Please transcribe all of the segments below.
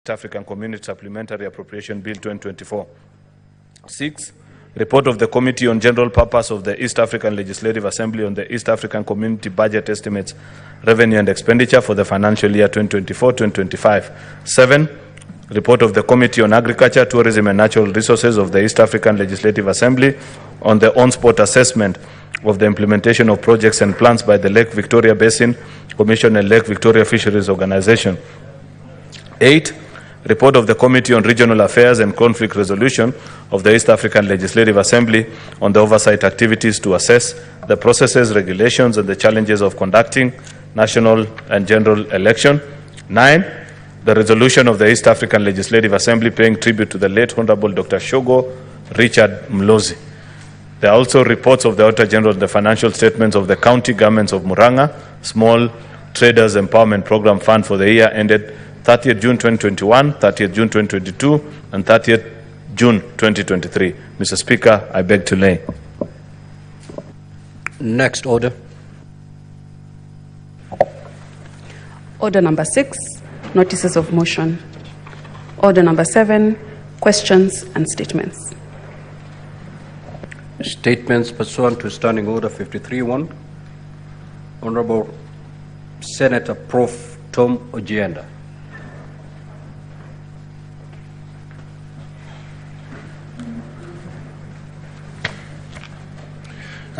East African Community Supplementary Appropriation Bill 2024. 6. Report of the Committee on General Purpose of the East African Legislative Assembly on the East African Community Budget Estimates, Revenue and Expenditure for the financial year 2024-2025. 7. Report of the Committee on Agriculture, Tourism and Natural Resources of the East African Legislative Assembly on the on-spot assessment of the implementation of projects and plans by the Lake Victoria Basin Commission and Lake Victoria Fisheries Organization. 8. Report of the Committee on Regional Affairs and Conflict Resolution of the East African Legislative Assembly on the oversight activities to assess the processes, regulations, and the challenges of conducting national and general election. 9. The resolution of the East African Legislative Assembly paying tribute to the late Honorable Dr. Shogo Richard Mlozi. There are also reports of the Auditor General and the financial statements of the county governments of Murang'a Small Traders Empowerment Program Fund for the year ended 30th June 2021, 30th June 2022, and 30th June 2023. Mr. Speaker, I beg to lay. Next order. Order number 6, notices of motion. Order number 7, questions and statements. Statements pursuant to Standing Order 53-1. Honorable Senator Prof. Tom Ojienda.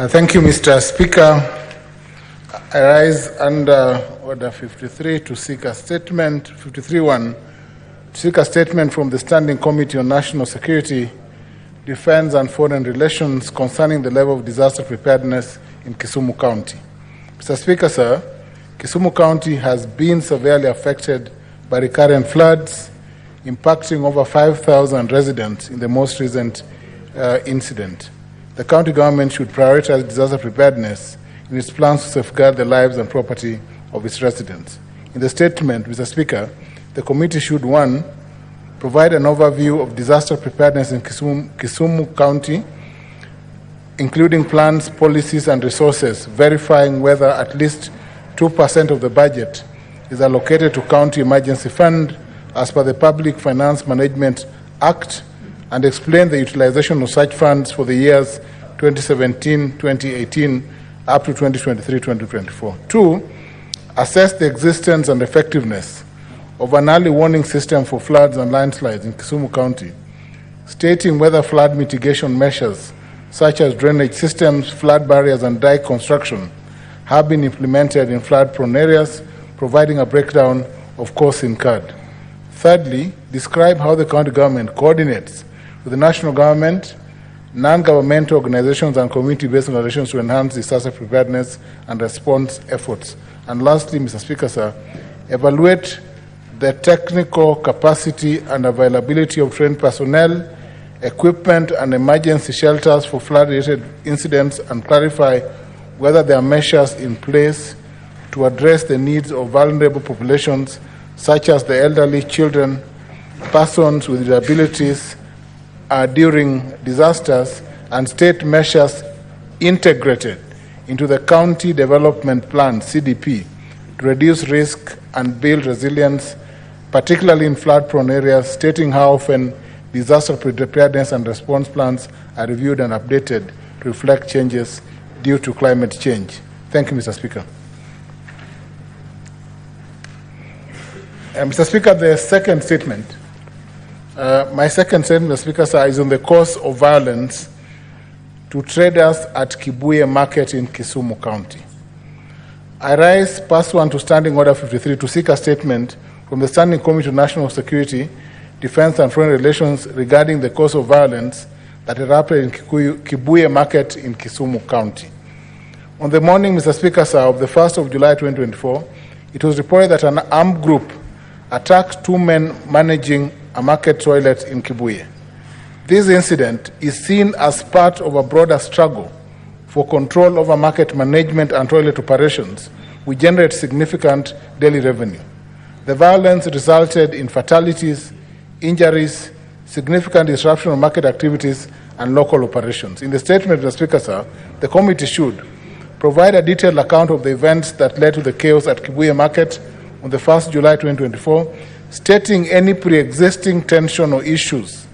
Thank you, Mr. Speaker. I rise under Order 53 to seek a statement, 53-1, to seek a statement from the Standing Committee on National Security, Defense and Foreign Relations concerning the level of disaster preparedness in Kisumu County. Mr. Speaker, sir, Kisumu County has been severely affected by recurrent floods, impacting over 5,000 residents in the most recent incident. The county government should prioritize disaster preparedness in its plans to safeguard the lives and property of its residents. In the statement, Mr. Speaker, the committee should, 1, provide an overview of disaster preparedness in Kisumu County, including plans, policies, and resources, verifying whether at least 2% of the budget is allocated to County Emergency Fund as per the Public Finance Management Act, and explain the utilization of such funds for the years 2017-2018 up to 2023-2024. 2, assess the existence and effectiveness of an early warning system for floods and landslides in Kisumu County, stating whether flood mitigation measures such as drainage systems, flood barriers, and dike construction have been implemented in flood-prone areas, providing a breakdown of costs incurred. Thirdly, describe how the county government coordinates with the national government, non-governmental organizations, and community-based organizations to enhance disaster preparedness and response efforts. And lastly, Mr. Speaker, sir, evaluate the technical capacity and availability of trained personnel, equipment, and emergency shelters for flood-related incidents, and clarify whether there are measures in place to address the needs of vulnerable populations, such as the elderly, children, persons with disabilities, during disasters, and state measures integrated into the County Development Plan, CDP, to reduce risk and build resilience, particularly in flood-prone areas, stating how often disaster preparedness and response plans are reviewed and updated to reflect changes due to climate change. Thank you, Mr. Speaker. Mr. Speaker, the second statement. My second statement, Mr. Speaker, sir, is on the cause of violence to traders at Kibuye Market in Kisumu County. I rise pursuant to Standing Order 53 to seek a statement from the Standing Committee on National Security, Defense and Foreign Relations regarding the cause of violence that erupted in Kibuye Market in Kisumu County. On the morning, Mr. Speaker, sir, of the 1st of July 2024, it was reported that an armed group attacked 2 men managing a market toilet in Kibuye. This incident is seen as part of a broader struggle for control over market management and toilet operations, which generate significant daily revenue. The violence resulted in fatalities, injuries, significant disruption of market activities, and local operations. In the statement, Mr. Speaker, sir, the committee should provide a detailed account of the events that led to the chaos at Kibuye Market on the 1st July 2024, stating any pre-existing tension or issues,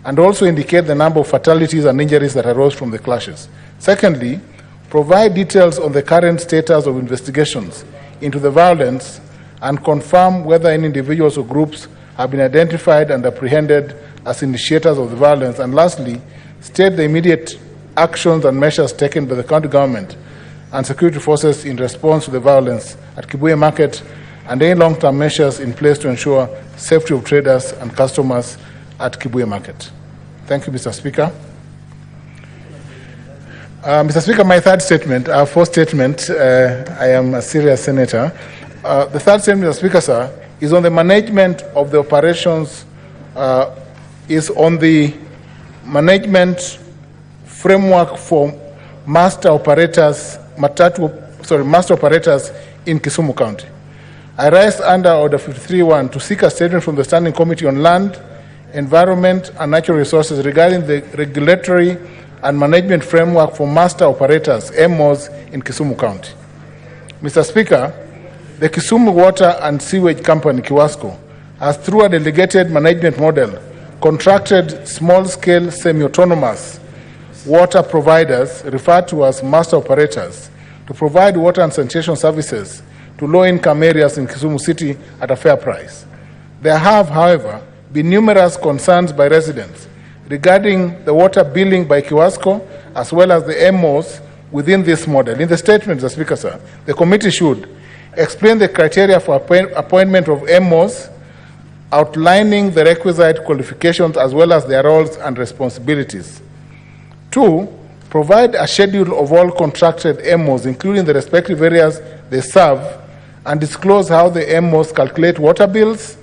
and also indicate the number of fatalities and injuries that arose from the clashes. Secondly, provide details on the current status of investigations into the violence and confirm whether any individuals or groups have been identified and apprehended as initiators of the violence. And lastly, state the immediate actions and measures taken by the county government and security forces in response to the violence at Kibuye Market and any long-term measures in place to ensure safety of traders and customers at Kibuye Market. Thank you, Mr. Speaker. Mr. Speaker, my third statement, our fourth statement, I am a serious senator. The third statement, Mr. Speaker, sir, is on the management of the operations, is on the management framework for master operators in Kisumu County. I rise under Order 53.1 to seek a statement from the Standing Committee on Land, Environment and Natural Resources regarding the regulatory and management framework for master operators, MOs, in Kisumu County. Mr. Speaker, the Kisumu Water and Sewage Company, Kiwasco, has, through a delegated management model, contracted small-scale semi-autonomous water providers, referred to as master operators, to provide water and sanitation services to low-income areas in Kisumu City at a fair price. There have, however, been numerous concerns by residents regarding the water billing by Kiwasco as well as the MOs within this model. In the statement, Mr. Speaker, sir, the committee should explain the criteria for appointment of MOs, outlining the requisite qualifications as well as their roles and responsibilities. 2, provide a schedule of all contracted MOs, including the respective areas they serve, and disclose how the MOs calculate water bills,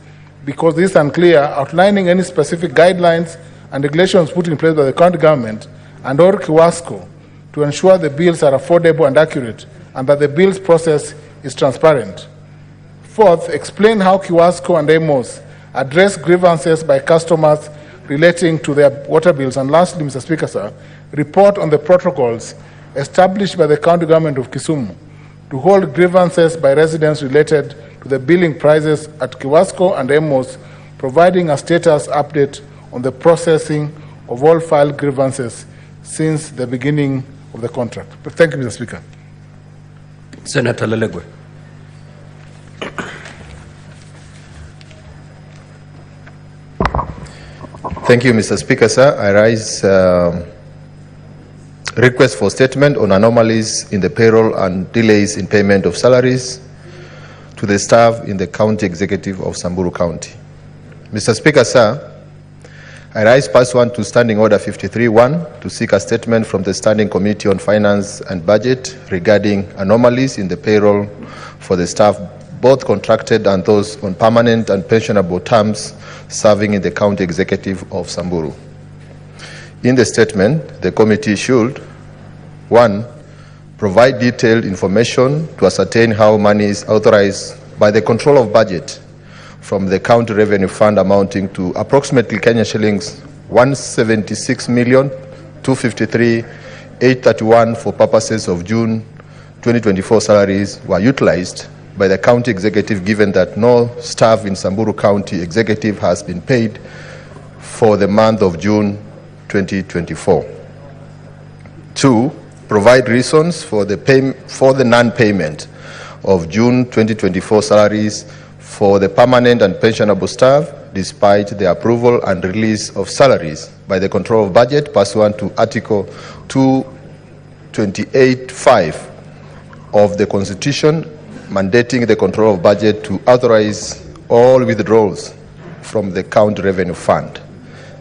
because this is unclear, outlining any specific guidelines and regulations put in place by the county government and or Kiwasco to ensure the bills are affordable and accurate, and that the bills process is transparent. 4th, explain how Kiwasco and MOs address grievances by customers relating to their water bills. And lastly, Mr. Speaker, sir, report on the protocols established by the county government of Kisumu to hold grievances by residents related to the billing prices at Kiwasco and MOs, providing a status update on the processing of all filed grievances since the beginning of the contract. But thank you, Mr. Speaker. Senator Lelegwe. Thank you, Mr. Speaker, sir. I rise request for statement on anomalies in the payroll and delays in payment of salaries to the staff in the County Executive of Samburu County. Mr. Speaker, sir, I rise pursuant to Standing Order 53.1 to seek a statement from the Standing Committee on Finance and Budget regarding anomalies in the payroll for the staff, both contracted and those on permanent and pensionable terms serving in the County Executive of Samburu. In the statement, the committee should 1. Provide detailed information to ascertain how money is authorized by the control of budget from the County Revenue Fund amounting to approximately Kenya shillings 176,253,831 for purposes of June 2024 salaries were utilized by the County Executive, given that no staff in Samburu County Executive has been paid for the month of June 2024. 2. Provide reasons for the non-payment of June 2024 salaries for the permanent and pensionable staff, despite the approval and release of salaries by the Control of Budget pursuant to Article 228(5) of the Constitution, mandating the Control of Budget to authorize all withdrawals from the County Revenue Fund.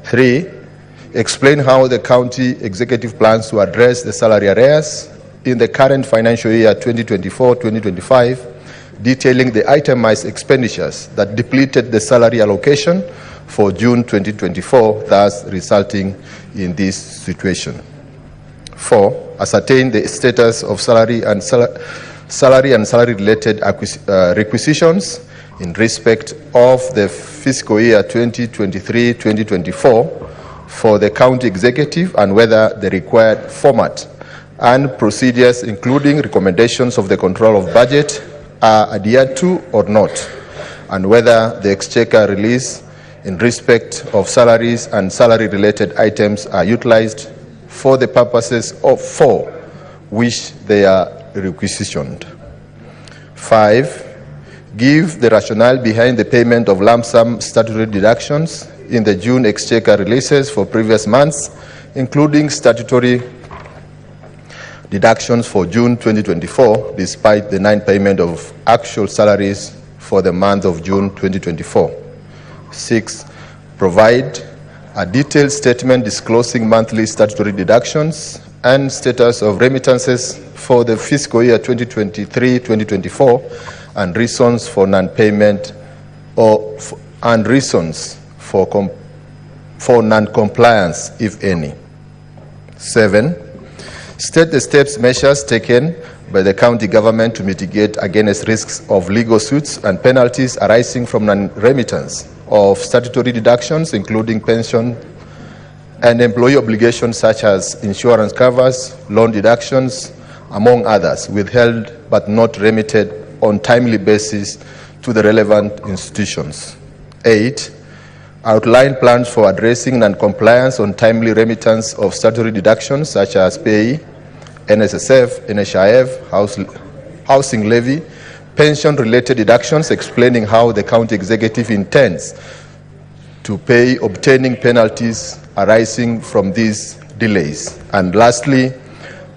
3. Explain how the County Executive plans to address the salary arrears in the current financial year 2024-2025, detailing the itemized expenditures that depleted the salary allocation for June 2024, thus resulting in this situation. 4. Ascertain the status of salary and salary-related requisitions in respect of the fiscal year 2023-2024 for the County Executive, and whether the required format and procedures, including recommendations of the Control of Budget, are adhered to or not, and whether the Exchequer release in respect of salaries and salary-related items are utilized for the purposes for which they are requisitioned. 5. Give the rationale behind the payment of lump sum statutory deductions in the June Exchequer releases for previous months, including statutory deductions for June 2024, despite the non-payment of actual salaries for the month of June 2024. 6. Provide a detailed statement disclosing monthly statutory deductions and status of remittances for the fiscal year 2023-2024 and reasons for non-payment and reasons for non-compliance, if any. 7. State the steps measures taken by the county government to mitigate against risks of legal suits and penalties arising from non-remittance of statutory deductions, including pension and employee obligations such as insurance covers, loan deductions, among others, withheld but not remitted on timely basis to the relevant institutions. 8. Outline plans for addressing non-compliance on timely remittance of statutory deductions such as pay, NSSF, NHIF, housing levy, pension-related deductions, explaining how the county executive intends to pay obtaining penalties arising from these delays. And lastly,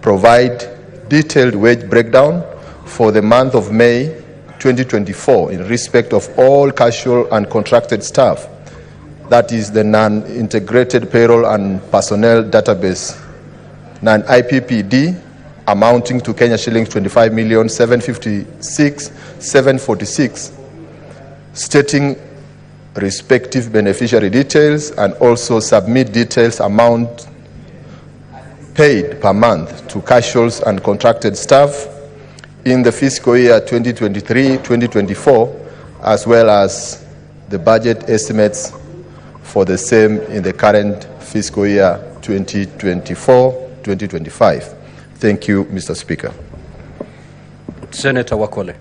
provide detailed wage breakdown for the month of May 2024 in respect of all casual and contracted staff, that is the non-integrated payroll and personnel database, non-IPPD, amounting to Kenya shillings 25,756,746, stating respective beneficiary details, and also submit details amount paid per month to casuals and contracted staff in the fiscal year 2023-2024, as well as the budget estimates for the same in the current fiscal year 2024-2025. Thank you, Mr. Speaker. Senator Wakole.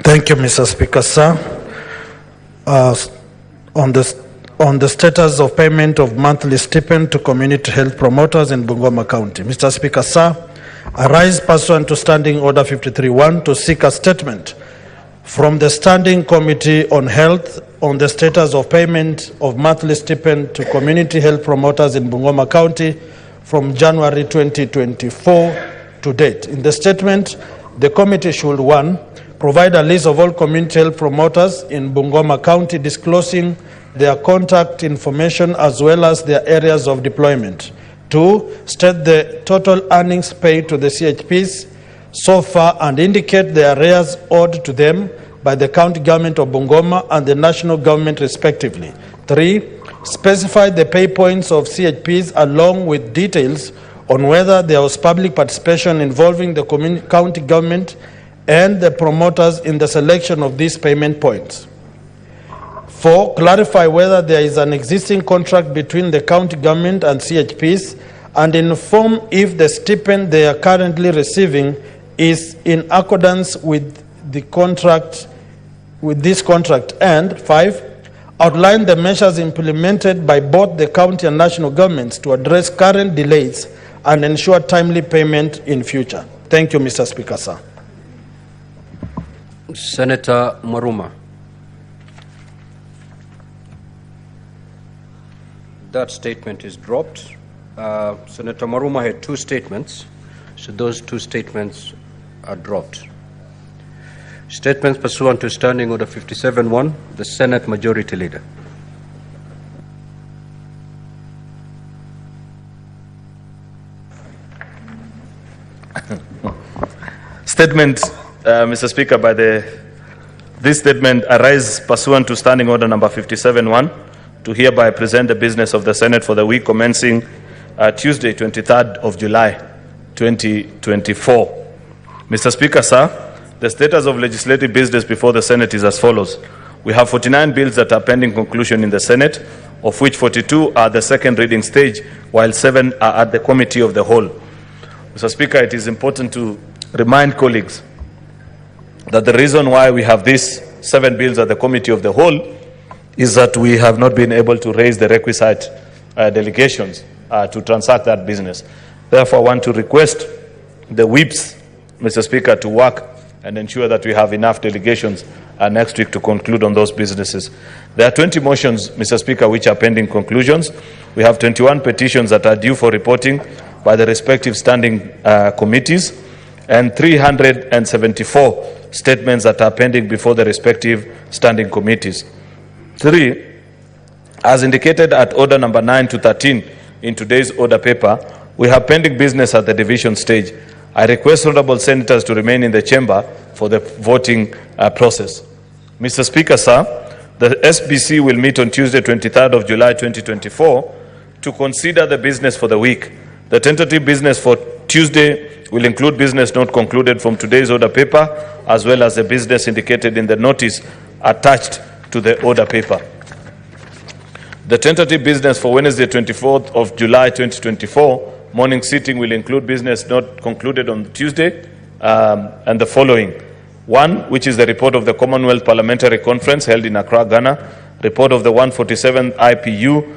Thank you, Mr. Speaker, sir. On the status of payment of monthly stipend to community health promoters in Bungoma County. Mr. Speaker, sir, I rise pursuant to Standing Order 53-1 to seek a statement from the Standing Committee on Health on the status of payment of monthly stipend to community health promoters in Bungoma County from January 2024 to date. In the statement, the committee should 1. Provide a list of all community health promoters in Bungoma County disclosing their contact information as well as their areas of deployment. 2. State the total earnings paid to the CHPs so far and indicate the arrears owed to them by the county government of Bungoma and the national government respectively. 3. Specify the pay points of CHPs along with details on whether there was public participation involving the county government and the promoters in the selection of these payment points. 4. Clarify whether there is an existing contract between the county government and CHPs and inform if the stipend they are currently receiving is in accordance with the contract, with this contract. And 5. Outline the measures implemented by both the county and national governments to address current delays and ensure timely payment in future. Thank you, Mr. Speaker, sir. Senator Maruma. That statement is dropped. Senator Maruma had 2 statements, so those 2 statements are dropped. Statements pursuant to Standing Order 57-1, the Senate Majority Leader. Statement, Mr. Speaker, this statement arises pursuant to Standing Order number 57-1 to hereby present the business of the Senate for the week commencing Tuesday, 23rd of July, 2024. Mr. Speaker, sir, the status of legislative business before the Senate is as follows. We have 49 bills that are pending conclusion in the Senate, of which 42 are at the second reading stage, while 7 are at the Committee of the Whole. Mr. Speaker, it is important to remind colleagues that the reason why we have these 7 bills at the Committee of the Whole is that we have not been able to raise the requisite delegations to transact that business. Therefore, I want to request the whips, Mr. Speaker, to work and ensure that we have enough delegations next week to conclude on those businesses. There are 20 motions, Mr. Speaker, which are pending conclusions. We have 21 petitions that are due for reporting by the respective standing committees, and 374 statements that are pending before the respective standing committees. 3, as indicated at order number 9 to 13 in today's order paper, we have pending business at the division stage. I request honorable senators to remain in the chamber for the voting process. Mr. Speaker, sir, the SBC will meet on Tuesday, 23rd of July 2024 to consider the business for the week. The tentative business for Tuesday will include business not concluded from today's order paper, as well as the business indicated in the notice attached to the order paper. The tentative business for Wednesday, 24th of July 2024, morning sitting will include business not concluded on Tuesday and the following. 1, which is the report of the Commonwealth Parliamentary Conference held in Accra, Ghana, report of the 147th IPU,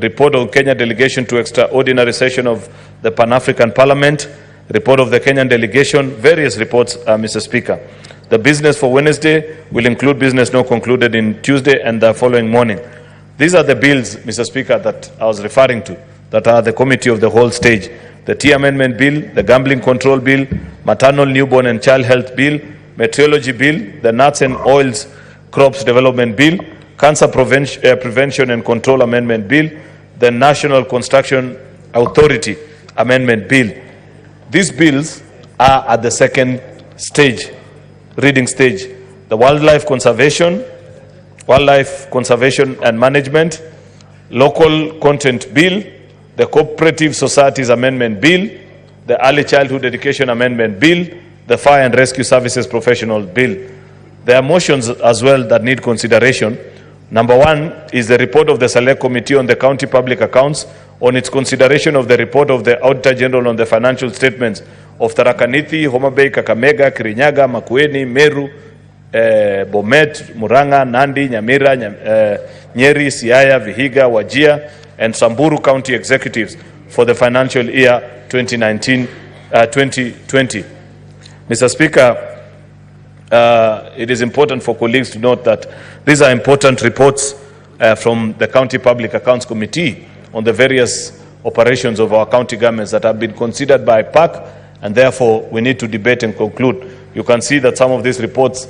report of Kenya delegation to extraordinary session of the Pan-African Parliament, report of the Kenyan delegation, various reports, Mr. Speaker. The business for Wednesday will include business not concluded in Tuesday and the following morning. These are the bills, Mr. Speaker, that I was referring to, that are the Committee of the Whole stage. The Tea Amendment Bill, the Gambling Control Bill, Maternal, Newborn and Child Health Bill, Meteorology Bill, the Nuts and Oils Crops Development Bill, Cancer Prevention and Control Amendment Bill, the National Construction Authority Amendment Bill. These bills are at the second stage, reading stage. The Wildlife Conservation and Management, Local Content Bill, the Cooperative Societies Amendment Bill, the Early Childhood Education Amendment Bill, the Fire and Rescue Services Professional Bill. There are motions as well that need consideration. Number 1 is the report of the Select Committee on the County Public Accounts on its consideration of the report of the Auditor General on the financial statements of Tharaka Nithi, Homa Bay, Kakamega, Kirinyaga, Makwiny, Meru, Bomet, Murang'a, Nandi, Nyamira, Nyeri, Siaya, Vihiga, Wajir, and Samburu County Executives for the financial year 2019-2020. Mr. Speaker, it is important for colleagues to note that these are important reports from the County Public Accounts Committee on the various operations of our county governments that have been considered by PAC, and therefore we need to debate and conclude. You can see that some of these reports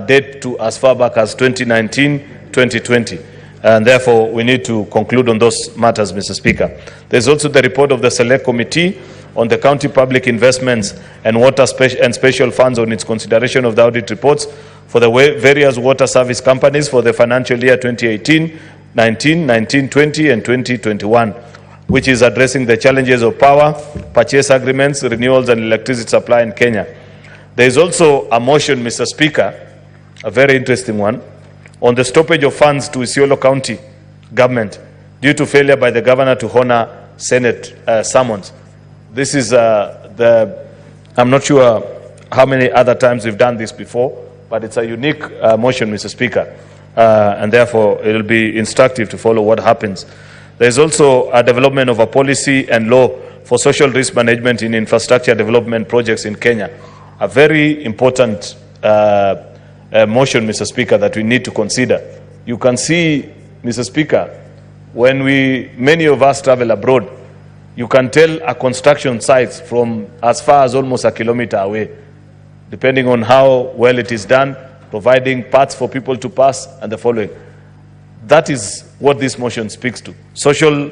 date to as far back as 2019-2020. And therefore, we need to conclude on those matters, Mr. Speaker. There's also the report of the Select Committee on the County Public Investments and Water and Special Funds on its consideration of the audit reports for the various water service companies for the financial year 2018, 19, 19, 20, and 2021, which is addressing the challenges of power, purchase agreements, renewals, and electricity supply in Kenya. There is also a motion, Mr. Speaker, a very interesting one, on the stoppage of funds to Isiolo County government due to failure by the governor to honor Senate summons. This is I'm not sure how many other times we've done this before, but it's a unique motion, Mr. Speaker, and therefore it will be instructive to follow what happens. There is also a development of a policy and law for social risk management in infrastructure development projects in Kenya. A very important motion, Mr. Speaker, that we need to consider. You can see, Mr. Speaker, when many of us travel abroad, you can tell a construction site from as far as almost a kilometer away, depending on how well it is done, providing paths for people to pass, and the following. That is what this motion speaks to, social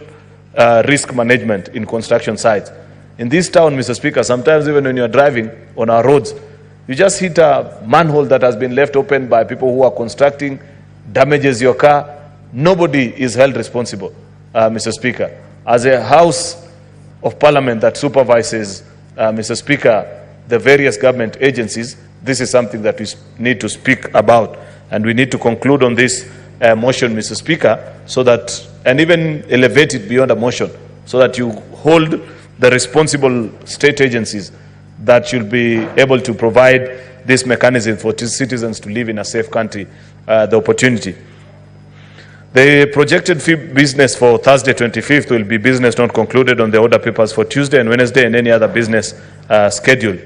risk management in construction sites. In this town, Mr. Speaker, sometimes even when you're driving on our roads, you just hit a manhole that has been left open by people who are constructing, damages your car. Nobody is held responsible, Mr. Speaker. As a House of Parliament that supervises, Mr. Speaker, the various government agencies, this is something that we need to speak about. And we need to conclude on this motion, Mr. Speaker, so that, and even elevate it beyond a motion, so that you hold the responsible state agencies that should be able to provide this mechanism for citizens to live in a safe country the opportunity. The projected fee business for Thursday 25th will be business not concluded on the order papers for Tuesday and Wednesday and any other business schedule.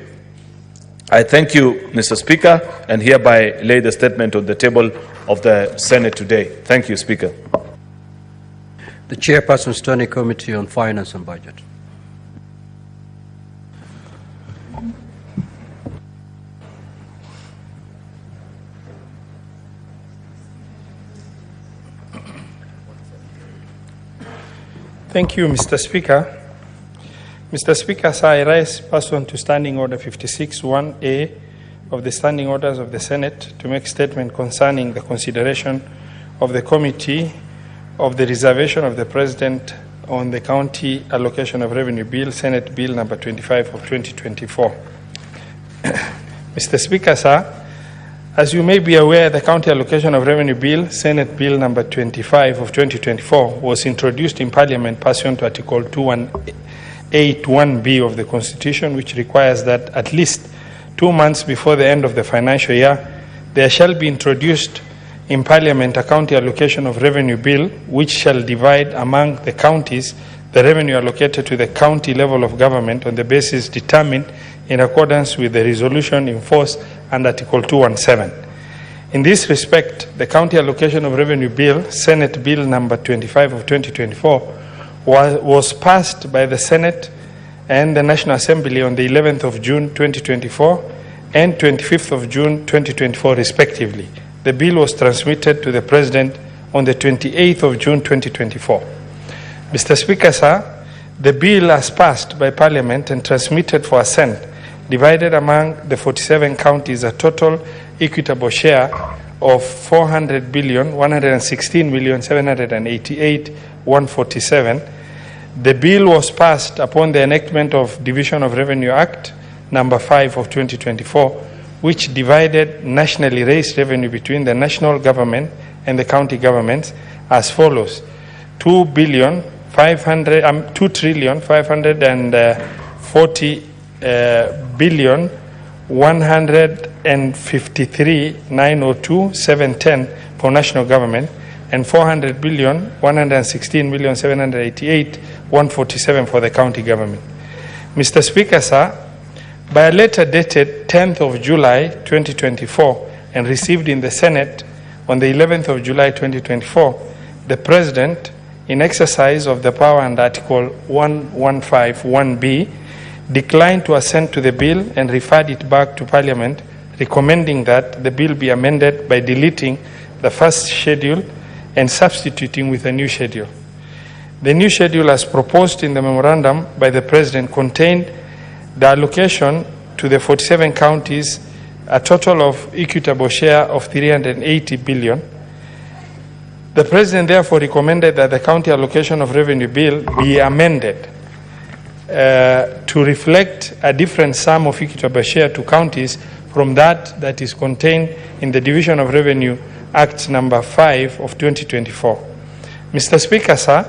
I thank you, Mr. Speaker, and hereby lay the statement on the table of the Senate today. Thank you, Speaker. The Chairperson, Standing Committee on Finance and Budget. Thank you, Mr. Speaker. Mr. Speaker, sir, I rise pursuant to Standing Order 56(1)A of the Standing Orders of the Senate to make statement concerning the consideration of the Committee of the Reservation of the President on the County Allocation of Revenue Bill, Senate Bill number 25 of 2024. Mr. Speaker, sir, as you may be aware, the County Allocation of Revenue Bill, Senate Bill number 25 of 2024, was introduced in Parliament pursuant to Article 281(b) of the Constitution, which requires that at least 2 months before the end of the financial year, there shall be introduced in Parliament a County Allocation of Revenue Bill, which shall divide among the counties the revenue allocated to the county level of government on the basis determined in accordance with the resolution in force under Article 217. In this respect, the County Allocation of Revenue Bill, Senate Bill number 25 of 2024, was passed by the Senate and the National Assembly on the 11th of June 2024 and 25th of June 2024 respectively. The bill was transmitted to the President on the 28th of June 2024. Mr. Speaker, sir, the bill as passed by Parliament and transmitted for assent divided among the 47 counties a total equitable share of 400,116,788,147. The bill was passed upon the enactment of Division of Revenue Act number 5 of 2024, which divided nationally raised revenue between the national government and the county governments as follows: 2,540,153,902,710 for national government and 400,116,788,147 for the county government. Mr. Speaker, sir, by a letter dated 10th of July 2024 and received in the Senate on the 11th of July 2024, the President, in exercise of the power under Article 115(1)b, declined to assent to the bill and referred it back to Parliament, recommending that the bill be amended by deleting the first schedule and substituting with a new schedule. The new schedule, as proposed in the memorandum by the President, contained the allocation to the 47 counties a total of equitable share of 380 billion. The President therefore recommended that the County Allocation of Revenue Bill be amended to reflect a different sum of equitable share to counties from that is contained in the Division of Revenue Act number 5 of 2024. Mr. Speaker, sir,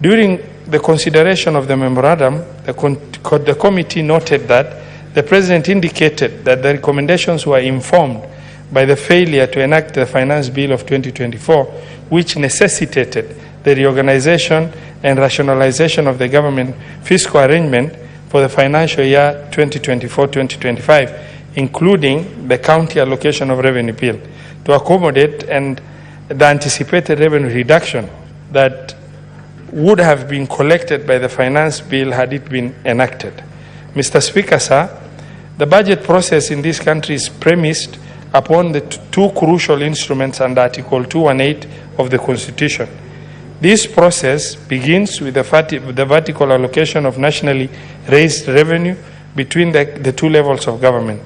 during the consideration of the memorandum, the committee noted that the President indicated that the recommendations were informed by the failure to enact the Finance Bill of 2024, which necessitated the reorganization and rationalization of the government fiscal arrangement for the financial year 2024-2025, including the County Allocation of Revenue Bill, to accommodate and the anticipated revenue reduction that would have been collected by the Finance Bill had it been enacted. Mr. Speaker, sir, the budget process in this country is premised upon the two crucial instruments under Article 218 of the Constitution. This process begins with the vertical allocation of nationally raised revenue between the two levels of government.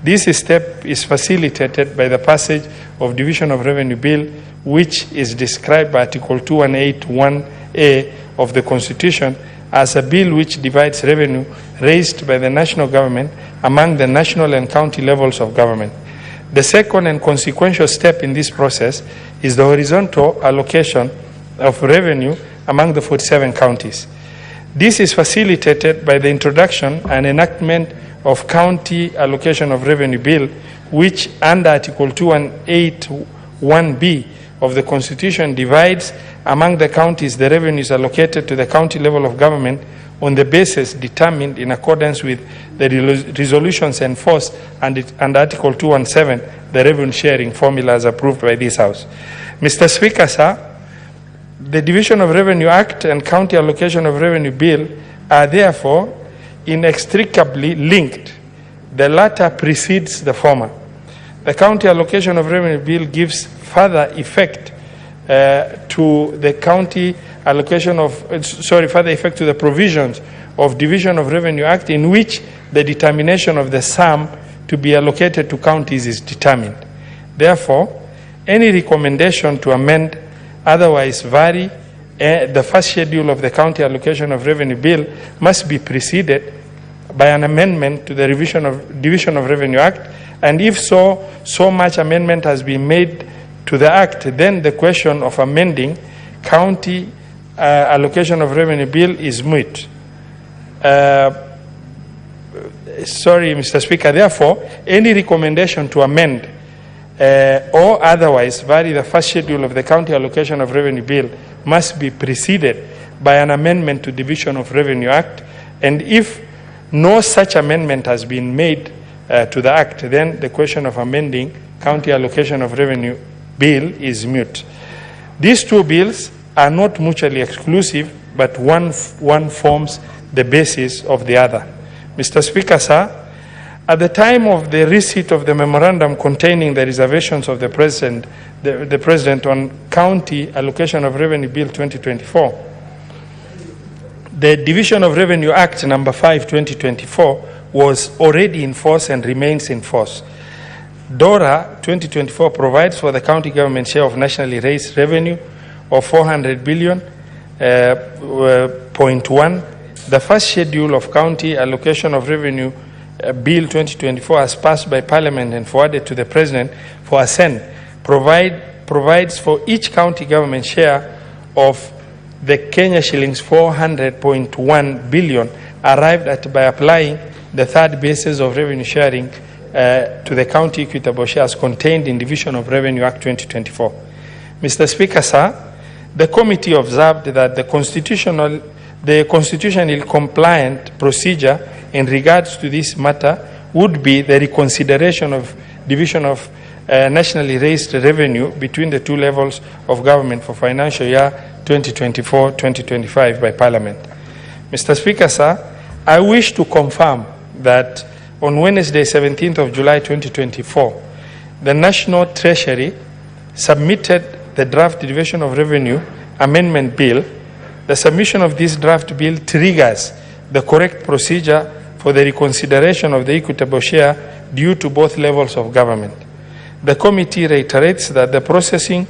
This step is facilitated by the passage of Division of Revenue Bill, which is described by Article 218(1)A of the Constitution as a bill which divides revenue raised by the national government among the national and county levels of government. The second and consequential step in this process is the horizontal allocation of revenue among the 47 counties. This is facilitated by the introduction and enactment of County Allocation of Revenue Bill, which under Article 218(1)(b) of the Constitution divides among the counties the revenues allocated to the county level of government on the basis determined in accordance with the resolutions enforced under Article 217, the revenue sharing formulas approved by this House. Mr. Speaker, sir, the Division of Revenue Act and County Allocation of Revenue Bill are therefore inextricably linked. The latter precedes the former. The County Allocation of Revenue Bill gives further effect to the county allocation of, further effect to the provisions of Division of Revenue Act, in which the determination of the sum to be allocated to counties is determined. Therefore, any recommendation to amend, otherwise vary the first schedule of the County Allocation of Revenue Bill must be preceded by an amendment to the Division of Revenue Act, and if so much amendment has been made to the Act, then the question of amending County Allocation of Revenue Bill is moot. Mr. Speaker, therefore, any recommendation to amend or otherwise vary the first schedule of the County Allocation of Revenue Bill must be preceded by an amendment to Division of Revenue Act, and if no such amendment has been made to the Act, then the question of amending County Allocation of Revenue Bill is moot. These two bills are not mutually exclusive, but one forms the basis of the other. Mr. Speaker, sir, at the time of the receipt of the memorandum containing the reservations of the President on County Allocation of Revenue Bill 2024, the Division of Revenue Act number 5, 2024 was already in force and remains in force. DORA 2024 provides for the county government share of nationally raised revenue of 400 billion, .1. The first schedule of County Allocation of Revenue Bill 2024, as passed by Parliament and forwarded to the President for assent, provides for each county government share of the Kenya shillings 400.1 billion arrived at by applying the third basis of revenue sharing to the county equitable shares contained in Division of Revenue Act 2024. Mr. Speaker, sir, the committee observed that the constitutionally compliant procedure in regards to this matter would be the reconsideration of division of nationally raised revenue between the two levels of government for financial year 2024-2025 by Parliament. Mr. Speaker, sir, I wish to confirm that on Wednesday, 17th of July 2024, the National Treasury submitted the draft Division of Revenue Amendment Bill. The submission of this draft bill triggers the correct procedure for the reconsideration of the equitable share due to both levels of government. The committee reiterates that the processing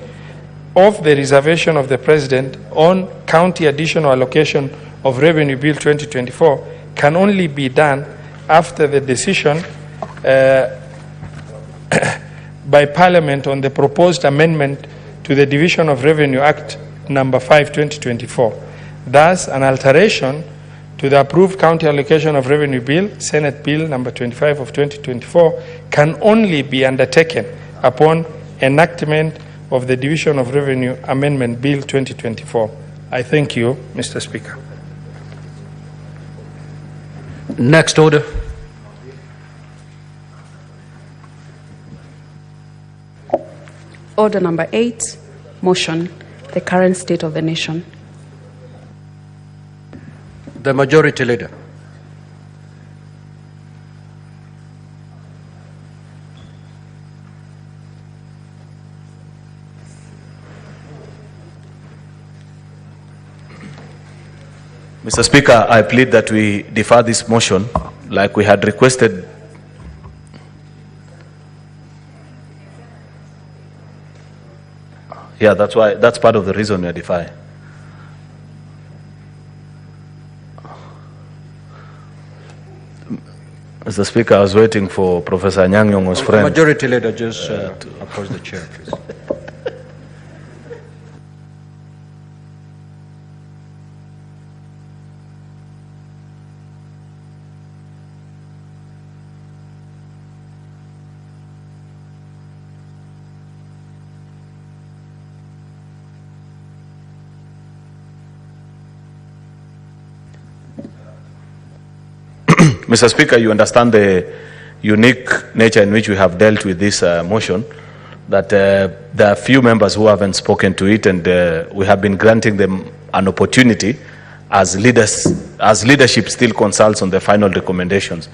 of the reservation of the President on County Additional Allocation of Revenue Bill 2024 can only be done after the decision by Parliament on the proposed amendment to the Division of Revenue Act number 5, 2024. Thus, an alteration to the approved County Allocation of Revenue Bill, Senate Bill number 25 of 2024, can only be undertaken upon enactment of the Division of Revenue Amendment Bill 2024. I thank you, Mr. Speaker. Next order. Order number 8, motion, the current state of the nation. The Majority Leader. Mr. Speaker, I plead that we defer this motion like we had requested. Yeah, that's part of the reason we are deferring. Mr. Speaker, I was waiting for Professor Anyang' Nyong'o's friend. Majority Leader, just approach the chair, please. Mr. Speaker, you understand the unique nature in which we have dealt with this motion, that there are few members who haven't spoken to it, and we have been granting them an opportunity as leadership still consults on the final recommendations.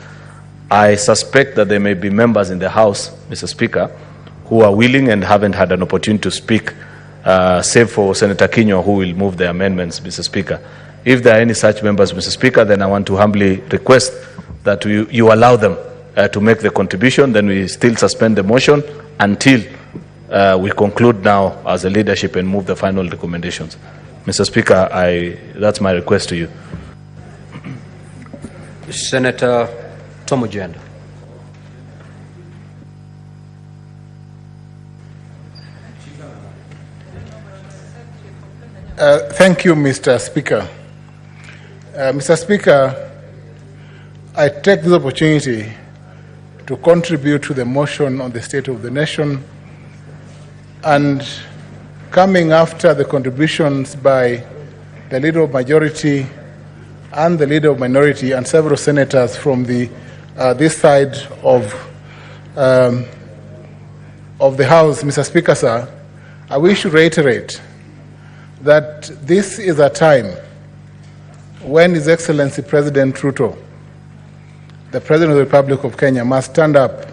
I suspect that there may be members in the House, Mr. Speaker, who are willing and haven't had an opportunity to speak, save for Senator Kinyo, who will move the amendments, Mr. Speaker. If there are any such members, Mr. Speaker, then I want to humbly request that you allow them to make the contribution. Then we still suspend the motion until we conclude now as a leadership and move the final recommendations. Mr. Speaker, that's my request to you. Senator Tomojenda. Thank you, Mr. Speaker. Mr. Speaker, I take this opportunity to contribute to the motion on the state of the nation, and coming after the contributions by the leader of majority and the leader of minority and several senators from this side of the House, Mr. Speaker, sir, I wish to reiterate that this is a time when His Excellency President Ruto, the President of the Republic of Kenya, must stand up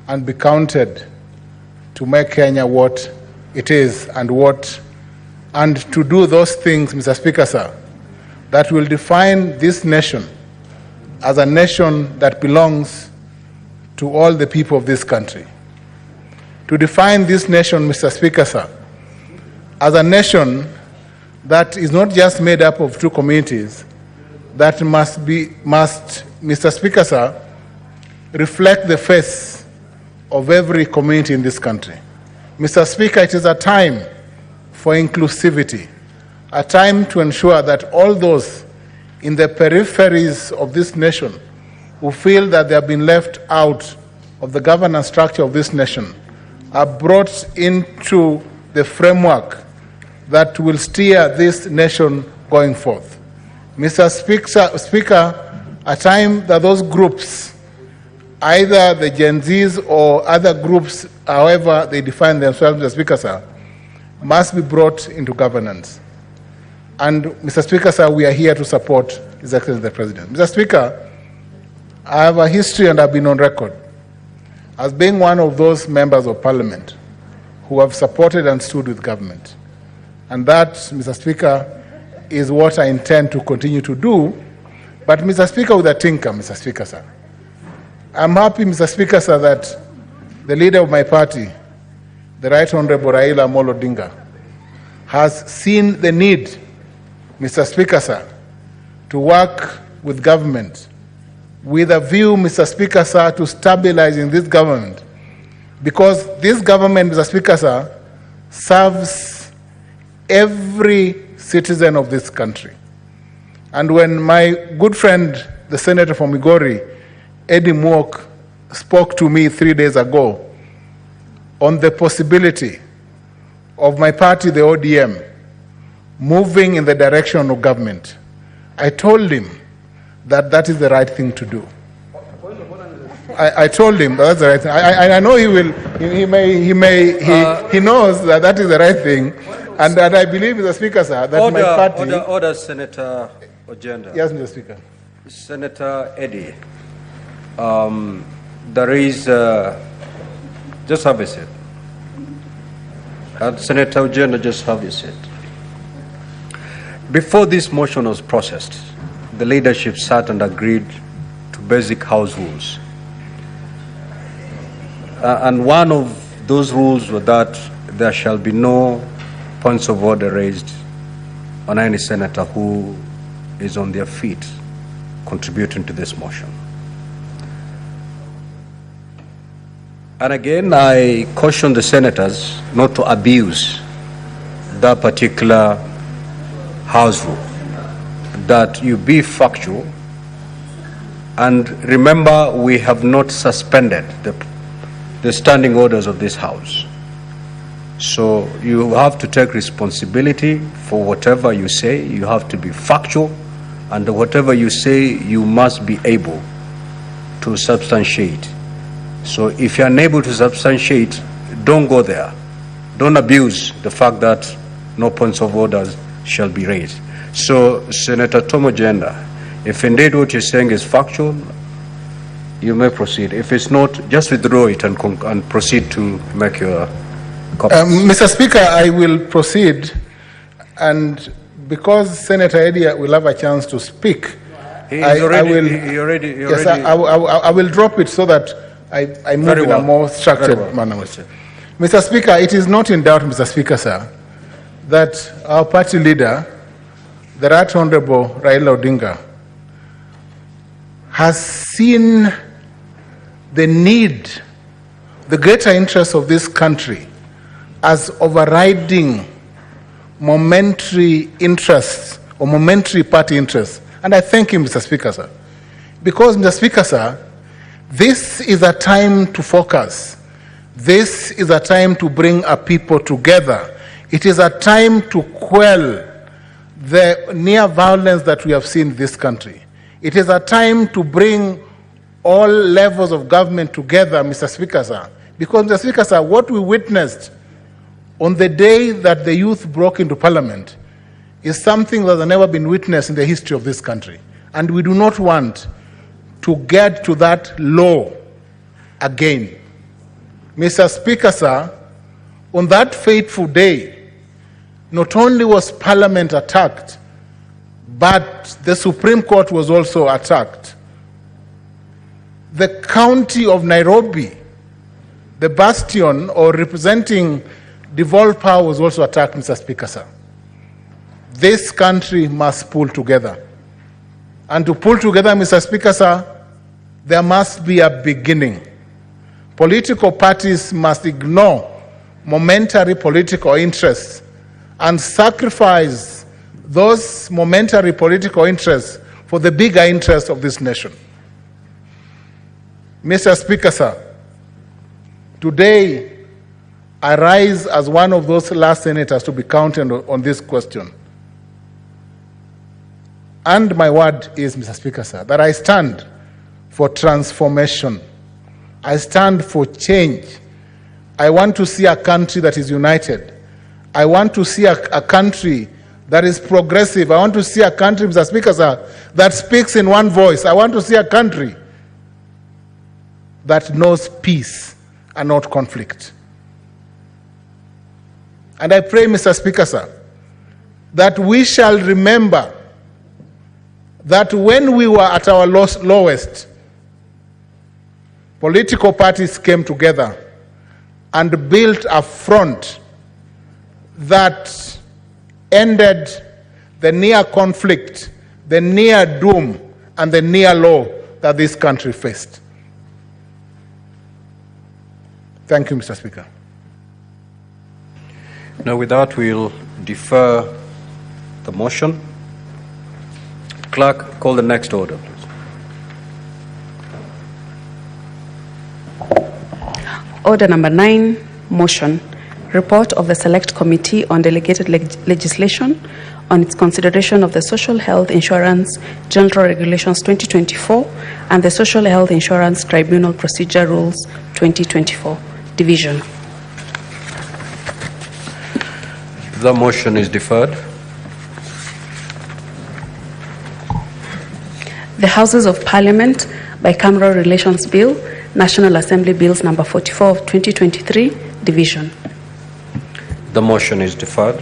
and be counted to make Kenya what it is and to do those things, Mr. Speaker, sir, that will define this nation as a nation that belongs to all the people of this country. To define this nation, Mr. Speaker, sir, as a nation that is not just made up of two communities, that must, Mr. Speaker, sir, reflect the face of every community in this country. Mr. Speaker, it is a time for inclusivity, a time to ensure that all those in the peripheries of this nation who feel that they have been left out of the governance structure of this nation are brought into the framework that will steer this nation going forth. Mr. Speaker, a time that those groups, either the Gen Zs or other groups, however they define themselves, Mr. Speaker, sir, must be brought into governance. And, Mr. Speaker, sir, we are here to support His Excellency the President. Mr. Speaker, I have a history and I've been on record as being one of those members of Parliament who have supported and stood with government. And that, Mr. Speaker, is what I intend to continue to do. But, Mr. Speaker, with a tinker, Mr. Speaker, sir. I'm happy, Mr. Speaker, sir, that the leader of my party, the Right Honorable Raila Odinga, has seen the need, Mr. Speaker, sir, to work with government with a view, Mr. Speaker, sir, to stabilizing this government. Because this government, Mr. Speaker, sir, serves every citizen of this country. And when my good friend, the Senator from Migori, Eddie Mwok, spoke to me 3 days ago on the possibility of my party, the ODM, moving in the direction of government, I told him that that is the right thing to do. I told him that that's the right thing. I know he will, he knows that that is the right thing. And that I believe, Mr. Speaker, sir, that my party... Order, Senator Ojenda. Yes, Mr. Speaker. Senator Eddie, there is... just have a seat. Senator Ojenda, just have a seat. Before this motion was processed, the leadership sat and agreed to basic house rules. And one of those rules was that there shall be no points of order raised on any senator who is on their feet contributing to this motion. And again, I caution the senators not to abuse that particular house rule, that you be factual. And remember, we have not suspended the standing orders of this House. So you have to take responsibility for whatever you say. You have to be factual And whatever you say, you must be able to substantiate. So if you're unable to substantiate, don't go there. Don't abuse the fact that no points of orders shall be raised. So, Senator Tomo Jenda, if indeed what you're saying is factual, you may proceed. If it's not, just withdraw it and proceed to make your copy. Mr. Speaker, I will proceed, and because Senator Eddie will have a chance to speak, I will drop it so that I move in a more structured manner. Mr. Speaker, it is not in doubt, Mr. Speaker, sir, that our party leader, the Right Honorable Raila Odinga, has seen the need, the greater interest of this country as overriding momentary interests or momentary party interests. And I thank him, Mr. Speaker, sir. Because, Mr. Speaker, sir, this is a time to focus. This is a time to bring a people together. It is a time to quell the near violence that we have seen in this country. It is a time to bring all levels of government together, Mr. Speaker, sir. Because, Mr. Speaker, sir, what we witnessed on the day that the youth broke into Parliament is something that has never been witnessed in the history of this country. And we do not want to get to that low again. Mr. Speaker, sir, on that fateful day, not only was Parliament attacked, but the Supreme Court was also attacked. The county of Nairobi, the bastion or representing devolved power, was also attacked, Mr. Speaker, sir. This country must pull together. And to pull together, Mr. Speaker, sir, there must be a beginning. Political parties must ignore momentary political interests and sacrifice those momentary political interests for the bigger interests of this nation. Mr. Speaker, sir, today I rise as one of those last senators to be counted on this question. And my word is, Mr. Speaker, sir, that I stand for transformation. I stand for change. I want to see a country that is united. I want to see a country that is progressive. I want to see a country, Mr. Speaker, sir, that speaks in one voice. I want to see a country that knows peace and not conflict. And I pray, Mr. Speaker, sir, that we shall remember that when we were at our lowest, political parties came together and built a front that ended the near conflict, the near doom, and the near law that this country faced. Thank you, Mr. Speaker. Now, with that, we'll defer the motion. Clerk, call the next order, please. Order number 9, motion. Report of the Select Committee on Delegated Legislation on its consideration of the Social Health Insurance General Regulations 2024 and the Social Health Insurance Tribunal Procedure Rules 2024, Division. The motion is deferred. The Houses of Parliament Bicameral Relations Bill, National Assembly Bills number 44 of 2023, Division. The motion is deferred.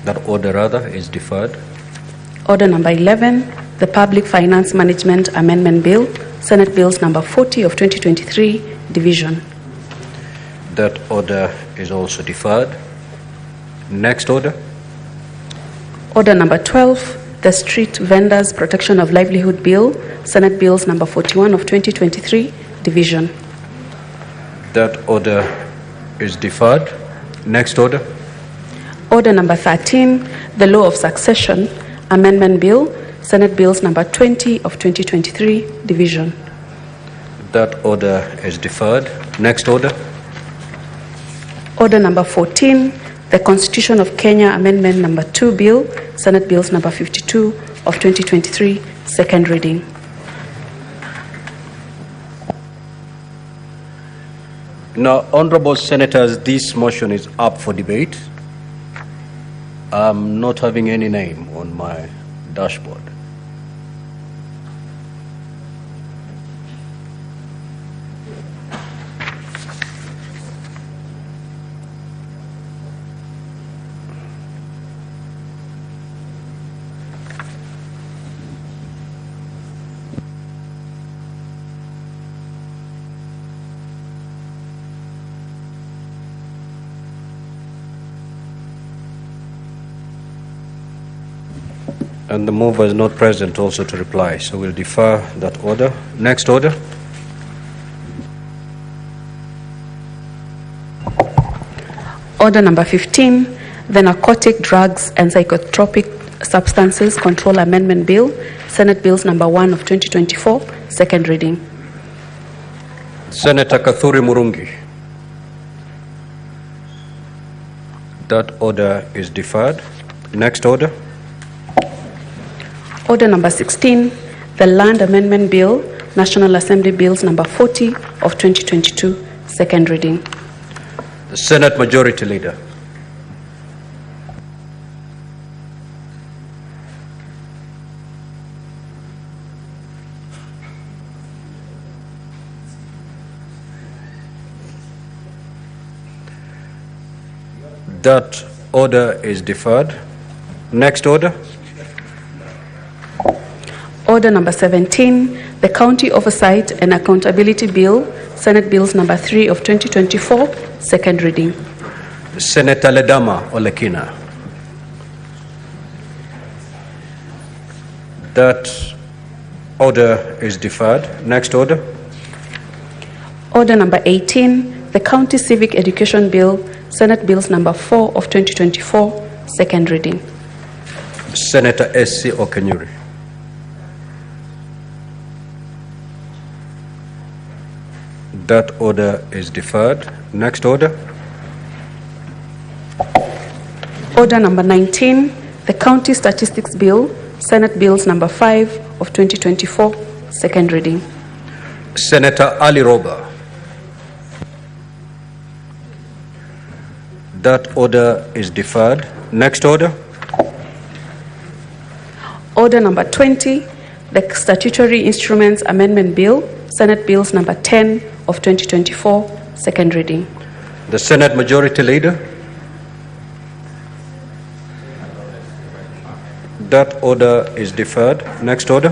That order, rather, is deferred. Order number 11, the Public Finance Management Amendment Bill, Senate Bills number 40 of 2023, Division. That order is also deferred. Next order. Order number 12, the Street Vendors Protection of Livelihood Bill, Senate Bills number 41 of 2023, Division. That order is deferred. Next order. Order number 13, the Law of Succession Amendment Bill, Senate Bills number 20 of 2023, Division. That order is deferred. Next order. Order number 14, the Constitution of Kenya Amendment number 2 Bill, Senate Bills number 52 of 2023, second reading. Now, honorable senators, this motion is up for debate. I'm not having any name on my dashboard. And the mover is not present also to reply, so we'll defer that order. Next order. Order number 15, the Narcotic Drugs and Psychotropic Substances Control Amendment Bill, Senate Bills number 1 of 2024, second reading. Senator Kathuri Murungi. That order is deferred. Next order. Order number 16, the Land Amendment Bill, National Assembly Bills number 40 of 2022, second reading. The Senate Majority Leader. That order is deferred. Next order. Order number 17, the County Oversight and Accountability Bill, Senate Bills number 3 of 2024, second reading. Senator Ledama Olekina. That order is deferred. Next order. Order number 18, the County Civic Education Bill, Senate Bills number 4 of 2024, second reading. Senator S.C. Okenyuri. That order is deferred. Next order. Order number 19, the County Statistics Bill, Senate Bills number 5 of 2024, second reading. Senator Ali Roba. That order is deferred. Next order. Order number 20, the Statutory Instruments Amendment Bill, Senate Bills number 10 of 2024, second reading. The Senate Majority Leader. That order is deferred. Next order.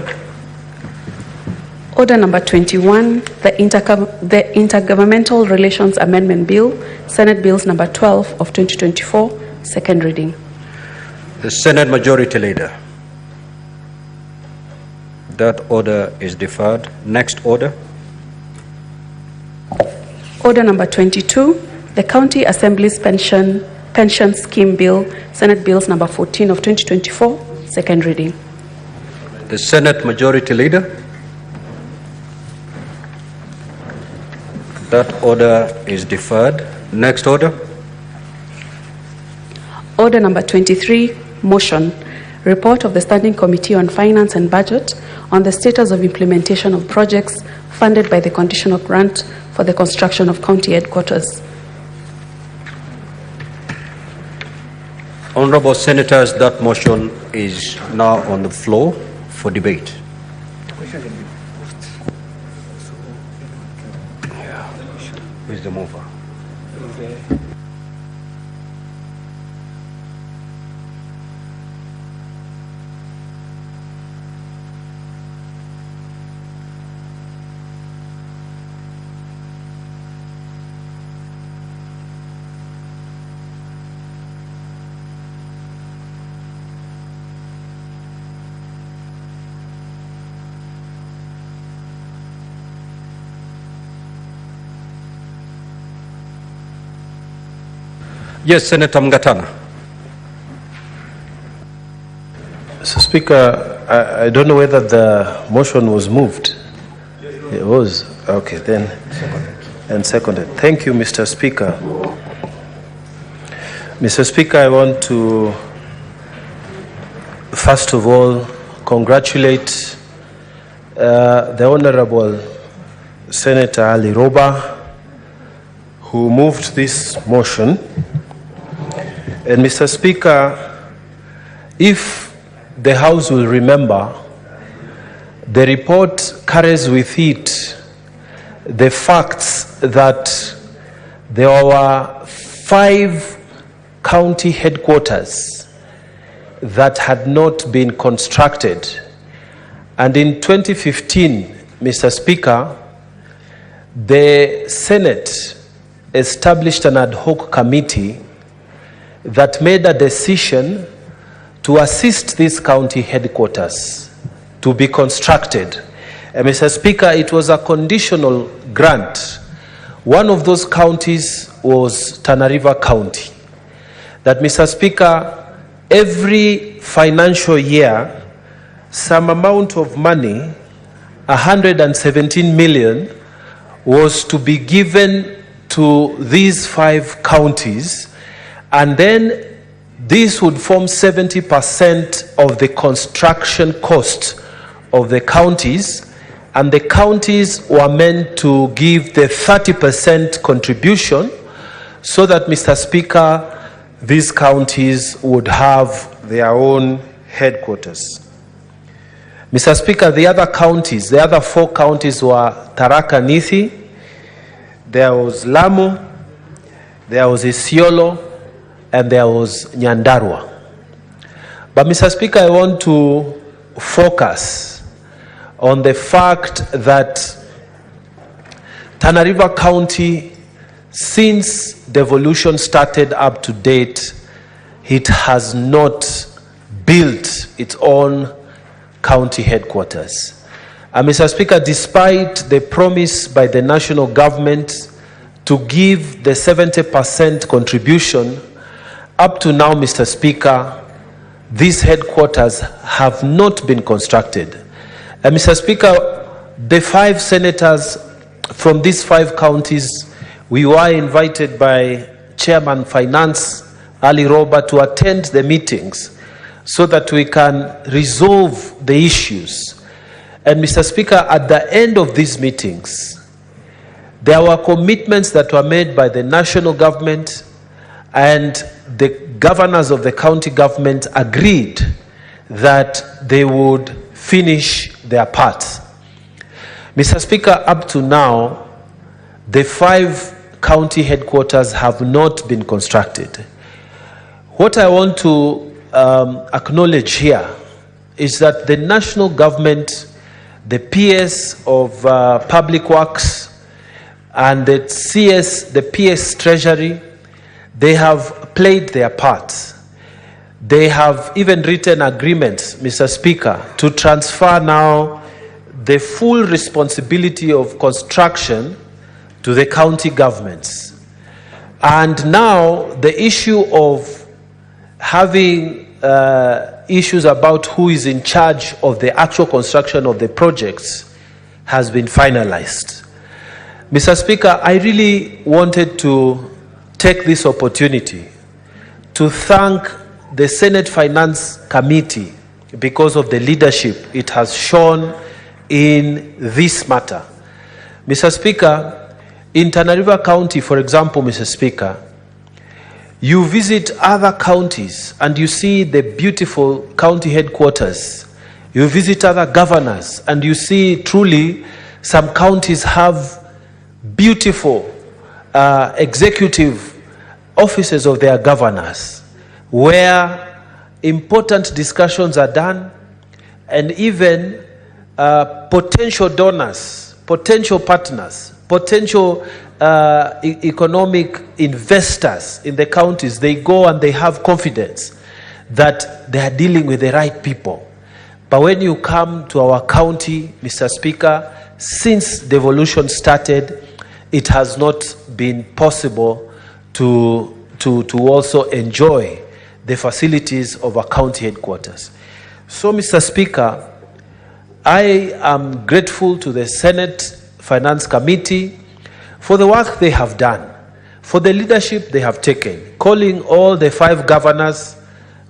Order number 21, the Intergovernmental Relations Amendment Bill, Senate Bills number 12 of 2024, second reading. The Senate Majority Leader. That order is deferred. Next order. Order number 22, the County Assembly's Pension Scheme Bill, Senate Bills number 14 of 2024, second reading. The Senate Majority Leader. That order is deferred. Next order. Order number 23, motion, report of the Standing Committee on Finance and Budget on the status of implementation of projects funded by the conditional grant for the construction of county headquarters. Honorable Senators, that motion is now on the floor for debate. Who is the mover? Yes, Senator Mgatana. Mr. Speaker, I don't know whether the motion was moved. It was. Okay, then. And seconded. Thank you, Mr. Speaker. Mr. Speaker, I want to, first of all, congratulate the Honorable Senator Ali Roba, who moved this motion. And Mr. Speaker, if the House will remember, the report carries with it the facts that there were 5 county headquarters that had not been constructed. And in 2015, Mr. Speaker, the Senate established an ad hoc committee that made a decision to assist these county headquarters to be constructed. And Mr. Speaker, it was a conditional grant. One of those counties was Tana River County. That, Mr. Speaker, every financial year, some amount of money, 117 million, was to be given to these 5 counties, and then this would form 70% of the construction cost of the counties, and the counties were meant to give the 30% contribution so that, Mr. Speaker, these counties would have their own headquarters. Mr. Speaker, the other counties, the other 4 counties were Tharaka Nithi, there was Lamu, there was Isiolo, and there was Nyandarua. But, Mr. Speaker, I want to focus on the fact that Tana River County, since devolution started up to date, it has not built its own county headquarters. And Mr. Speaker, despite the promise by the national government to give the 70% contribution, up to now, Mr. Speaker, these headquarters have not been constructed. And Mr. Speaker, the 5 senators from these 5 counties, we were invited by Chairman Finance Ali Roba to attend the meetings so that we can resolve the issues. And Mr. Speaker, at the end of these meetings, there were commitments that were made by the national government, and the governors of the county government agreed that they would finish their part. Mr. Speaker, up to now, the 5 county headquarters have not been constructed. What I want to acknowledge here is that the national government, the PS of Public Works, and the CS, the PS Treasury, they have played their part. They have even written agreements, Mr. Speaker, to transfer now the full responsibility of construction to the county governments. And now the issue of having issues about who is in charge of the actual construction of the projects has been finalized. Mr. Speaker, I really wanted to take this opportunity to thank the Senate Finance Committee because of the leadership it has shown in this matter. Mr. Speaker, in Tana River County, for example, Mr. Speaker, you visit other counties and you see the beautiful county headquarters. You visit other governors and you see truly some counties have beautiful executive offices of their governors where important discussions are done, and even potential donors, potential partners, potential economic investors in the counties, they go and they have confidence that they are dealing with the right people. But when you come to our county, Mr. Speaker, since devolution started, it has not been possible to also enjoy the facilities of our county headquarters. So, Mr. Speaker, I am grateful to the Senate Finance Committee for the work they have done, for the leadership they have taken, calling all the 5 governors,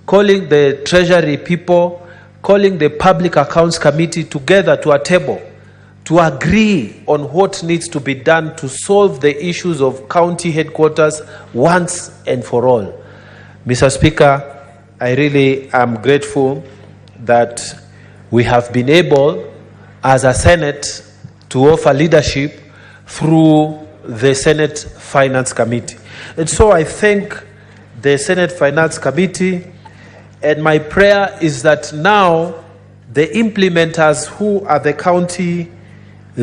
calling the Treasury people, calling the Public Accounts Committee together to a table to agree on what needs to be done to solve the issues of county headquarters once and for all. Mr. Speaker, I really am grateful that we have been able, as a Senate, to offer leadership through the Senate Finance Committee. And so I thank the Senate Finance Committee, and my prayer is that now the implementers, who are the county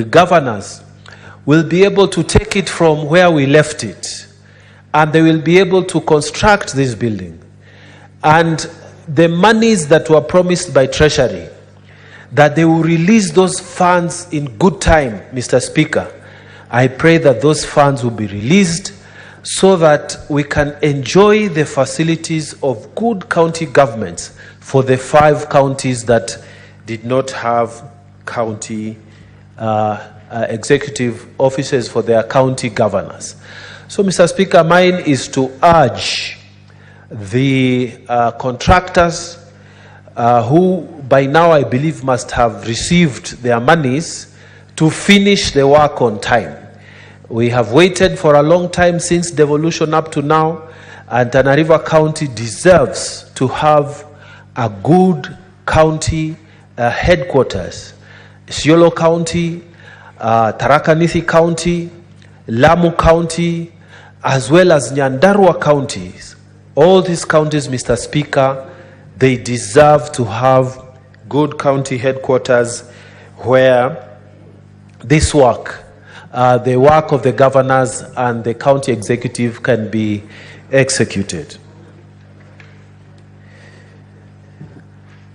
governors, will be able to take it from where we left it, and they will be able to construct this building. And the monies that were promised by Treasury, that they will release those funds in good time, Mr. Speaker. I pray that those funds will be released so that we can enjoy the facilities of good county governments for the 5 counties that did not have county executive offices for their county governors. So, Mr. Speaker, mine is to urge the contractors who by now I believe must have received their monies to finish the work on time. We have waited for a long time since devolution up to now, and Tana River County deserves to have a good county headquarters. Isiolo County, Tharaka Nithi County, Lamu County, as well as Nyandarua counties. All these counties, Mr. Speaker, they deserve to have good county headquarters where this work, the work of the governors and the county executive, can be executed.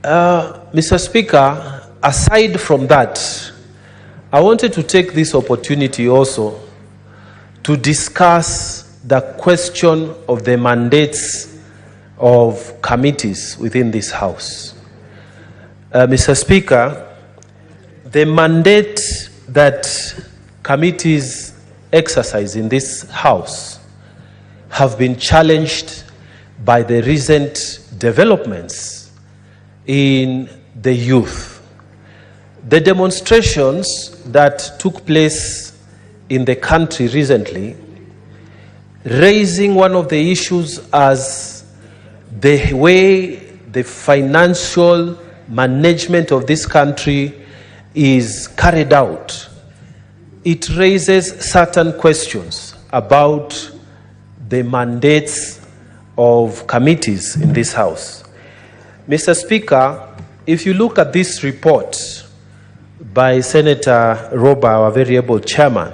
Mr. Speaker, aside from that, I wanted to take this opportunity also to discuss the question of the mandates of committees within this House. Mr. Speaker, the mandate that committees exercise in this House have been challenged by the recent developments in the youth. The demonstrations that took place in the country recently, raising one of the issues as the way the financial management of this country is carried out, it raises certain questions about the mandates of committees in this House. Mr. Speaker, if you look at this report by Senator Roba, our very able chairman,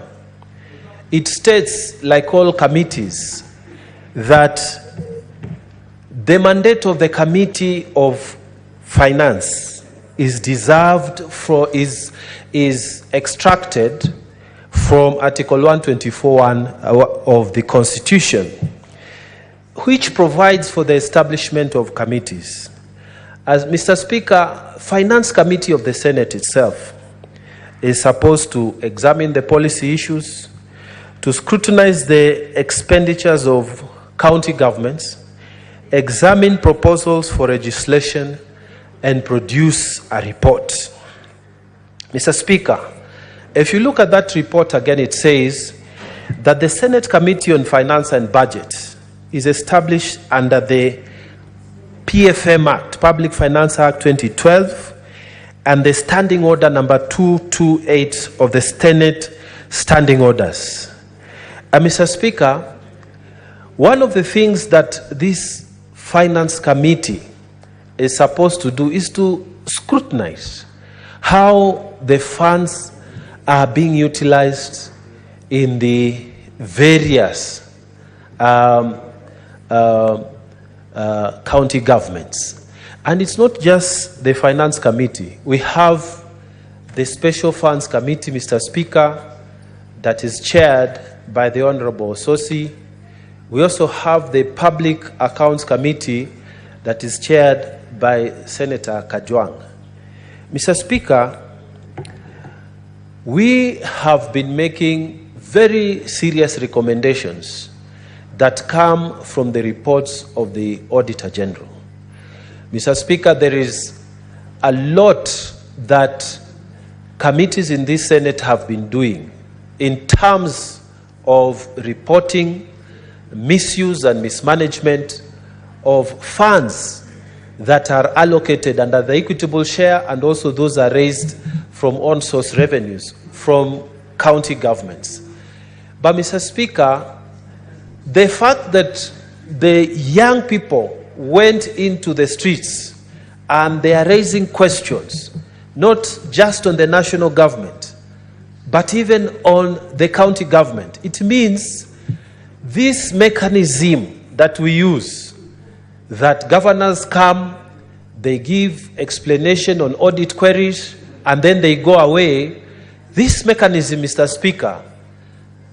it states, like all committees, that the mandate of the Committee of Finance is extracted from Article 124(1) of the Constitution, which provides for the establishment of committees. As Mr. Speaker, Finance Committee of the Senate itself is supposed to examine the policy issues, to scrutinize the expenditures of county governments, examine proposals for legislation, and produce a report. Mr. Speaker, if you look at that report again, it says that the Senate Committee on Finance and Budget is established under the PFM Act, Public Finance Act 2012, and the Standing Order number 228 of the Senate Standing Orders. Mr. Speaker, one of the things that this Finance Committee is supposed to do is to scrutinize how the funds are being utilized in the various county governments. And it's not just the Finance Committee. We have the Special Funds Committee, Mr. Speaker, that is chaired by the Honorable Sosi. We also have the Public Accounts Committee that is chaired by Senator Kajwang. Mr. Speaker, we have been making very serious recommendations that come from the reports of the Auditor General. Mr. Speaker, there is a lot that committees in this Senate have been doing in terms of reporting misuse and mismanagement of funds that are allocated under the equitable share, and also those are raised from on-source revenues from county governments. But Mr. Speaker, the fact that the young people went into the streets and they are raising questions, not just on the national government, but even on the county government, it means this mechanism that we use, that governors come, they give explanation on audit queries, and then they go away. This mechanism, Mr. Speaker,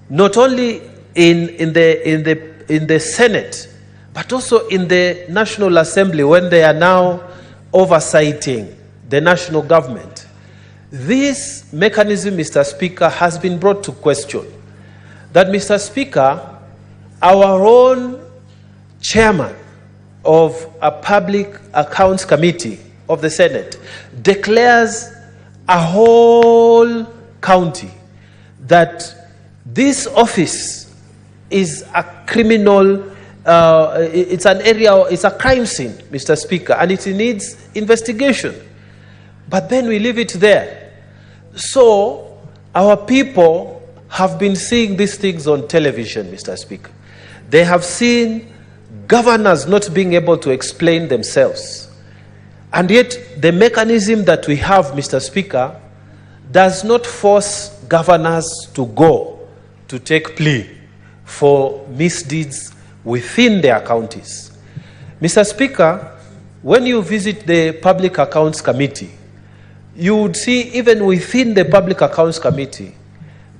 not only in the Senate, but also in the National Assembly, when they are now oversighting the national government, this mechanism, Mr. Speaker, has been brought to question. That, Mr. Speaker, our own chairman of a public accounts committee of the Senate declares a whole county that this office is a criminal, it's an area, it's a crime scene, Mr. Speaker, and it needs investigation. But then we leave it there. So our people have been seeing these things on television, Mr. Speaker. They have seen governors not being able to explain themselves. And yet the mechanism that we have, Mr. Speaker, does not force governors to go to take plea for misdeeds within their counties. Mr. Speaker, when you visit the Public Accounts Committee, you would see even within the Public Accounts Committee,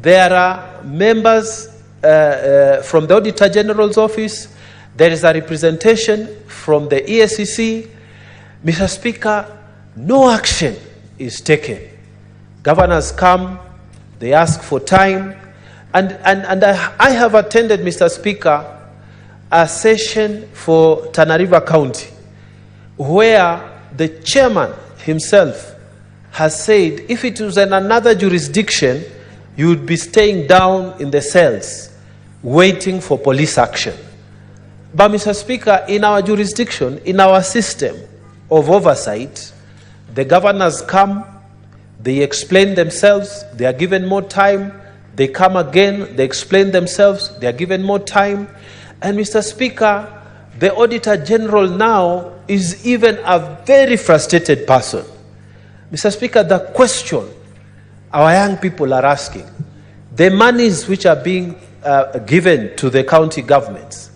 there are members from the Auditor General's office, there is a representation from the ESCC. Mr. Speaker, no action is taken. Governors come, they ask for time, and I have attended, Mr. Speaker, a session for Tana River County, where the chairman himself has said if it was in another jurisdiction, you would be staying down in the cells waiting for police action. But Mr. Speaker, in our jurisdiction, in our system of oversight, the governors come, they explain themselves, they are given more time, they come again, they explain themselves, they are given more time. And Mr. Speaker, the Auditor General now is even a very frustrated person. Mr. Speaker, the question our young people are asking, the monies which are being given to the county governments,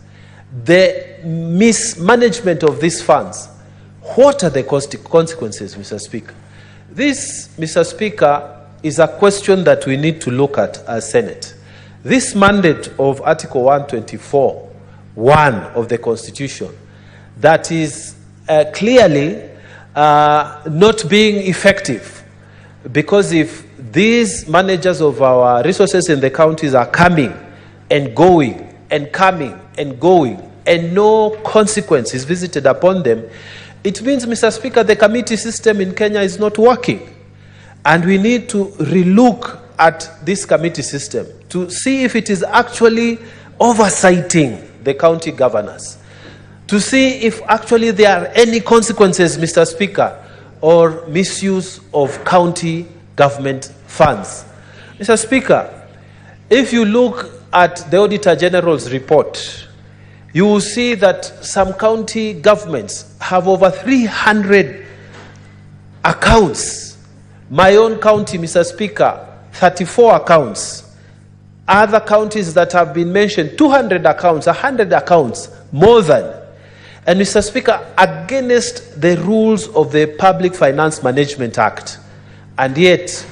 the mismanagement of these funds, what are the consequences, Mr. Speaker? This, Mr. Speaker, is a question that we need to look at as Senate. This mandate of Article 124(1) of the Constitution, that is clearly not being effective, because if these managers of our resources in the counties are coming and going and coming and going and no consequence is visited upon them, it means, Mr. Speaker, the committee system in Kenya is not working. And we need to relook at this committee system to see if it is actually oversighting the county governors, to see if actually there are any consequences, Mr. Speaker, or misuse of county government funds. Mr. Speaker, if you look at the Auditor General's report, you will see that some county governments have over 300 accounts. My own county, Mr. Speaker, 34 accounts. Other counties that have been mentioned, 200 accounts, 100 accounts, more than. And Mr. Speaker, against the rules of the Public Finance Management Act, and yet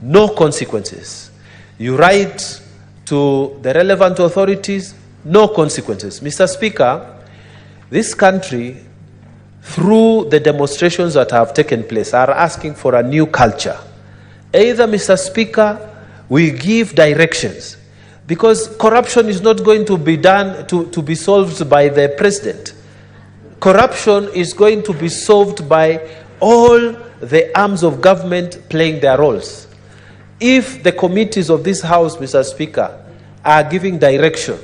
no consequences. You write to the relevant authorities, no consequences. Mr. Speaker, this country, through the demonstrations that have taken place, are asking for a new culture. Either, Mr. Speaker, we give directions, because corruption is not going to be done to be solved by the president. Corruption is going to be solved by all the arms of government playing their roles. If the committees of this House, Mr. Speaker, are giving direction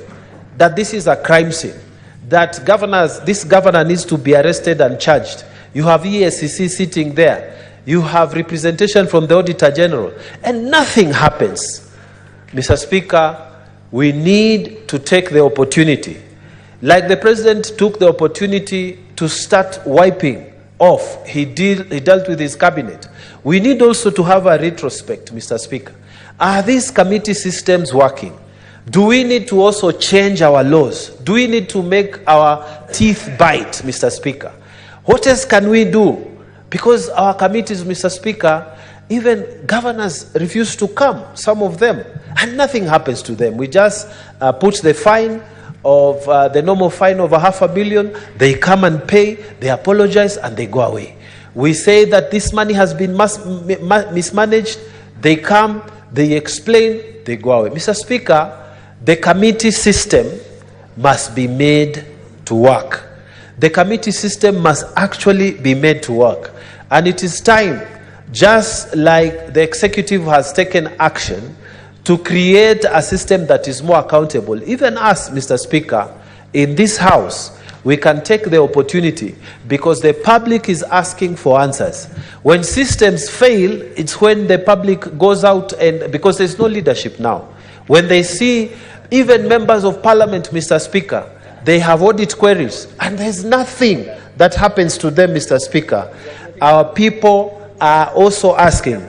that this is a crime scene, that this governor needs to be arrested and charged, you have ESCC sitting there, you have representation from the Auditor General, and nothing happens. Mr. Speaker, we need to take the opportunity, like the President took the opportunity to start wiping off. He dealt with his cabinet. We need also to have a retrospect, Mr. Speaker. Are these committee systems working? Do we need to also change our laws? Do we need to make our teeth bite, Mr. Speaker? What else can we do? Because our committees, Mr. Speaker, even governors refuse to come, some of them, and nothing happens to them. We just put the fine of the normal fine of $500 million. They come and pay, they apologize, and they go away. We say that this money has been mismanaged. They come, they explain, they go away. Mr. Speaker, the committee system must be made to work. The committee system must actually be made to work. And it is time, just like the executive has taken action to create a system that is more accountable. Even us, Mr. Speaker, in this House, we can take the opportunity because the public is asking for answers. When systems fail, it's when the public goes out and, because there's no leadership now. When they see even members of parliament, Mr. Speaker, they have audit queries and there's nothing that happens to them, Mr. Speaker. Our people are also asking,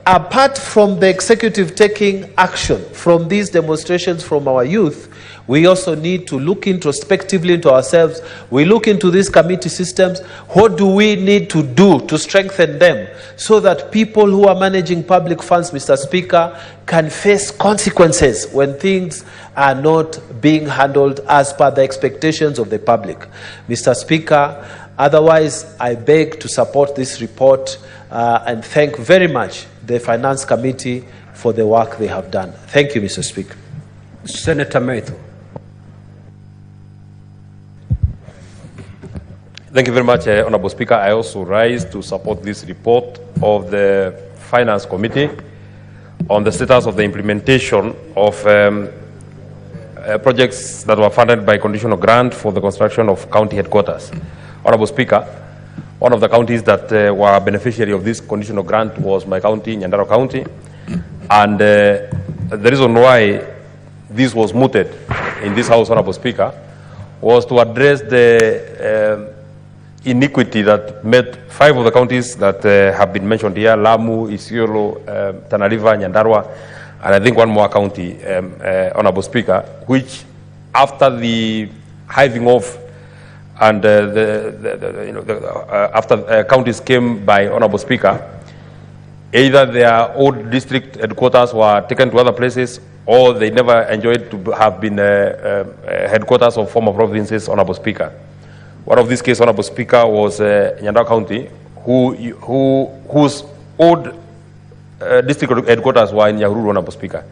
apart from the executive taking action from these demonstrations from our youth, we also need to look introspectively into ourselves. We look into these committee systems. What do we need to do to strengthen them so that people who are managing public funds, Mr. Speaker, can face consequences when things are not being handled as per the expectations of the public? Mr. Speaker, otherwise, I beg to support this report and thank very much the Finance Committee for the work they have done. Thank you, Mr. Speaker. Senator Methu. Thank you very much, Honorable Speaker. I also rise to support this report of the Finance Committee on the status of the implementation of projects that were funded by conditional grant for the construction of county headquarters. Honorable Speaker, one of the counties that were beneficiary of this conditional grant was my county, Nyandarua County, and the reason why this was mooted in this House, Honorable Speaker, was to address the iniquity that met 5 of the counties that have been mentioned here: Lamu, Isiolo, Tana River, Nyandarua, and I think one more county, Honorable Speaker, which after the hiving off and after counties came by, Honorable Speaker, either their old district headquarters were taken to other places, or they never enjoyed to have been headquarters of former provinces, Honorable Speaker. One of these cases, Honorable Speaker, was Nyandarua County, whose old district headquarters were in Nyahururu, Honorable Speaker.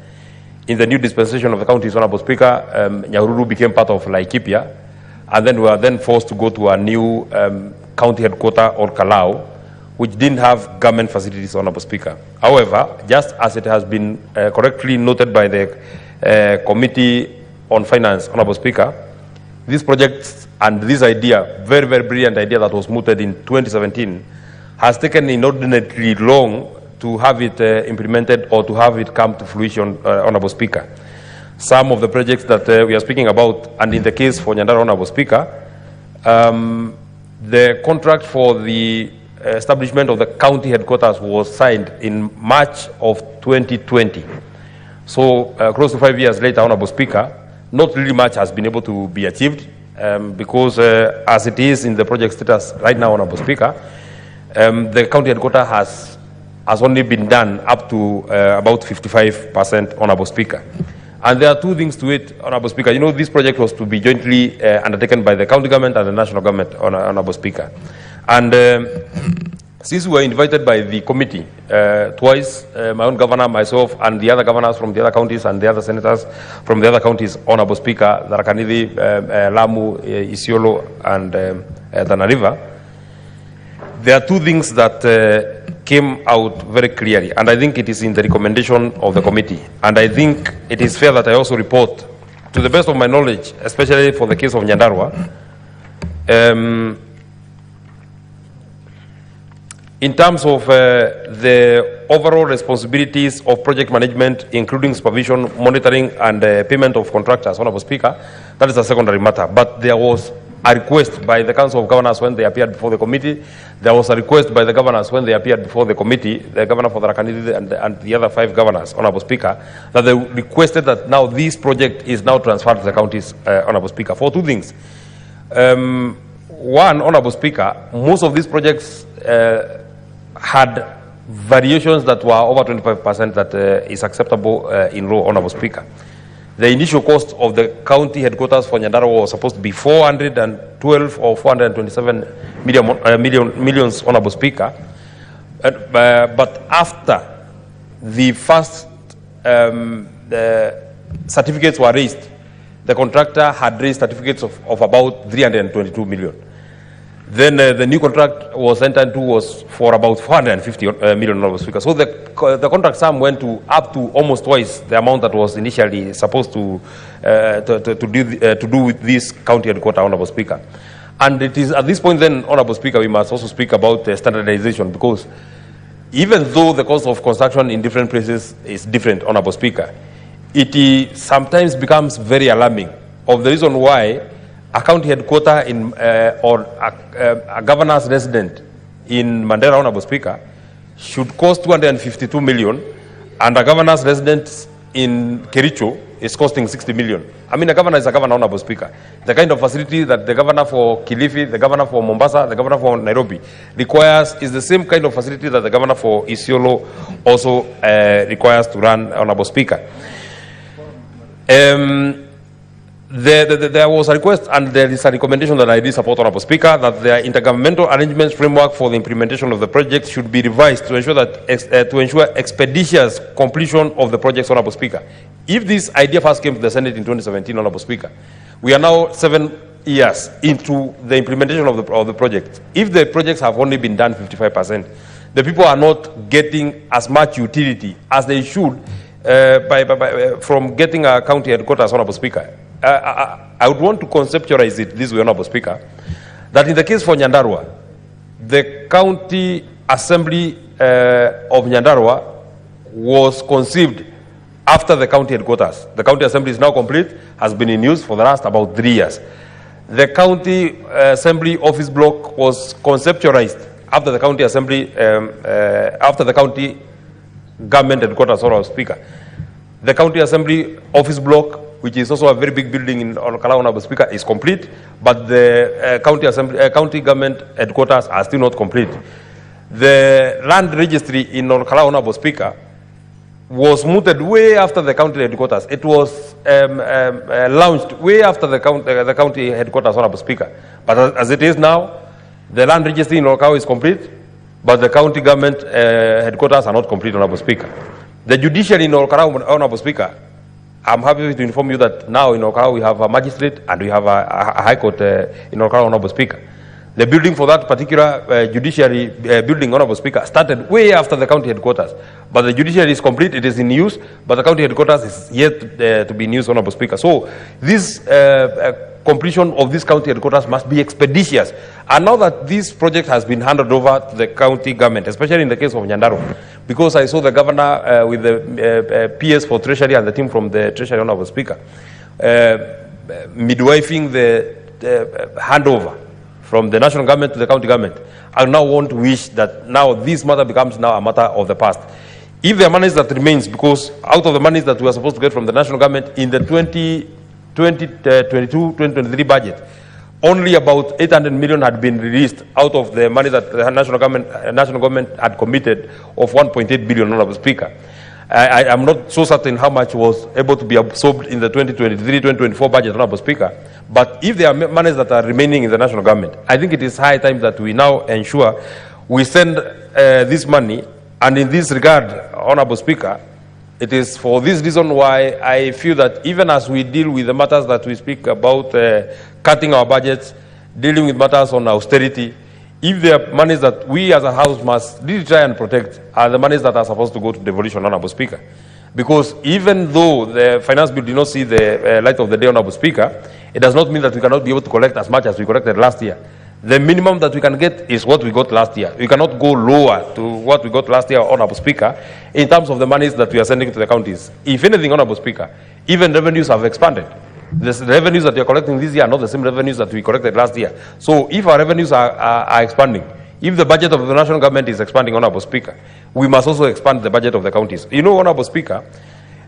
In the new dispensation of the counties, Honorable Speaker, Nyahururu became part of Laikipia, and then we were then forced to go to a new county headquarters, or Kalau, which didn't have government facilities, Honorable Speaker. However, just as it has been correctly noted by the Committee on Finance, Honorable Speaker, these projects and this idea, very, very brilliant idea that was mooted in 2017, has taken inordinately long to have it implemented or to have it come to fruition, Honorable Speaker. Some of the projects that we are speaking about, and in the case for Nyandarua, Honorable Speaker, the contract for the establishment of the county headquarters was signed in March of 2020. So close to 5 years later, Honorable Speaker, not really much has been able to be achieved because as it is in the project status right now, Honorable Speaker, the county headquarters has only been done up to about 55%, Honorable Speaker. And there are 2 things to it, Honorable Speaker. You know, this project was to be jointly undertaken by the county government and the national government, Honorable Speaker. And since we were invited by the committee twice, my own governor, myself, and the other governors from the other counties and the other senators from the other counties, Honorable Speaker, Tharaka-Nithi, Lamu, Isiolo, and Tana River, there are two things that came out very clearly, and I think it is in the recommendation of the committee. And I think it is fair that I also report, to the best of my knowledge, especially for the case of Nyandarua, in terms of the overall responsibilities of project management, including supervision, monitoring, and payment of contractors, Honorable Speaker, that is a secondary matter. But there was a request by the Council of Governors when they appeared before the committee. There was a request by the governors when they appeared before the committee, the governor for the Rakanidi and the other 5 governors, Honorable Speaker, that they requested that now this project is now transferred to the counties, Honorable Speaker, for 2 things. One, Honorable Speaker, most of these projects had variations that were over 25% that is acceptable in law, Honorable Speaker. The initial cost of the county headquarters for Nyandarua was supposed to be 412 or 427 millions, Honorable Speaker. But after the first certificates were raised, the contractor had raised certificates of about 322 million. Then the new contract was entered into was for about 450 million, Honorable Speaker. So the contract sum went to up to almost twice the amount that was initially supposed to do with this county headquarters, Honorable Speaker. And it is at this point then, Honorable Speaker, we must also speak about standardization, because even though the cost of construction in different places is different, Honorable Speaker, it sometimes becomes very alarming of the reason why a county headquarter in or a governor's resident in Mandera, Honorable Speaker, should cost 252 million, and a governor's resident in Kericho is costing 60 million. I mean, a governor is a governor, Honorable Speaker. The kind of facility that the governor for Kilifi, the governor for Mombasa, the governor for Nairobi requires is the same kind of facility that the governor for Isiolo also requires to run, Honorable Speaker. There was a request, and there is a recommendation that I did support, Honorable Speaker, that the intergovernmental arrangements framework for the implementation of the project should be revised to ensure that to ensure expeditious completion of the projects, Honorable Speaker. If this idea first came to the Senate in 2017, Honorable Speaker, we are now 7 years into the implementation of the project. If the projects have only been done 55%, the people are not getting as much utility as they should from getting a county headquarters, Honorable Speaker. I would want to conceptualize it this way, Honorable Speaker, that in the case for Nyandarua, the county assembly of Nyandarua was conceived after the county headquarters. The county assembly is now complete, has been in use for the last about 3 years. The county assembly office block was conceptualized after the county assembly, after the county government headquarters, Honorable Speaker. The county assembly office block, which is also a very big building in Olokala, Honorable Speaker, is complete, but the county government headquarters are still not complete. The land registry in Olokala, Honorable Speaker, was mooted way after the county headquarters. It was launched way after the county headquarters, Honorable Speaker. But as it is now, the land registry in Olokala is complete, but the county government headquarters are not complete, Honorable Speaker. The judiciary in Olokala, Honorable Speaker, I'm happy to inform you that now in Olokala we have a magistrate and we have a high court in Olokala, Honorable Speaker. The building for that particular judiciary building, Honorable Speaker, started way after the county headquarters. But the judiciary is complete, it is in use, but the county headquarters is yet to be in use, Honorable Speaker. So this completion of this county headquarters must be expeditious. And now that this project has been handed over to the county government, especially in the case of Nyandarua, because I saw the governor with the PS for Treasury and the team from the Treasury, Honorable Speaker, midwifing the handover from the national government to the county government. I now want to wish that now this matter becomes now a matter of the past. If the money that remains, because out of the money that we are supposed to get from the national government in the 2022-2023 budget, only about 800 million had been released out of the money that the national government had committed of 1.8 billion, Honorable Speaker. I am not so certain how much was able to be absorbed in the 2023-2024 budget, Honorable Speaker. But if there are monies that are remaining in the national government, I think it is high time that we now ensure we send this money. And in this regard, Honorable Speaker, it is for this reason why I feel that even as we deal with the matters that we speak about, cutting our budgets, dealing with matters on austerity, if there are monies that we as a house must really try and protect, are the monies that are supposed to go to devolution, Honorable Speaker. Because even though the finance bill did not see the light of the day, Honorable Speaker, it does not mean that we cannot be able to collect as much as we collected last year. The minimum that we can get is what we got last year. We cannot go lower to what we got last year, Honorable Speaker, in terms of the monies that we are sending to the counties. If anything, Honorable Speaker, even revenues have expanded. The revenues that we are collecting this year are not the same revenues that we collected last year. So if our revenues are expanding, if the budget of the national government is expanding, Honorable Speaker, we must also expand the budget of the counties. You know, Honorable Speaker,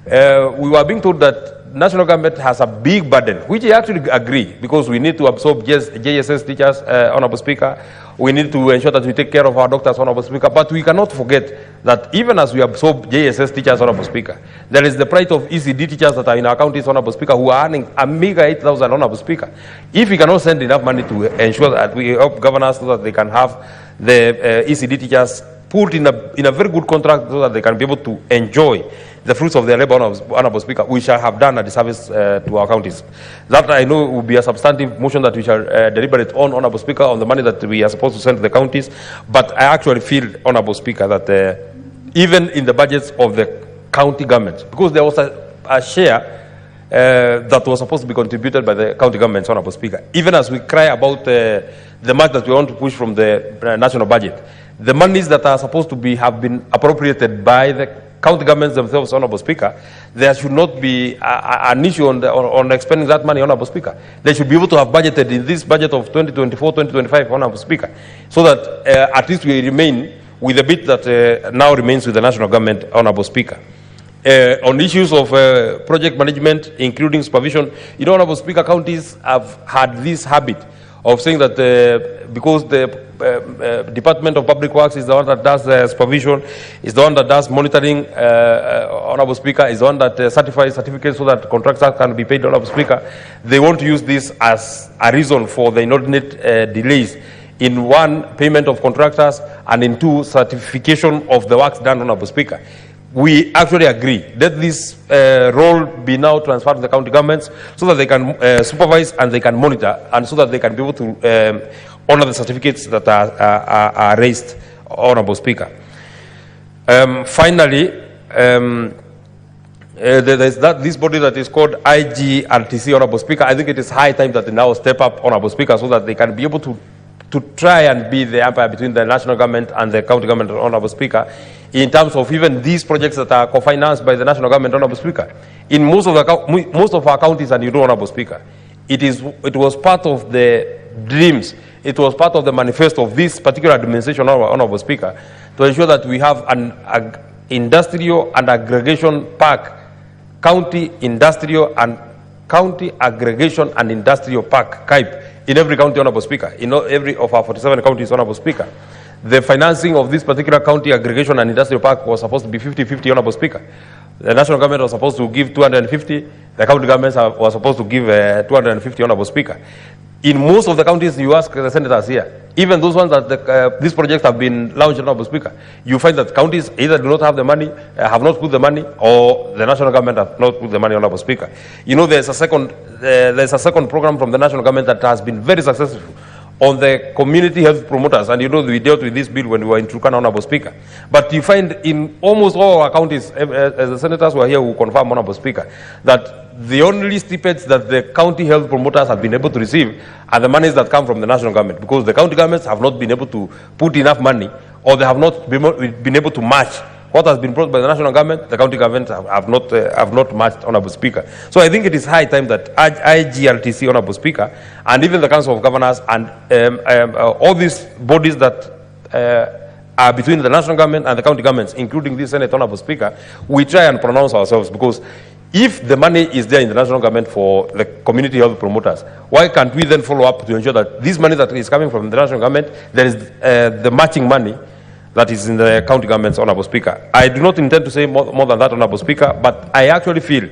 we were being told that national government has a big burden, which I actually agree, because we need to absorb JSS teachers, Honorable Speaker. We need to ensure that we take care of our doctors, Honorable Speaker. But we cannot forget that even as we absorb JSS teachers, Honorable Speaker, there is the plight of ECD teachers that are in our counties, Honorable Speaker, who are earning a meager 8,000, Honorable Speaker. If we cannot send enough money to ensure that we help governors so that they can have the ECD teachers put in a very good contract so that they can be able to enjoy the fruits of their labor, Honorable Speaker, we shall have done a disservice to our counties. That I know will be a substantive motion that we shall deliberate on, Honorable Speaker, on the money that we are supposed to send to the counties. But I actually feel, Honorable Speaker, that even in the budgets of the county governments, because there was a share that was supposed to be contributed by the county governments, Honorable Speaker, even as we cry about the much that we want to push from the national budget, the monies that are supposed to have been appropriated by the county governments themselves, Honorable Speaker, there should not be an issue on expending that money, Honorable Speaker. They should be able to have budgeted in this budget of 2024-2025, Honorable Speaker, so that at least we remain with the bit that now remains with the national government, Honorable Speaker. On issues of project management, including supervision, you know, Honorable Speaker, counties have had this habit of saying that because the Department of Public Works is the one that does supervision, is the one that does monitoring, Honorable Speaker, is the one that certifies certificates so that contractors can be paid, Honorable Speaker. They want to use this as a reason for the inordinate delays in one, payment of contractors, and in two, certification of the works done, Honorable Speaker. We actually agree. Let this role be now transferred to the county governments so that they can supervise and they can monitor, and so that they can be able to honor the certificates that are raised, Honorable Speaker. Finally, there's this body that is called IGRTC, Honorable Speaker. I think it is high time that they now step up, Honorable Speaker, so that they can be able to try and be the umpire between the national government and the county government, Honorable Speaker, in terms of even these projects that are co-financed by the national government, Honorable Speaker. In most of our counties, and you know, Honorable Speaker, it was part of the dreams, it was part of the manifesto of this particular administration, Honorable Speaker, to ensure that we have an industrial and aggregation park, county industrial and county aggregation and industrial park, CAIP, in every county, Honorable Speaker, in every of our 47 counties, Honorable Speaker. The financing of this particular county aggregation and industrial park was supposed to be 50-50, Honorable Speaker. The national government was supposed to give 250, the county governments were supposed to give 250, Honorable Speaker. In most of the counties, you ask the senators here, even those ones that these projects have been launched, Honorable Speaker, you find that counties either do not have the money, have not put the money, or the national government have not put the money, Honorable Speaker. You know, there's a second program from the national government that has been very successful on the community health promoters, and you know we dealt with this bill when we were in Turkana, Honorable Speaker. But you find in almost all our counties, as the senators were here who confirm, Honorable Speaker, that the only stipends that the county health promoters have been able to receive are the monies that come from the national government, because the county governments have not been able to put enough money, or they have not been able to match what has been brought by the national government. The county governments have not matched, Honorable Speaker. So I think it is high time that IGRTC, Honorable Speaker, and even the Council of Governors and all these bodies that are between the national government and the county governments, including this Senate, Honorable Speaker, we try and pronounce ourselves, because if the money is there in the national government for the community health promoters, why can't we then follow up to ensure that this money that is coming from the national government, there is the matching money that is in the county government's, Honorable Speaker. I do not intend to say more than that, Honorable Speaker, but I actually feel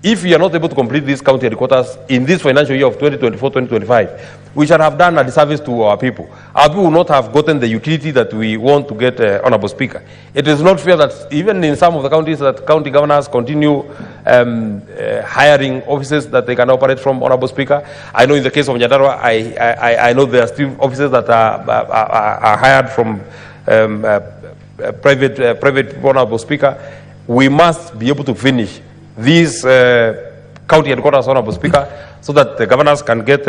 if we are not able to complete these county headquarters in this financial year of 2024-2025, we shall have done a disservice to our people. Our people will not have gotten the utility that we want to get, Honorable Speaker. It is not fair that even in some of the counties that county governors continue hiring offices that they can operate from, Honorable Speaker. I know in the case of Nyandarua, I know there are still offices that are hired from private, Honorable Speaker. We must be able to finish these county headquarters, Honorable Speaker, so that the governors can get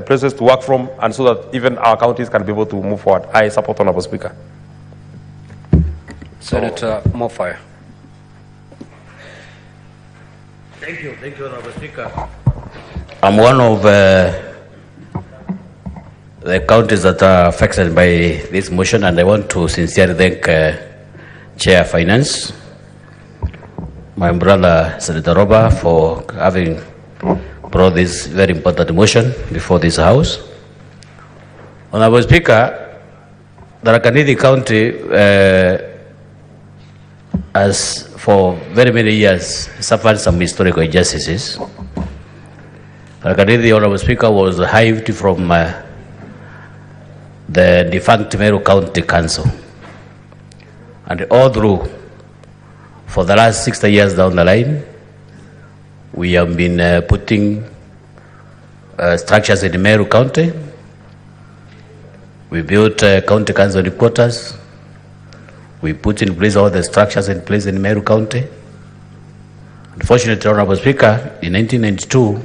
places to work from, and so that even our counties can be able to move forward. I support, Honorable Speaker. Senator Mofire. Thank you, Honorable Speaker. I'm one of the counties that are affected by this motion, and I want to sincerely thank Chair Finance, my brother Senator Roba, for having brought this very important motion before this House. Honorable Speaker, Tharaka Nithi County has for very many years suffered some historical injustices. Tharaka Nithi, Honorable Speaker, was hived from the defunct Meru County Council. And all through, for the last 60 years down the line, we have been putting structures in Meru County. We built county council headquarters. We put in place all the structures in place in Meru County. Unfortunately, Honorable Speaker, in 1992,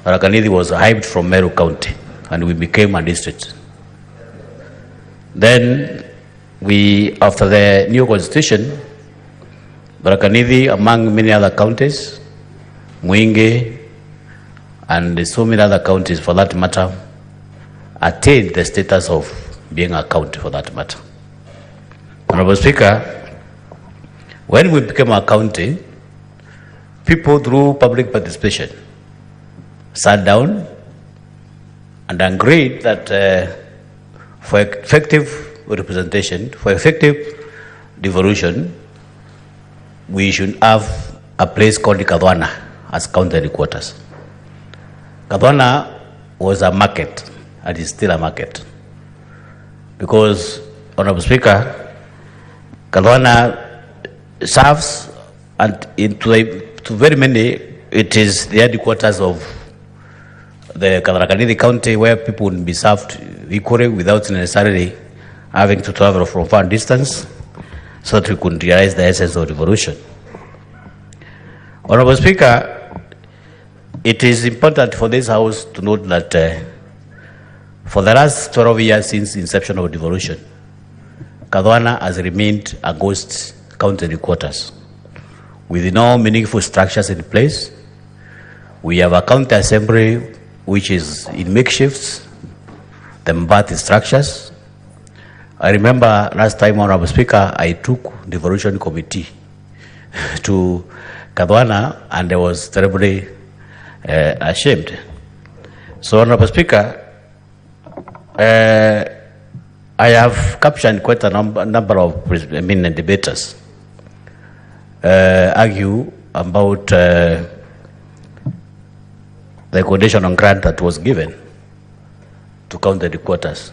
Tharaka Nithi was hived from Meru County, and we became a district. Then, after the new constitution, Tharaka Nithi, among many other counties, Mwingi, and so many other counties for that matter, attained the status of being a county for that matter. Honorable Speaker, when we became a county, people through public participation sat down and agreed that for effective representation, for effective devolution, we should have a place called Kadwana as county headquarters. Kadwana was a market, and is still a market. Because, Honorable Speaker, Kadwana serves, and to very many, it is the headquarters of the Tharaka Nithi County, where people would be served equally without necessarily having to travel from far distance, so that we could realize the essence of devolution. Honorable Speaker, it is important for this House to note that for the last 12 years since inception of devolution, Kadwana has remained a ghost county headquarters with no meaningful structures in place. We have a county assembly which is in makeshifts, the Mbati structures. I remember last time, Honorable Speaker, I took devolution committee to Kadwana, and I was terribly ashamed. So, Honorable Speaker, I have captioned quite a number of debaters argue about the conditional grant that was given to county headquarters.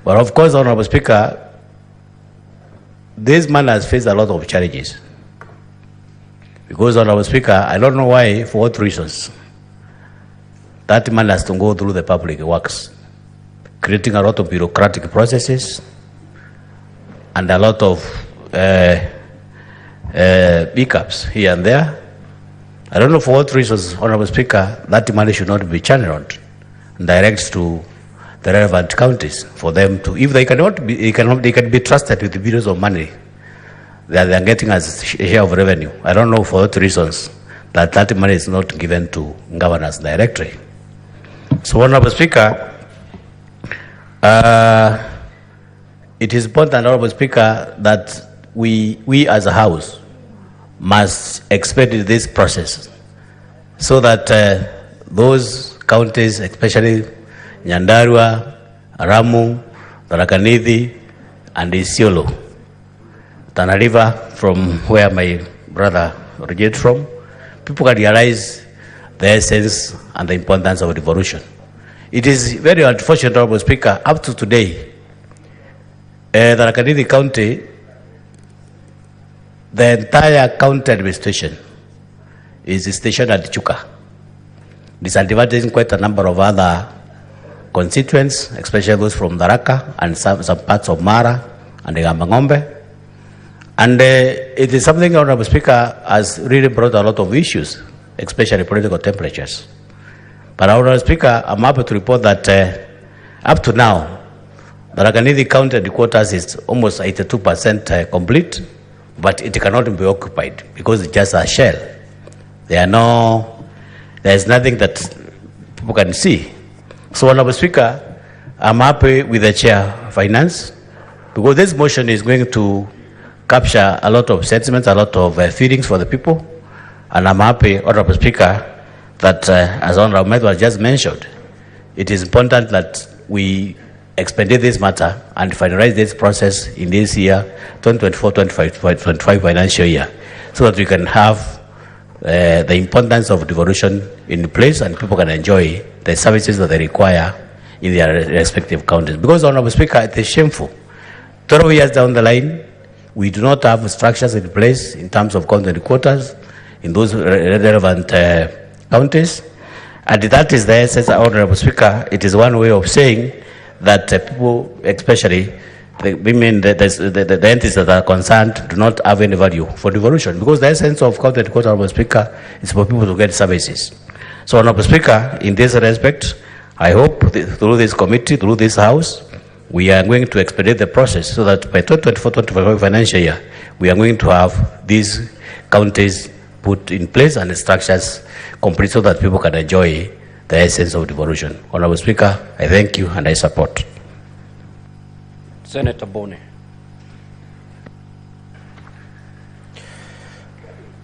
But of course, Honorable Speaker, this man has faced a lot of challenges. Because, Honorable Speaker, I don't know why, for what reasons, that man has to go through the public works, creating a lot of bureaucratic processes and a lot of hiccups here and there. I don't know for what reasons, Honorable Speaker, that money should not be channeled and directed to the relevant counties for them to, if they cannot be, they can be trusted with the billions of money that they are getting as a share of revenue. I don't know for what reasons that money is not given to governors directly. So, Honorable Speaker, it is important, Honorable Speaker, that we as a House must expedite this process so that those counties, especially Nyandarua, Ramu, Tharaka Nithi, and Isiolo, Tana River, from where my brother originates from, people can realize the essence and the importance of devolution. It is very unfortunate, Honorable Speaker, up to today, Tharaka Nithi County the entire county administration is stationed at Chuka, disadvantaging quite a number of other constituents, especially those from Tharaka and some parts of Mara and the Gambangombe. And it is something, Honorable Speaker, has really brought a lot of issues, especially political temperatures. But Honorable Speaker, I'm happy to report that up to now, the Raganidi County headquarters is almost 82% complete, but it cannot be occupied because it's just a shell. There's nothing that people can see. So, Honorable Speaker, I'm happy with the Chair of Finance because this motion is going to capture a lot of sentiments, a lot of feelings for the people. And I'm happy, Honorable Speaker, that as Honorable Medwa just mentioned, it is important that we expedite this matter and finalize this process in this year, 2024-25 financial year, so that we can have the importance of devolution in place and people can enjoy the services that they require in their respective counties. Because, Honorable Speaker, it is shameful. 12 years down the line, we do not have structures in place in terms of county headquarters in those relevant counties. And that is the essence, Honorable Speaker. It is one way of saying that people, especially the women, the entities that are concerned, do not have any value for devolution. Because the essence of county headquarters, Honorable Speaker, is for people to get services. So, Honorable Speaker, in this respect, I hope through this committee, through this House, we are going to expedite the process so that by 2024-25 financial year, we are going to have these counties put in place and the structures complete so that people can enjoy the essence of devolution. Honorable Speaker, I thank you and I support. Senator Bone.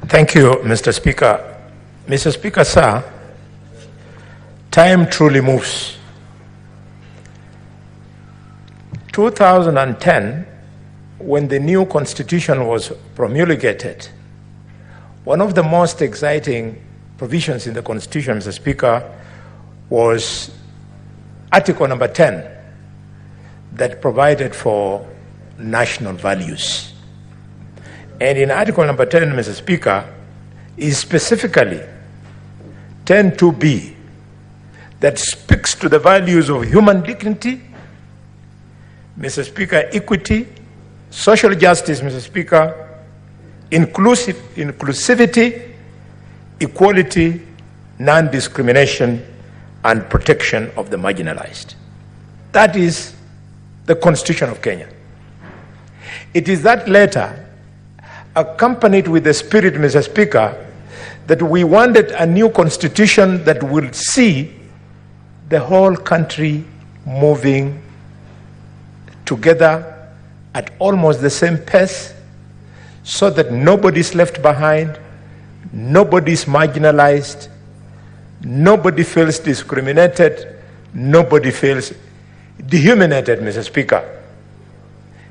Thank you, Mr. Speaker. Mr. Speaker, sir, time truly moves. 2010, when the new constitution was promulgated, one of the most exciting provisions in the constitution, Mr. Speaker, was Article number 10 that provided for national values. And in Article number 10, Mr. Speaker, is specifically 10(2)(b) that speaks to the values of human dignity, Mr. Speaker, equity, social justice, Mr. Speaker, inclusivity, equality, non-discrimination, and protection of the marginalized. That is the Constitution of Kenya. It is that letter, accompanied with the spirit, Mr. Speaker, that we wanted a new constitution that will see the whole country moving together at almost the same pace, so that nobody's left behind, nobody's marginalized, nobody feels discriminated, nobody feels dehumanized, Mr. Speaker.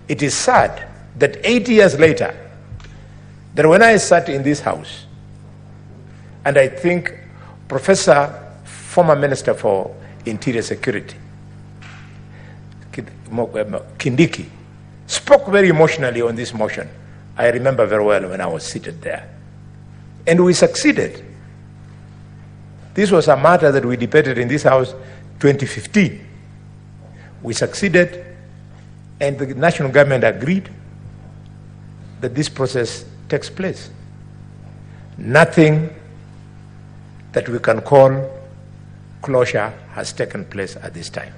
It is sad that 8 years later, that when I sat in this house, and I think former Minister for Interior Security, Kindiki, spoke very emotionally on this motion. I remember very well when I was seated there. And we succeeded. This was a matter that we debated in this house 2015. We succeeded, and the national government agreed that this process takes place. Nothing that we can call closure has taken place at this time.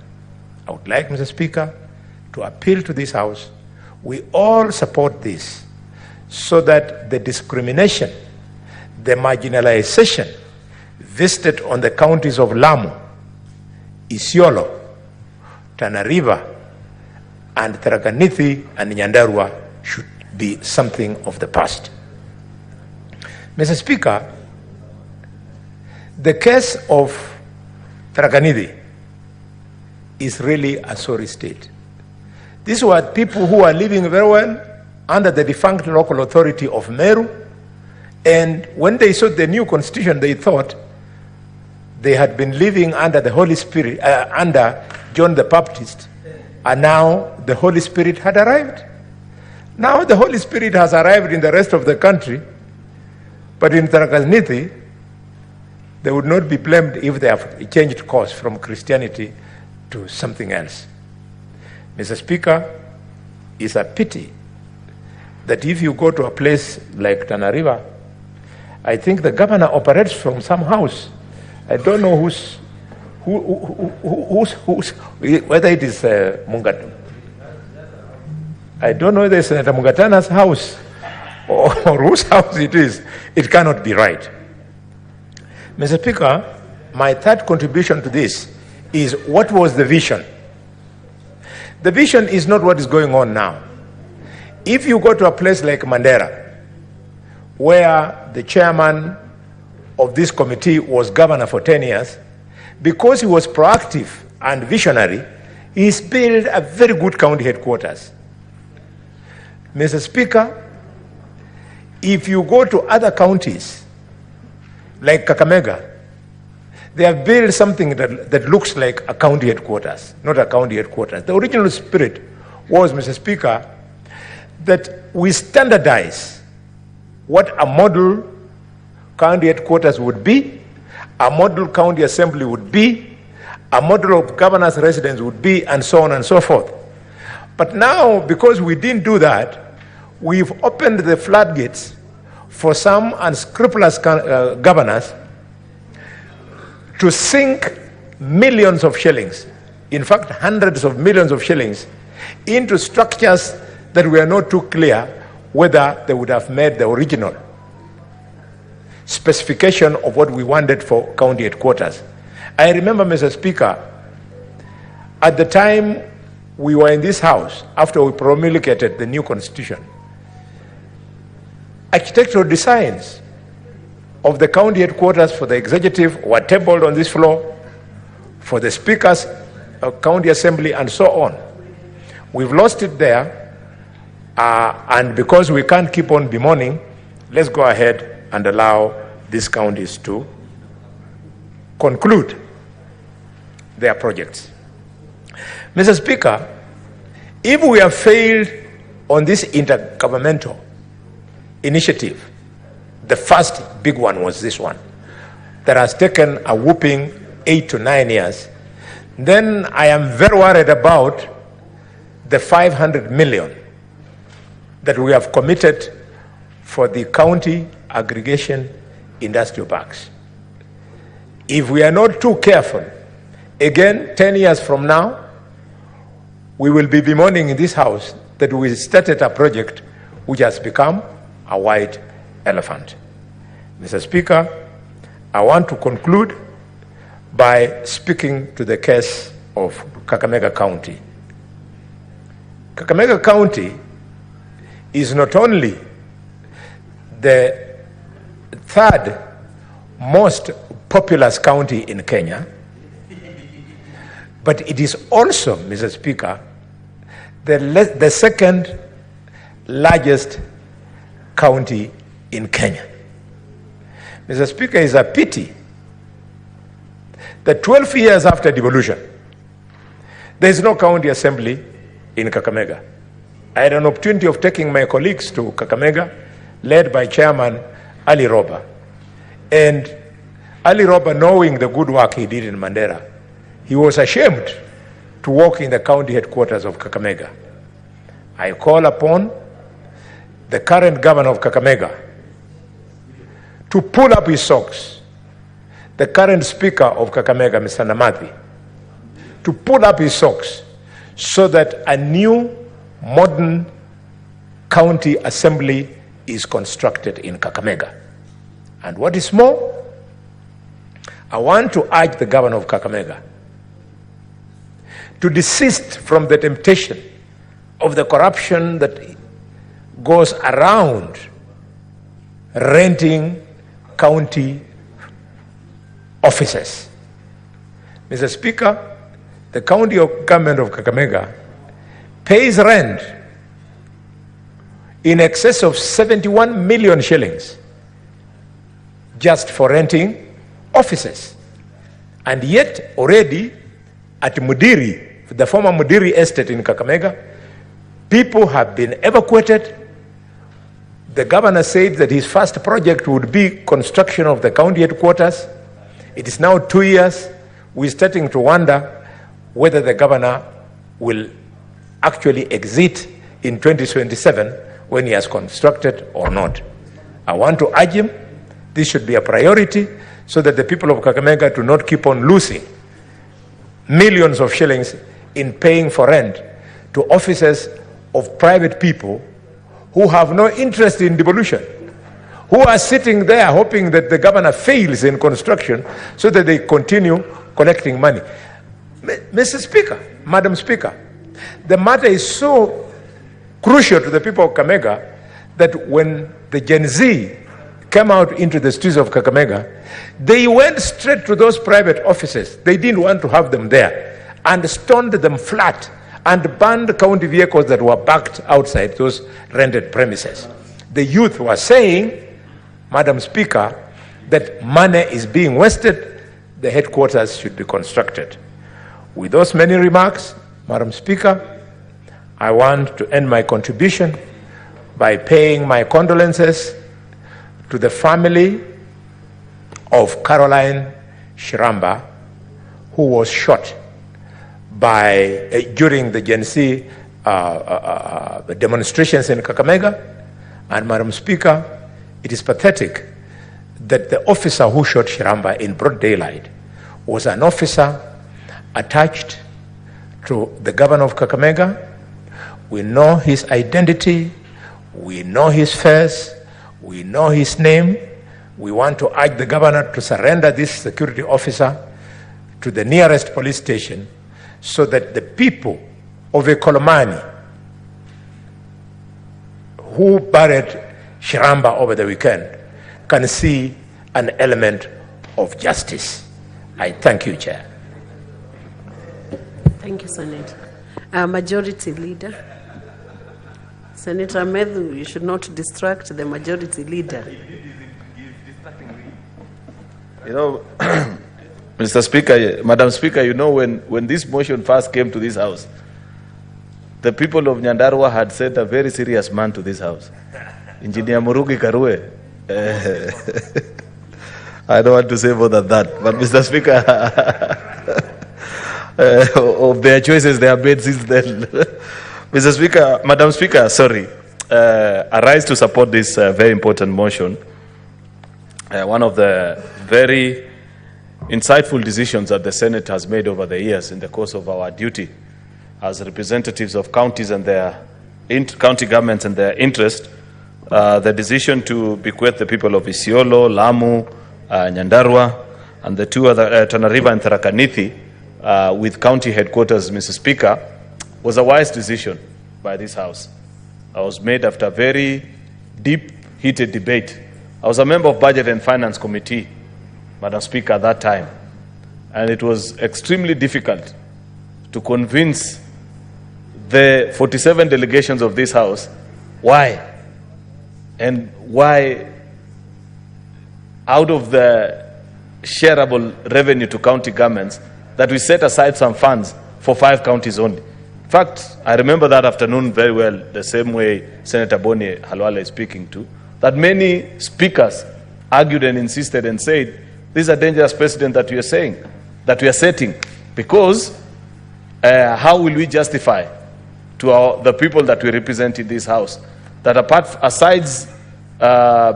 I would like, Mr. Speaker, to appeal to this House. We all support this so that the discrimination, the marginalization visited on the counties of Lamu, Isiolo, Tana River, and Tharaka Nithi and Nyandarua should be something of the past. Mr. Speaker, the case of Tharaka Nithi is really a sorry state. These were people who are living very well under the defunct local authority of Meru, and when they saw the new constitution, they thought they had been living under the Holy Spirit, under John the Baptist, and now the Holy Spirit had arrived. Now the Holy Spirit has arrived in the rest of the country, but in Tharaka Nithi, they would not be blamed if they have changed course from Christianity to something else. Mr. Speaker, it's a pity that if you go to a place like Tana River, I think the governor operates from some house. I don't know whether it is Mungat. I don't know whether it's Senator Mungatana's house or whose house it is. It cannot be right. Mr. Speaker, my third contribution to this is what was the vision? The vision is not what is going on now. If you go to a place like Mandera, where the chairman of this committee was governor for 10 years, because he was proactive and visionary, he's built a very good county headquarters. Mr. Speaker, if you go to other counties, like Kakamega, they have built something that looks like a county headquarters, not a county headquarters. The original spirit was, Mr. Speaker, that we standardize what a model county headquarters would be, a model county assembly would be, a model of governor's residence would be, and so on and so forth. But now, because we didn't do that, we've opened the floodgates for some unscrupulous governors to sink millions of shillings, in fact, hundreds of millions of shillings, into structures that were not too clear whether they would have met the original specification of what we wanted for county headquarters. I remember, Mr. Speaker, at the time we were in this house, after we promulgated the new constitution, architectural designs of the county headquarters for the executive were tabled on this floor, for the speakers of county assembly, and so on. We've lost it there, and because we can't keep on bemoaning, let's go ahead and allow these counties to conclude their projects. Mr. Speaker, if we have failed on this intergovernmental initiative, the first big one was this one, that has taken a whooping 8 to 9 years, then I am very worried about the 500 million that we have committed for the county aggregation industrial parks. If we are not too careful, again, 10 years from now, we will be bemoaning in this house that we started a project which has become a white elephant. Mr. Speaker, I want to conclude by speaking to the case of Kakamega County. Kakamega County is not only the third most populous county in Kenya, but it is also, Mr. Speaker, the second largest county in Kenya. Mr. Speaker, it's a pity that 12 years after devolution, there is no county assembly in Kakamega. I had an opportunity of taking my colleagues to Kakamega, led by Chairman Ali Roba. And Ali Roba, knowing the good work he did in Mandera, he was ashamed to walk in the county headquarters of Kakamega. I call upon the current governor of Kakamega to pull up his socks, the current speaker of Kakamega, Mr. Namathi, to pull up his socks so that a new modern county assembly is constructed in Kakamega. And what is more, I want to urge the governor of Kakamega to desist from the temptation of the corruption that goes around renting county offices. Mr. Speaker, the county government of Kakamega pays rent in excess of 71 million shillings just for renting offices. And yet already at Mudiri, the former Mudiri estate in Kakamega, People have been evacuated. The governor said that his first project would be construction of the county headquarters. It is now 2 years. We're starting to wonder whether the governor will actually exit in 2027 when he has constructed or not. I want to urge him, this should be a priority so that the people of Kakamega do not keep on losing millions of shillings in paying for rent to offices of private people who have no interest in devolution, who are sitting there hoping that the governor fails in construction so that they continue collecting money. Mr. Speaker, Madam Speaker, the matter is so crucial to the people of Kakamega that when the Gen Z came out into the streets of Kakamega, they went straight to those private offices. They didn't want to have them there and stoned them flat and banned county vehicles that were parked outside those rented premises. The youth were saying, Madam Speaker, that money is being wasted, the headquarters should be constructed. With those many remarks, Madam Speaker, I want to end my contribution by paying my condolences to the family of Caroline Shiramba, who was shot during the Gen Z demonstrations in Kakamega. And Madam Speaker, it is pathetic that the officer who shot Shiramba in broad daylight was an officer attached to the governor of Kakamega. We know his identity, we know his face, we know his name. We want to urge the governor to surrender this security officer to the nearest police station so that the people of Ekolomani who buried Shiramba over the weekend can see an element of justice. I thank you, Chair. Thank you, Senator. Majority Leader. Senator Medhu, you should not distract the Majority Leader. You know, Mr. Speaker, Madam Speaker, you know, when this motion first came to this House, the people of Nyandarua had sent a very serious man to this House, Engineer Murugi Karue. I don't want to say more than that, but Mr. Speaker, of their choices they have made since then. Mr. Speaker, Madam Speaker, sorry, I rise to support this very important motion. One of the very insightful decisions that the Senate has made over the years in the course of our duty as representatives of counties and their county governments and their interest, the decision to bequeath the people of Isiolo, Lamu, Nyandarua, and the two other, Tana River and Tharaka Nithi, with county headquarters, Mr. Speaker, was a wise decision by this House. It was made after a very deep, heated debate. I was a member of Budget and Finance Committee, Madam Speaker, at that time, and it was extremely difficult to convince the 47 delegations of this House why out of the shareable revenue to county governments that we set aside some funds for 5 counties only. In fact, I remember that afternoon very well, the same way Senator Boni Halwale is speaking to, that many speakers argued and insisted and said, this is a dangerous precedent that we are saying, that we are setting, because how will we justify to the people that we represent in this House that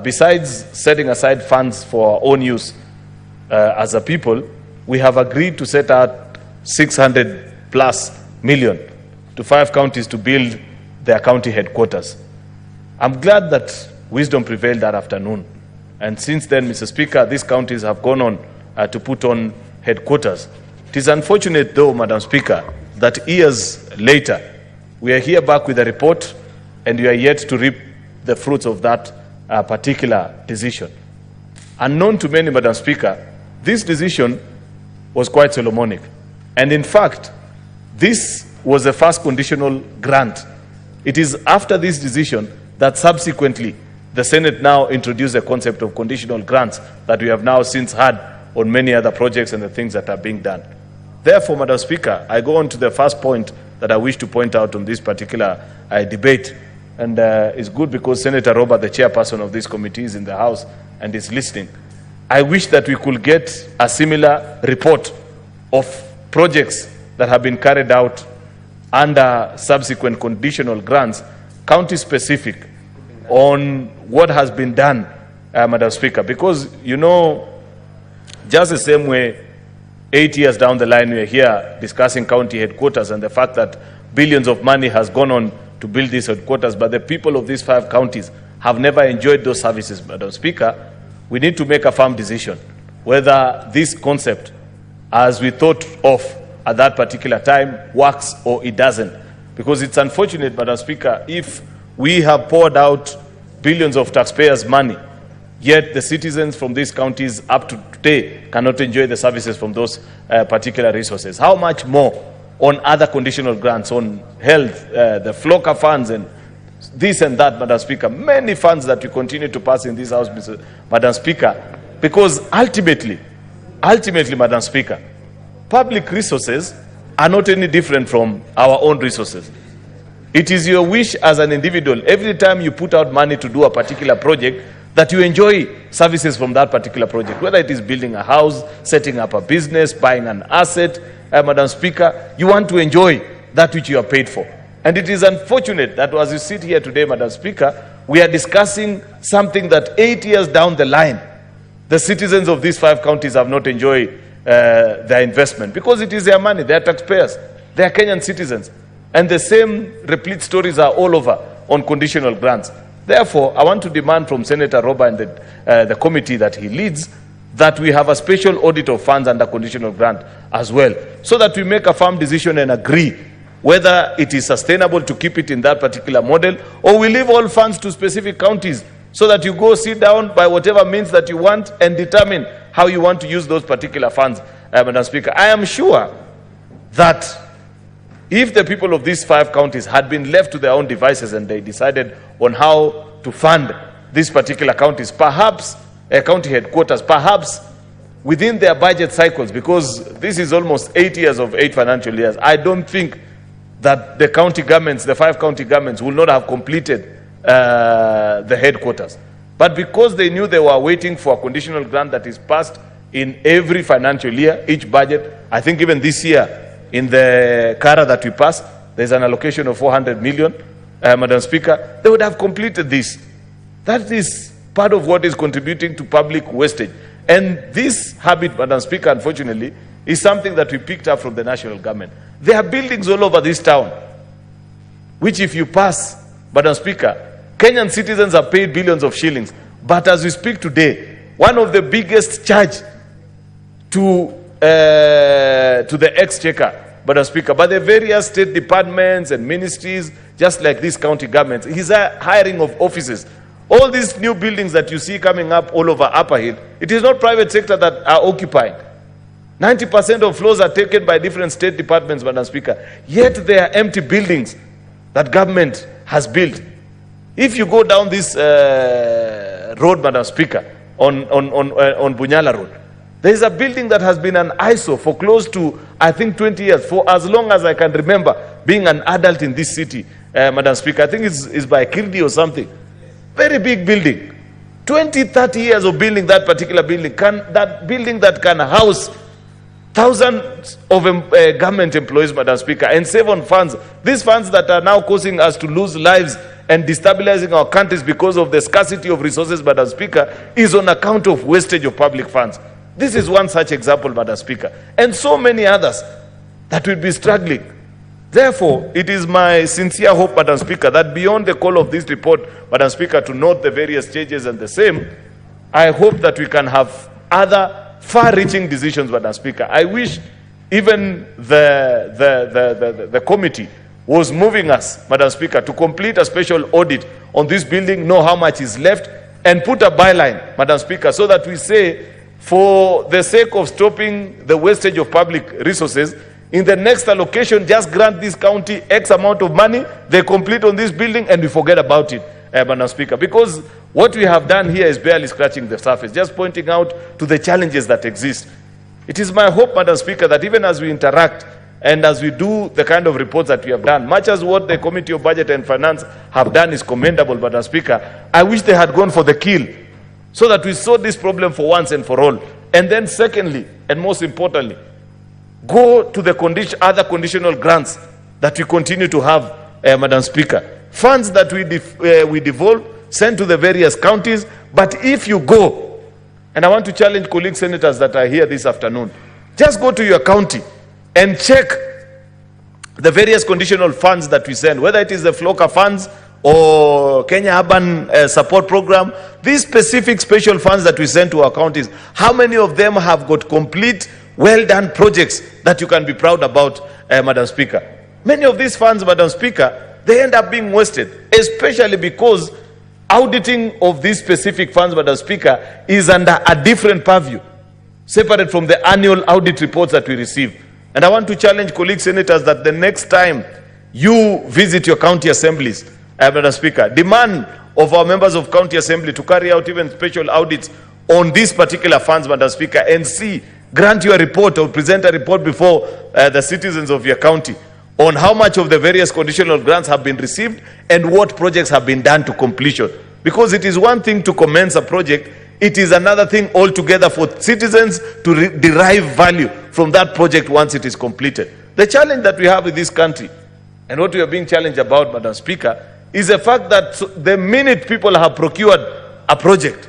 besides setting aside funds for our own use as a people, we have agreed to set out 600+ million to 5 counties to build their county headquarters. I'm glad that wisdom prevailed that afternoon. And since then, Mr. Speaker, these counties have gone on to put on headquarters. It is unfortunate, though, Madam Speaker, that years later, we are here back with a report and we are yet to reap the fruits of that particular decision. Unknown to many, Madam Speaker, this decision was quite Solomonic. And in fact, this was the first conditional grant. It is after this decision that subsequently the Senate now introduced the concept of conditional grants that we have now since had on many other projects and the things that are being done. Therefore, Madam Speaker, I go on to the first point that that I wish to point out on this particular debate. And it's good because Senator Robert, the chairperson of this committee, is in the House and is listening. I wish that we could get a similar report of projects that have been carried out under subsequent conditional grants, county-specific, on what has been done, Madam Speaker. Because, you know, just the same way, 8 years down the line, we are here discussing county headquarters and the fact that billions of money has gone on to build these headquarters, but the people of these 5 counties have never enjoyed those services, Madam Speaker. We need to make a firm decision whether this concept, as we thought of at that particular time, works or it doesn't. Because it's unfortunate, Madam Speaker, if we have poured out billions of taxpayers' money, yet the citizens from these counties up to today cannot enjoy the services from those particular resources. How much more on other conditional grants, on health, the FLOCA funds, and this and that, Madam Speaker. Many funds that we continue to pass in this House, Madam Speaker, because ultimately, Madam Speaker, public resources are not any different from our own resources. It is your wish as an individual, every time you put out money to do a particular project, that you enjoy services from that particular project, whether it is building a house, setting up a business, buying an asset, Madam Speaker, you want to enjoy that which you are paid for. And it is unfortunate that as you sit here today, Madam Speaker, we are discussing something that 8 years down the line, the citizens of these 5 counties have not enjoyed their investment, because it is their money, they are taxpayers, they are Kenyan citizens. And the same replete stories are all over on conditional grants. Therefore, I want to demand from Senator Roba and the committee that he leads that we have a special audit of funds under conditional grant as well, so that we make a firm decision and agree whether it is sustainable to keep it in that particular model, or we leave all funds to specific counties so that you go sit down by whatever means that you want and determine how you want to use those particular funds, Madam Speaker. I am sure that if the people of these 5 counties had been left to their own devices and they decided on how to fund these particular counties, perhaps county headquarters, perhaps within their budget cycles, because this is almost 8 years of 8 financial years, I don't think that the county governments, the 5 county governments, will not have completed the headquarters. But because they knew they were waiting for a conditional grant that is passed in every financial year, each budget, I think even this year, in the CARA that we passed, there's an allocation of 400 million, Madam Speaker, they would have completed this. That is part of what is contributing to public wastage. And this habit, Madam Speaker, unfortunately, is something that we picked up from the national government. There are buildings all over this town, which if you pass, Madam Speaker, Kenyan citizens are paid billions of shillings. But as we speak today, one of the biggest charge to the exchequer, Madam Speaker, by the various state departments and ministries, just like these county governments, is a hiring of offices. All these new buildings that you see coming up all over Upper Hill, it is not private sector that are occupying. 90% of floors are taken by different state departments, Madam Speaker. Yet there are empty buildings that government has built. If you go down this road, Madam Speaker, on Bunyala Road, there is a building that has been an ISO for close to, I think, 20 years, for as long as I can remember being an adult in this city, Madam Speaker. I think it's by Kirdi or something. Very big building. 20, 30 years of building that particular building. That building that can house thousands of government employees, Madam Speaker, and save on funds. These funds that are now causing us to lose lives and destabilizing our countries because of the scarcity of resources, Madam Speaker, is on account of wastage of public funds. This is one such example, Madam Speaker, and so many others that will be struggling. Therefore, it is my sincere hope, Madam Speaker, that beyond the call of this report, Madam Speaker, to note the various changes and the same, I hope that we can have other far-reaching decisions, Madam Speaker. I wish even the committee was moving us, Madam Speaker, to complete a special audit on this building, know how much is left, and put a byline, Madam Speaker, so that we say, for the sake of stopping the wastage of public resources, in the next allocation, just grant this county X amount of money, they complete on this building, and we forget about it, Madam Speaker. Because what we have done here is barely scratching the surface, just pointing out to the challenges that exist. It is my hope, Madam Speaker, that even as we interact and as we do the kind of reports that we have done, much as what the Committee of Budget and Finance have done is commendable, Madam Speaker, I wish they had gone for the kill so that we solve this problem for once and for all. And then secondly, and most importantly, go to the other conditional grants that we continue to have, Madam Speaker. Funds that we devolve, send to the various counties, but if you go, and I want to challenge colleague senators that are here this afternoon, just go to your county and check the various conditional funds that we send, whether it is the FLOCA funds or Kenya Urban Support Program, these specific special funds that we send to our counties, how many of them have got complete, well-done projects that you can be proud about, Madam Speaker? Many of these funds, Madam Speaker, they end up being wasted, especially because auditing of these specific funds, Madam Speaker, is under a different purview, separate from the annual audit reports that we receive. And I want to challenge colleague senators that the next time you visit your county assemblies, Madam Speaker, demand of our members of county assembly to carry out even special audits on these particular funds, Madam Speaker, and grant you a report or present a report before the citizens of your county on how much of the various conditional grants have been received and what projects have been done to completion. Because it is one thing to commence a project, it is another thing altogether for citizens to derive value from that project once it is completed. The challenge that we have with this country, and what we are being challenged about, Madam Speaker, is the fact that the minute people have procured a project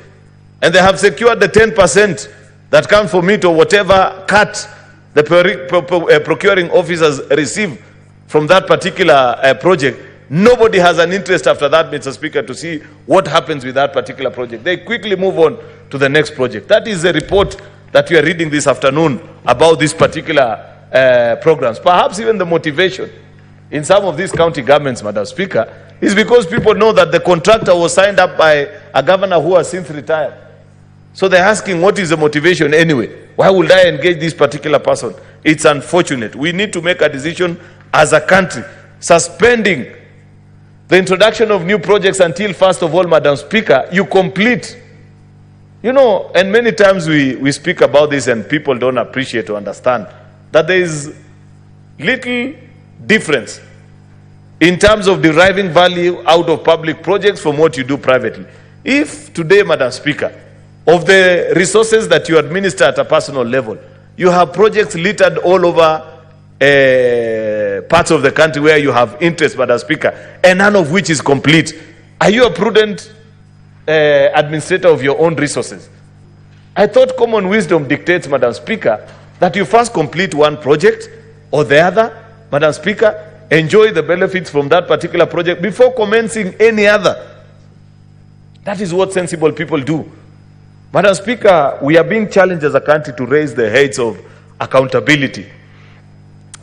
and they have secured the 10% that comes from it or whatever cut the procuring officers receive from that particular project, nobody has an interest after that, Mr. Speaker, to see what happens with that particular project. They quickly move on to the next project. That is the report that we are reading this afternoon about these particular programs. Perhaps even the motivation in some of these county governments, Madam Speaker, is because people know that the contractor was signed up by a governor who has since retired. So they're asking, what is the motivation anyway? Why would I engage this particular person? It's unfortunate. We need to make a decision as a country, suspending the introduction of new projects until, first of all, Madam Speaker, you complete. You know, and many times we speak about this and people don't appreciate or understand that there is little difference in terms of deriving value out of public projects from what you do privately. If today, Madam Speaker, of the resources that you administer at a personal level, you have projects littered all over parts of the country where you have interest, Madam Speaker, and none of which is complete, are you a prudent administrator of your own resources? I thought common wisdom dictates, Madam Speaker, that you first complete one project or the other, Madam Speaker, enjoy the benefits from that particular project before commencing any other. That is what sensible people do. Madam Speaker, we are being challenged as a country to raise the heads of accountability.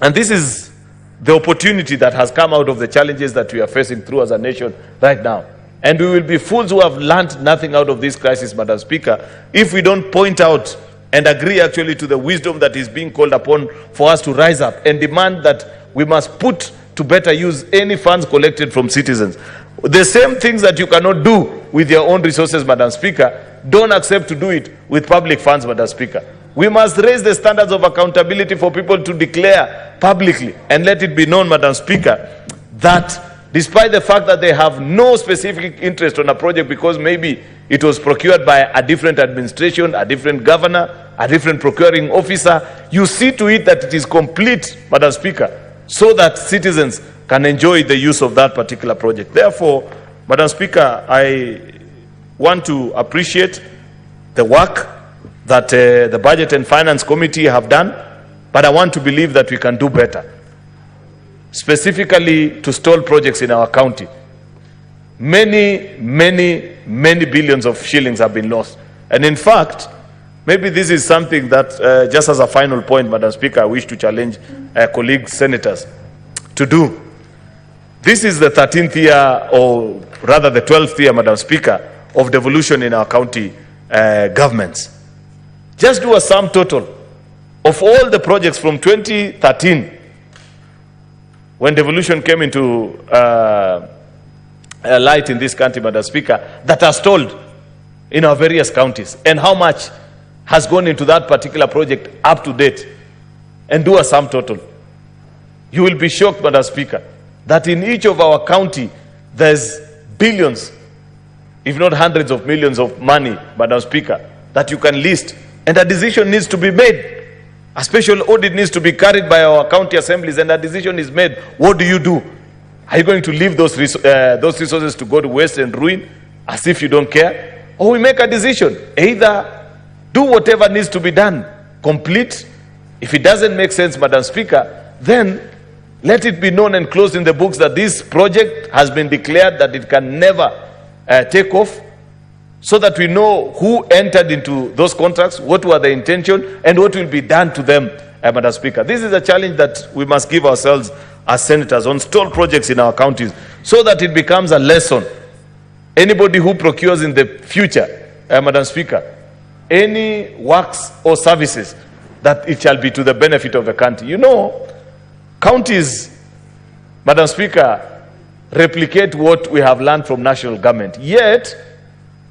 And this is the opportunity that has come out of the challenges that we are facing through as a nation right now. And we will be fools who have learned nothing out of this crisis, Madam Speaker, if we don't point out and agree actually to the wisdom that is being called upon for us to rise up and demand that we must put to better use any funds collected from citizens. The same things that you cannot do with your own resources, Madam Speaker, don't accept to do it with public funds, Madam Speaker. We must raise the standards of accountability for people to declare publicly and let it be known, Madam Speaker, that despite the fact that they have no specific interest on a project because maybe it was procured by a different administration, a different governor, a different procuring officer, you see to it that it is complete, Madam Speaker, so that citizens can enjoy the use of that particular project. Therefore, Madam Speaker, I want to appreciate the work that the Budget and Finance Committee have done, but I want to believe that we can do better, specifically to stall projects in our county. Many billions of shillings have been lost. And in fact, maybe this is something that, just as a final point, Madam Speaker, I wish to challenge colleague senators to do. This is the 13th year, or rather the 12th year, Madam Speaker, of devolution in our county governments. Just do a sum total of all the projects from 2013, when devolution came into light in this country, Madam Speaker, that are stalled in our various counties, and how much has gone into that particular project up to date, and do a sum total. You will be shocked, Madam Speaker, that in each of our county, there's billions, if not hundreds of millions of money, Madam Speaker, that you can list. And a decision needs to be made. A special audit needs to be carried by our county assemblies, and a decision is made. What do you do? Are you going to leave those resources to go to waste and ruin as if you don't care? Or we make a decision. Either do whatever needs to be done, complete. If it doesn't make sense, Madam Speaker, then let it be known and closed in the books that this project has been declared that it can never take off, so that we know who entered into those contracts, what were the intention, and what will be done to them, Madam Speaker. This is a challenge that we must give ourselves as senators on stalled projects in our counties, so that it becomes a lesson. Anybody who procures in the future, Madam Speaker, any works or services, that it shall be to the benefit of the country. You know, counties, Madam Speaker, replicate what we have learned from national government. Yet,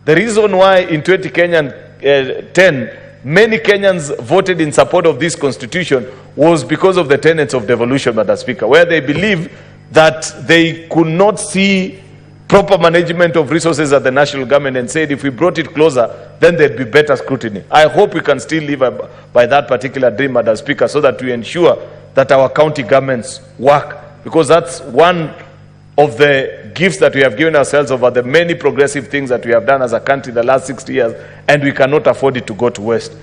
the reason why in 2010, many Kenyans voted in support of this constitution was because of the tenets of devolution, Madam Speaker, where they believe that they could not see proper management of resources at the national government, and said if we brought it closer, then there'd be better scrutiny. I hope we can still live by that particular dream, Madam Speaker, so that we ensure that our county governments work, because that's one of the gifts that we have given ourselves over the many progressive things that we have done as a country the last 60 years, and we cannot afford it to go to waste.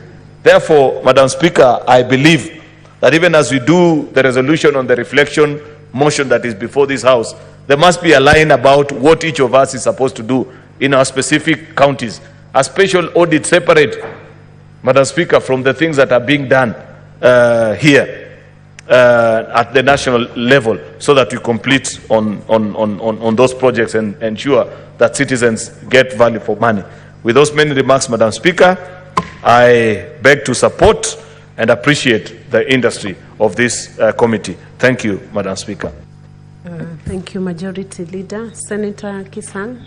Therefore, Madam Speaker, I believe that even as we do the resolution on the reflection motion that is before this House, there must be a line about what each of us is supposed to do in our specific counties. A special audit separate, Madam Speaker, from the things that are being done here at the national level, so that we complete on those projects and ensure that citizens get value for money. With those many remarks, Madam Speaker, I beg to support and appreciate the industry of this committee. Thank you, Madam Speaker. Thank you, Majority Leader. Senator Kisang.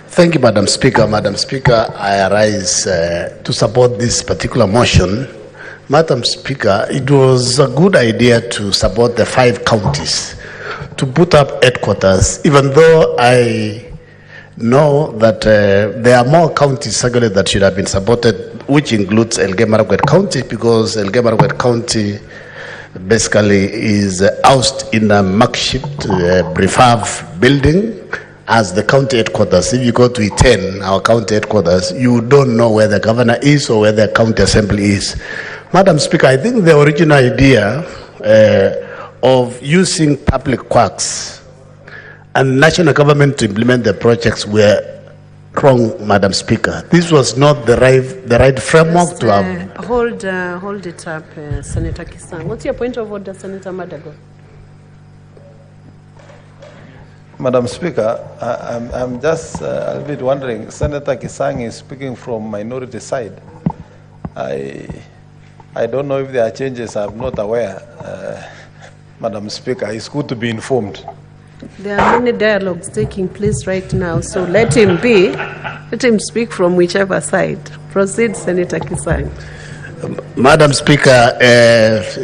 Thank you, Madam Speaker. Madam Speaker, I arise to support this particular motion. Madam Speaker, it was a good idea to support the 5 counties to put up headquarters, even though I know that there are more counties actually that should have been supported, which includes Elgeyo-Marakwet County, because Elgeyo-Marakwet County basically is housed in a makeshift prefab building as the county headquarters. If you go to Iten, our county headquarters, you don't know where the governor is or where the county assembly is. Madam Speaker, I think the original idea of using public works and national government to implement the projects were wrong, Madam Speaker. This was not the right framework to have. Hold it up, Senator Kisang. What's your point of order, Senator Madago? Madam Speaker, I'm just a bit wondering. Senator Kisang is speaking from minority side. I don't know if there are changes. I'm not aware. Madam Speaker, it's good to be informed. There are many dialogues taking place right now, so let him speak from whichever side. Proceed, Senator Kisang. Madam Speaker,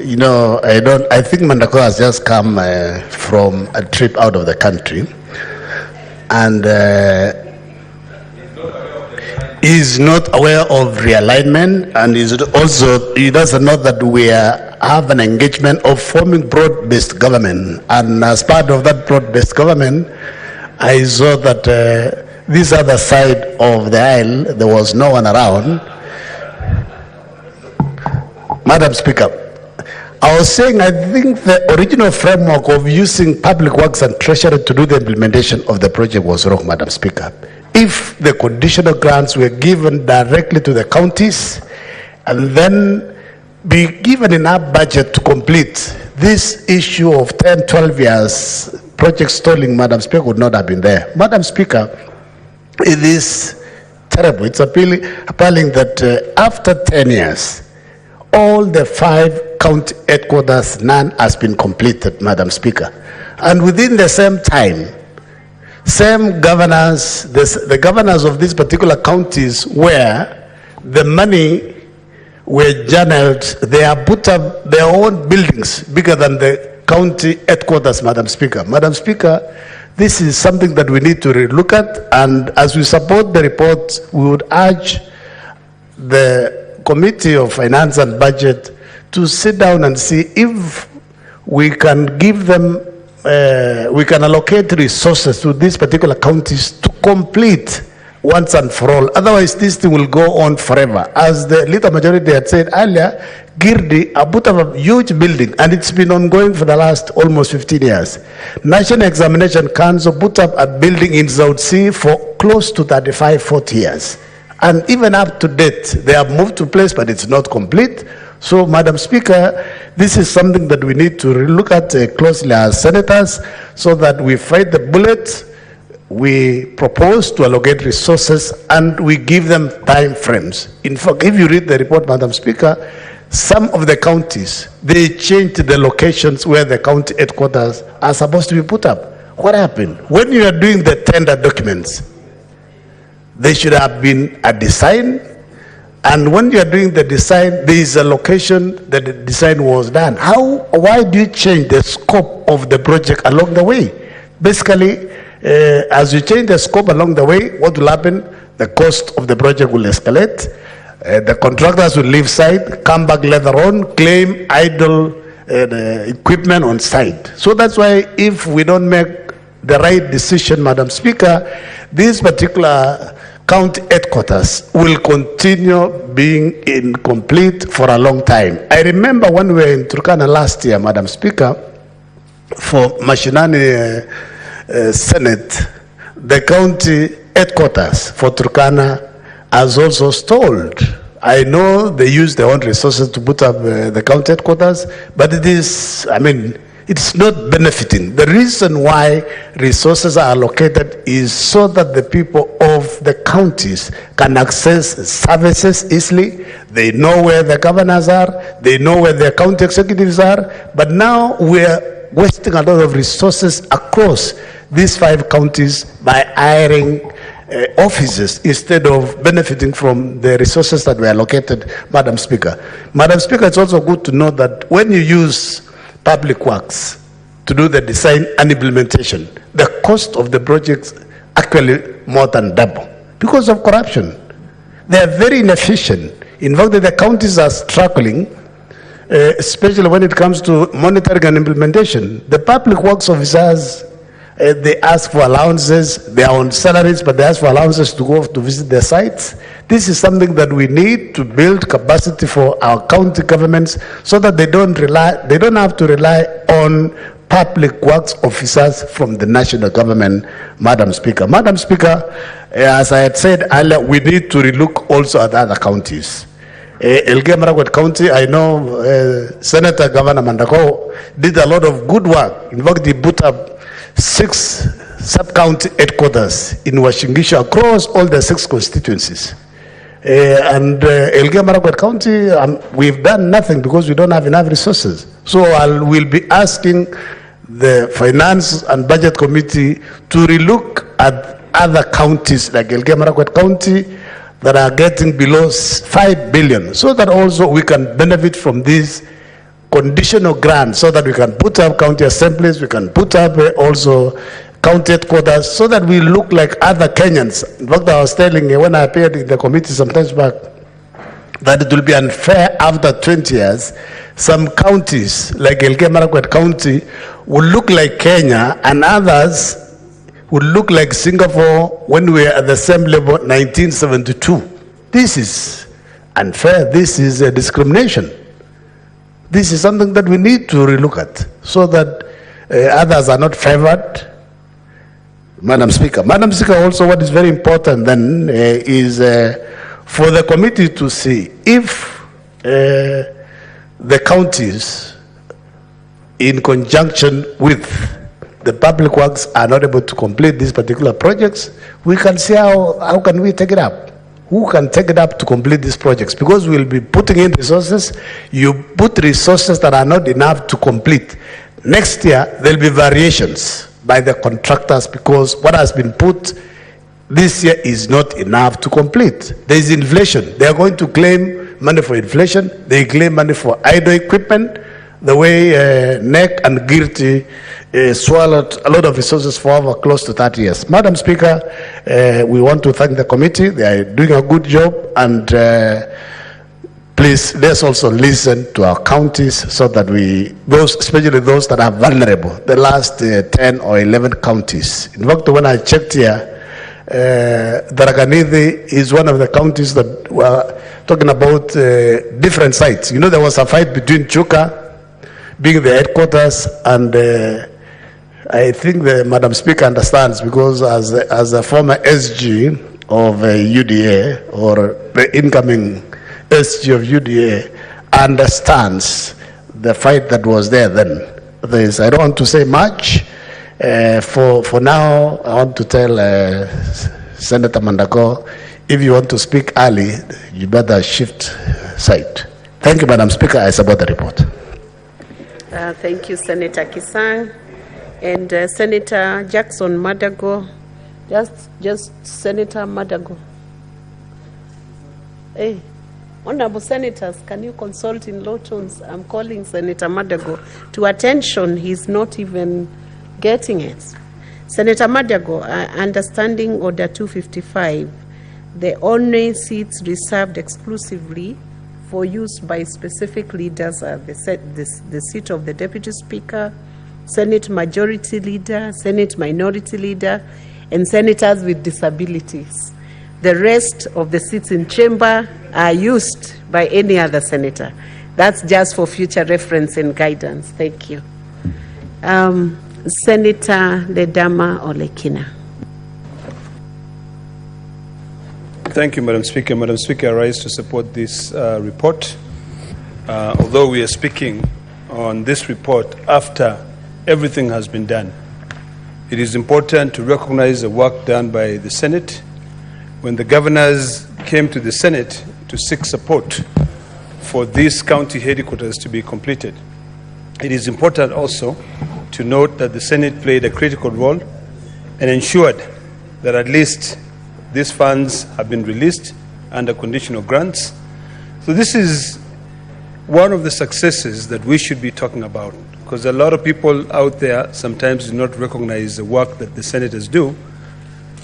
you know, I think Mandako has just come from a trip out of the country, and is not aware of realignment, and he doesn't know that we have an engagement of forming broad-based government. And as part of that broad-based government, I saw that this other side of the aisle, there was no one around. Madam Speaker, I was saying I think the original framework of using public works and treasury to do the implementation of the project was wrong, Madam Speaker. If the conditional grants were given directly to the counties and then be given enough budget to complete, this issue of 10, 12 years project stalling, Madam Speaker, would not have been there. Madam Speaker, it is terrible. It's appalling that after 10 years, all the 5 county headquarters, none has been completed, Madam Speaker. And within the same time, same governors, the governors of these particular counties, where the money were channeled, they have put up their own buildings bigger than the county headquarters, Madam Speaker. Madam Speaker, this is something that we need to look at, and as we support the report, we would urge the Committee of Finance and Budget to sit down and see if we can give them, we can allocate resources to these particular counties to complete once and for all. Otherwise, this thing will go on forever. As the leader majority had said earlier, Girdi, a put up a huge building, and it's been ongoing for the last almost 15 years. National Examination Council put up a building in South Sea for close to 35, 40 years. And even up to date, they have moved to place, but it's not complete. So, Madam Speaker, this is something that we need to look at closely as senators, so that we fight the bullet, we propose to allocate resources, and we give them time frames. In fact, if you read the report, Madam Speaker, some of the counties, they changed the locations where the county headquarters are supposed to be put up. What happened? When you are doing the tender documents, there should have been a design, and when you are doing the design, there is a location that the design was done. Why do you change the scope of the project along the way? Basically, as you change the scope along the way, what will happen? The cost of the project will escalate. The contractors will leave site, come back later on, claim idle equipment on site. So that's why if we don't make the right decision, Madam Speaker, this particular county headquarters will continue being incomplete for a long time. I remember when we were in Turkana last year, Madam Speaker, for Mashinani Senate, the county headquarters for Turkana has also stalled. I know they use their own resources to put up the county headquarters, but it is, I mean, it's not benefiting. The reason why resources are allocated is so that the people of the counties can access services easily. They know where the governors are, they know where the county executives are, but now we're wasting a lot of resources across these 5 counties by hiring offices instead of benefiting from the resources that were allocated, Madam Speaker. Madam Speaker, it's also good to know that when you use public works to do the design and implementation, the cost of the projects actually more than double because of corruption. They are very inefficient. In fact, the counties are struggling, especially when it comes to monitoring and implementation. The public works officers, they ask for allowances, they are on salaries, but they ask for allowances to go to visit their sites. This is something that we need to build capacity for our county governments so that they don't have to rely on public works officers from the national government, Madam Speaker. Madam Speaker, as I had said earlier, we need to relook also at other counties. Elgeyo Marakwet County, I know Senator Governor Mandako did a lot of good work. In fact, he put up 6 sub-county headquarters in Washingishu across all the 6 constituencies. And Elgeyo Marakwet County, we've done nothing because we don't have enough resources. So we'll be asking the Finance and Budget Committee to relook at other counties like Elgeyo Marakwet County that are getting below 5 billion, so that also we can benefit from these conditional grants, so that we can put up county assemblies, we can put up also county headquarters, so that we look like other Kenyans. In fact, I was telling you when I appeared in the committee sometimes back that it will be unfair after 20 years. Some counties like Elgeyo Marakwet County will look like Kenya, and others would look like Singapore when we were at the same level 1972. This is unfair. This is a discrimination. This is something that we need to relook at so that others are not favored. Madam Speaker. Madam Speaker, also what is very important then is for the committee to see if the counties in conjunction with the public works are not able to complete these particular projects, we can see how can we take it up. Who can take it up to complete these projects? Because we'll be putting in resources. You put resources that are not enough to complete. Next year, there'll be variations by the contractors because what has been put this year is not enough to complete. There is inflation. They are going to claim money for inflation, they claim money for idle equipment, the way NEC and Girti swallowed a lot of resources for over close to 30 years. Madam Speaker, we want to thank the committee. They are doing a good job, and please, let's also listen to our counties so that especially those that are vulnerable, the last 10 or 11 counties. In fact, when I checked here, Tharaka-Nithi is one of the counties that were talking about different sites. You know, there was a fight between Chuka being the headquarters, and I think Madam Speaker understands, because as a former SG of UDA, or the incoming SG of UDA, understands the fight that was there then. I don't want to say much. For now, I want to tell Senator Mandako, if you want to speak early, you better shift side. Thank you, Madam Speaker. I support the report. Thank you, Senator Kisang. And Senator Jackson Madago. Just Senator Madago. Hey, honorable senators, can you consult in low tones? I'm calling Senator Madago to attention. He's not even getting it. Senator Madago, understanding Order 255, the only seats reserved exclusively for use by specific leaders are the seat of the Deputy Speaker, Senate Majority Leader, Senate Minority Leader, and senators with disabilities. The rest of the seats in chamber are used by any other senator. That's just for future reference and guidance. Thank you. Senator Ledama Olekina. Thank you, Madam Speaker. Madam Speaker, I rise to support this report. Although we are speaking on this report after everything has been done, it is important to recognize the work done by the Senate. When the governors came to the Senate to seek support for these county headquarters to be completed, it is important also to note that the Senate played a critical role and ensured that at least these funds have been released under conditional grants. So this is one of the successes that we should be talking about, because a lot of people out there sometimes do not recognize the work that the senators do,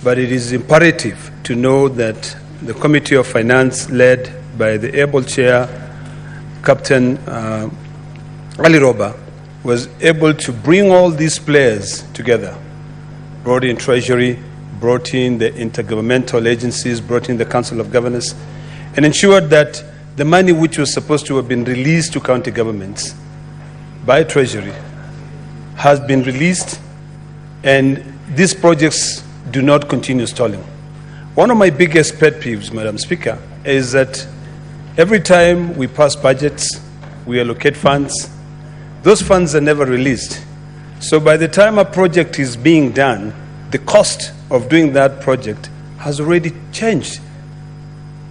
but it is imperative to know that the Committee of Finance, led by the able chair, Captain Ali Roba, was able to bring all these players together, brought in Treasury, brought in the intergovernmental agencies, brought in the Council of Governors, and ensured that the money which was supposed to have been released to county governments by Treasury has been released, and these projects do not continue stalling. One of my biggest pet peeves, Madam Speaker, is that every time we pass budgets, we allocate funds, those funds are never released. So by the time a project is being done, the cost of doing that project has already changed.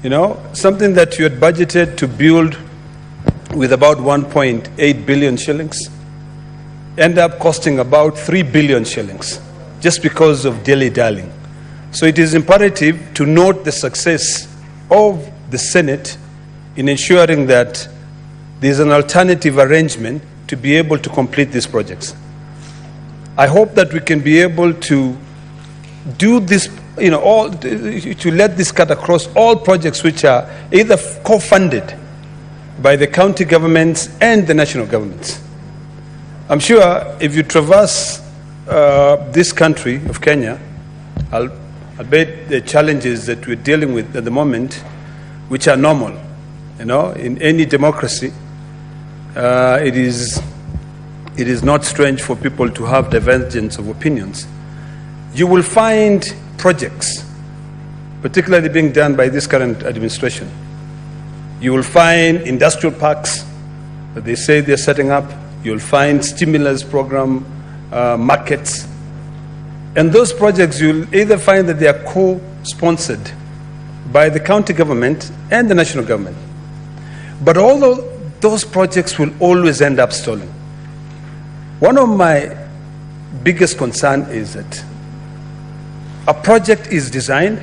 You know, something that you had budgeted to build with about 1.8 billion shillings end up costing about 3 billion shillings just because of dilly-dallying. So it is imperative to note the success of the Senate in ensuring that there's an alternative arrangement to be able to complete these projects. I hope that we can be able to do this, to let this cut across all projects which are either co-funded by the county governments and the national governments. I'm sure if you traverse this country of Kenya, I'll bet the challenges that we're dealing with at the moment, which are normal. In any democracy, it is not strange for people to have divergence of opinions. You will find projects, particularly being done by this current administration. You will find industrial parks that they say they're setting up. You'll find stimulus program markets. And those projects, you'll either find that they are co-sponsored by the county government and the national government. But all those projects will always end up stalling. One of my biggest concerns is that a project is designed,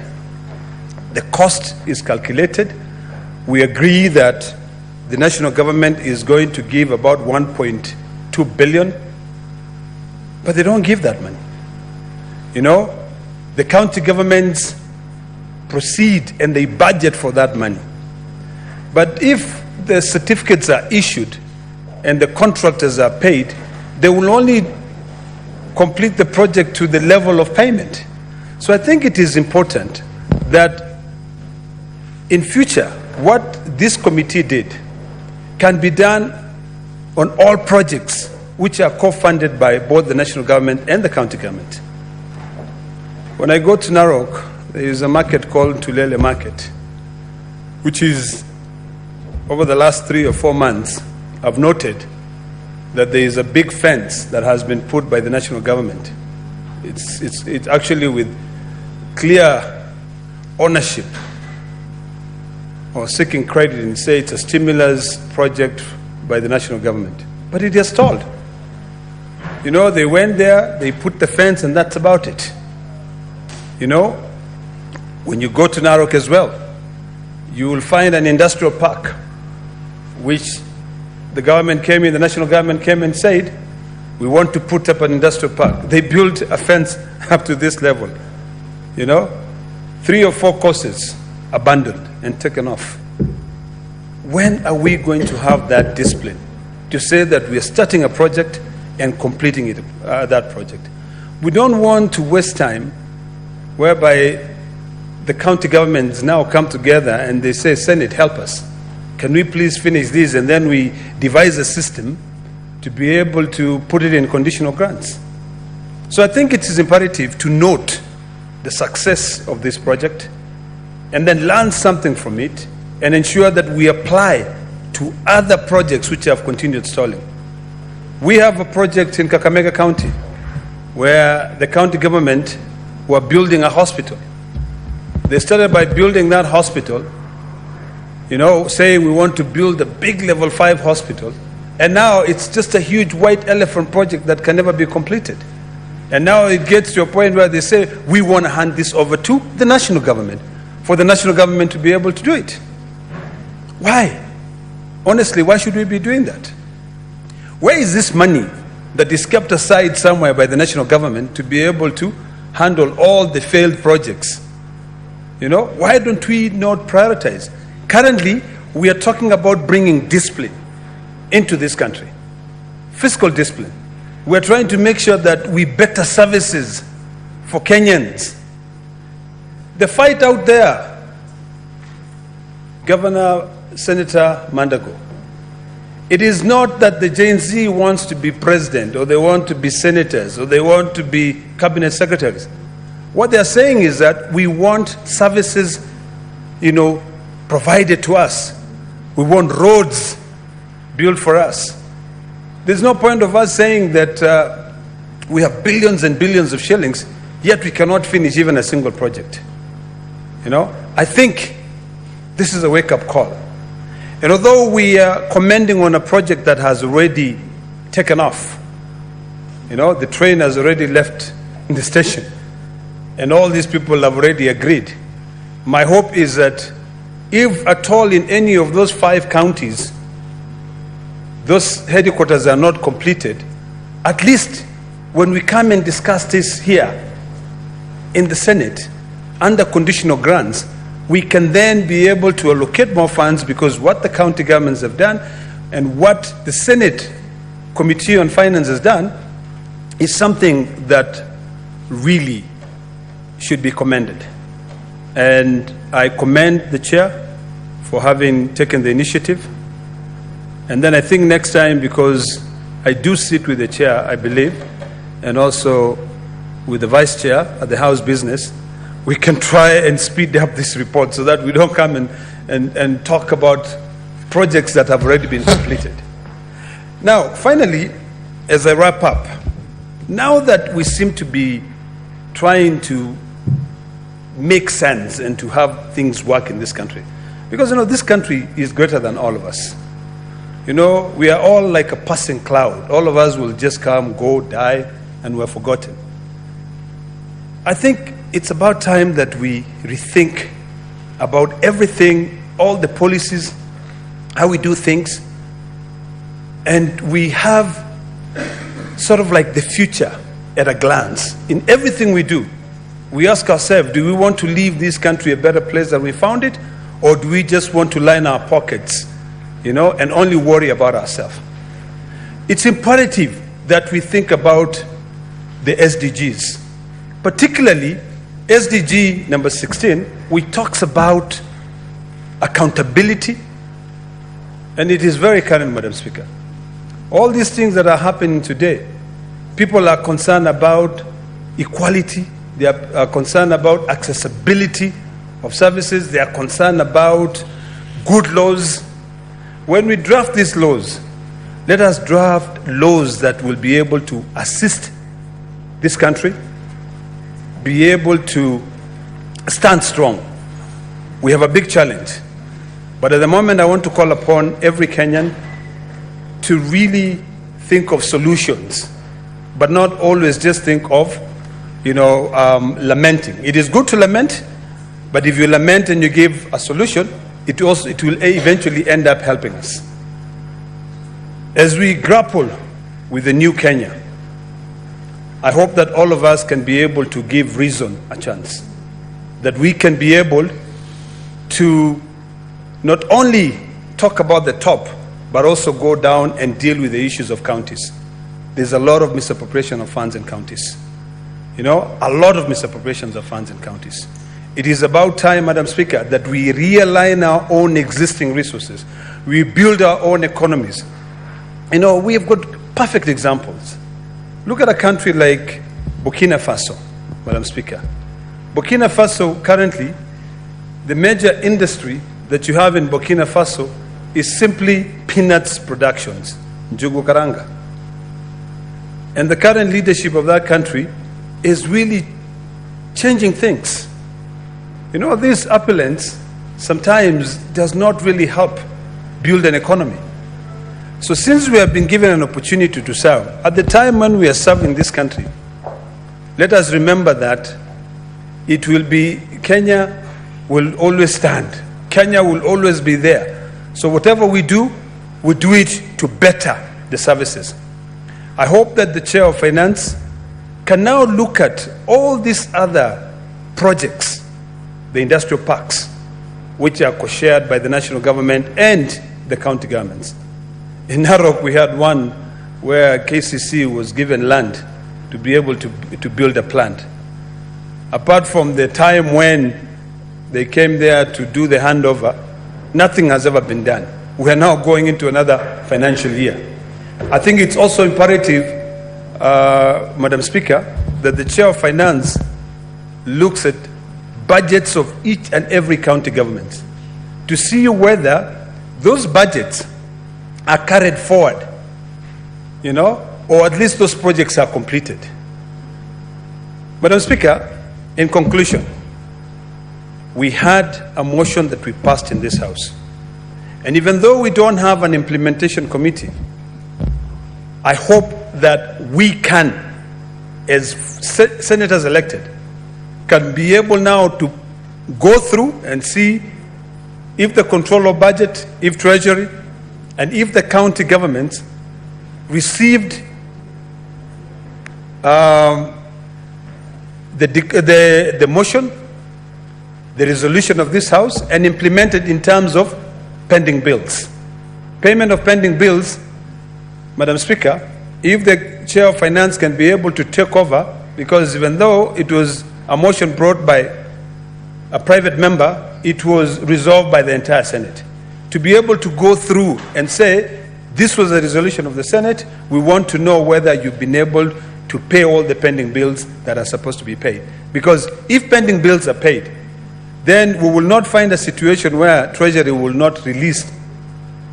the cost is calculated, we agree that the national government is going to give about 1.2 billion, but they don't give that money. You know, the county governments proceed and they budget for that money. But if the certificates are issued and the contractors are paid, they will only complete the project to the level of payment. So I think it is important that in future, what this committee did can be done on all projects which are co-funded by both the national government and the county government. When I go to Narok, there is a market called Tulele Market, which is, over the last 3 or 4 months, I've noted that there is a big fence that has been put by the national government. It's actually with clear ownership or seeking credit and say it's a stimulus project by the national government. But it is stalled. You know, they went there, they put the fence, and that's about it. You know, when you go to Narok as well, you will find an industrial park, which the government came in, the national government came and said, we want to put up an industrial park. They built a fence up to this level. You know, 3 or 4 courses abandoned and taken off. When are we going to have that discipline to say that we are starting a project and completing it, that project? We don't want to waste time whereby the county governments now come together and they say, Senate, help us. Can we please finish this? And then we devise a system to be able to put it in conditional grants. So I think it is imperative to note the success of this project and then learn something from it and ensure that we apply to other projects which have continued stalling. We have a project in Kakamega County where the county government were building a hospital. They started by building that hospital, you know, saying we want to build a big level 5 hospital, and now it's just a huge white elephant project that can never be completed. And now it gets to a point where they say we want to hand this over to the national government for the national government to be able to do it. Why? Honestly, why should we be doing that? Where is this money that is kept aside somewhere by the national government to be able to handle all the failed projects? You know, why don't we not prioritize? Currently, we are talking about bringing discipline into this country, fiscal discipline. We're trying to make sure that we better services for Kenyans. The fight out there, Governor, Senator Mandago, it is not that the Gen Z wants to be president or they want to be senators or they want to be cabinet secretaries. What they're saying is that we want services, you know, provided to us. We want roads built for us. There's no point of us saying that we have billions and billions of shillings, yet we cannot finish even a single project. You know, I think this is a wake-up call. And although we are commending on a project that has already taken off, you know, the train has already left the station, and all these people have already agreed. My hope is that if at all in any of those 5 counties, those headquarters are not completed, at least when we come and discuss this here in the Senate under conditional grants, we can then be able to allocate more funds, because what the county governments have done and what the Senate Committee on Finance has done is something that really should be commended. And I commend the chair for having taken the initiative. And then I think next time, because I do sit with the chair, I believe, and also with the vice chair at the House Business, we can try and speed up this report so that we don't come and talk about projects that have already been completed. Now, finally, as I wrap up, now that we seem to be trying to make sense and to have things work in this country, because, you know, this country is greater than all of us. You know, we are all like a passing cloud. All of us will just come, go, die, and we're forgotten. I think it's about time that we rethink about everything all the policies, how we do things, and we have sort of like the future at a glance. In everything we do, we ask ourselves, do we want to leave this country a better place than we found it, or do we just want to line our pockets, and only worry about ourselves? It's imperative that we think about the SDGs, particularly SDG number 16, which talks about accountability, and it is very current, Madam Speaker. All these things that are happening today, people are concerned about equality, they are concerned about accessibility of services, they are concerned about good laws. When we draft these laws, let us draft laws that will be able to assist this country, be able to stand strong. We have a big challenge. But at the moment, I want to call upon every Kenyan to really think of solutions, but not always just think of, lamenting. It is good to lament, but if you lament and you give a solution, it will eventually end up helping us. As we grapple with the new Kenya, I hope that all of us can be able to give reason a chance, that we can be able to not only talk about the top, but also go down and deal with the issues of counties. There's a lot of misappropriation of funds in counties. A lot of misappropriations of funds in counties. It is about time, Madam Speaker, that we realign our own existing resources. We build our own economies. We have got perfect examples. Look at a country like Burkina Faso, Madam Speaker. Burkina Faso currently, the major industry that you have in Burkina Faso is simply peanuts productions, njugu karanga. And the current leadership of that country is really changing things. These appellants sometimes does not really help build an economy. So since we have been given an opportunity to serve, at the time when we are serving this country, let us remember that it will be, Kenya will always stand. Kenya will always be there. So whatever we do it to better the services. I hope that the Chair of Finance can now look at all these other projects, the industrial parks, which are co-shared by the national government and the county governments. In Narok, we had one where KCC was given land to be able to build a plant. Apart from the time when they came there to do the handover, nothing has ever been done. We are now going into another financial year. I think it's also imperative, Madam Speaker, that the Chair of Finance looks at budgets of each and every county government to see whether those budgets are carried forward, or at least those projects are completed. Madam Speaker, in conclusion, we had a motion that we passed in this House. And even though we don't have an implementation committee, I hope that we can, as senators elected, can be able now to go through and see if the control of budget, if Treasury, and if the county governments received the motion, the resolution of this House, and implemented in terms of pending bills. Payment of pending bills, Madam Speaker, if the Chair of Finance can be able to take over, because even though it was a motion brought by a private member, it was resolved by the entire Senate. To be able to go through and say, this was a resolution of the Senate, we want to know whether you've been able to pay all the pending bills that are supposed to be paid. Because if pending bills are paid, then we will not find a situation where Treasury will not release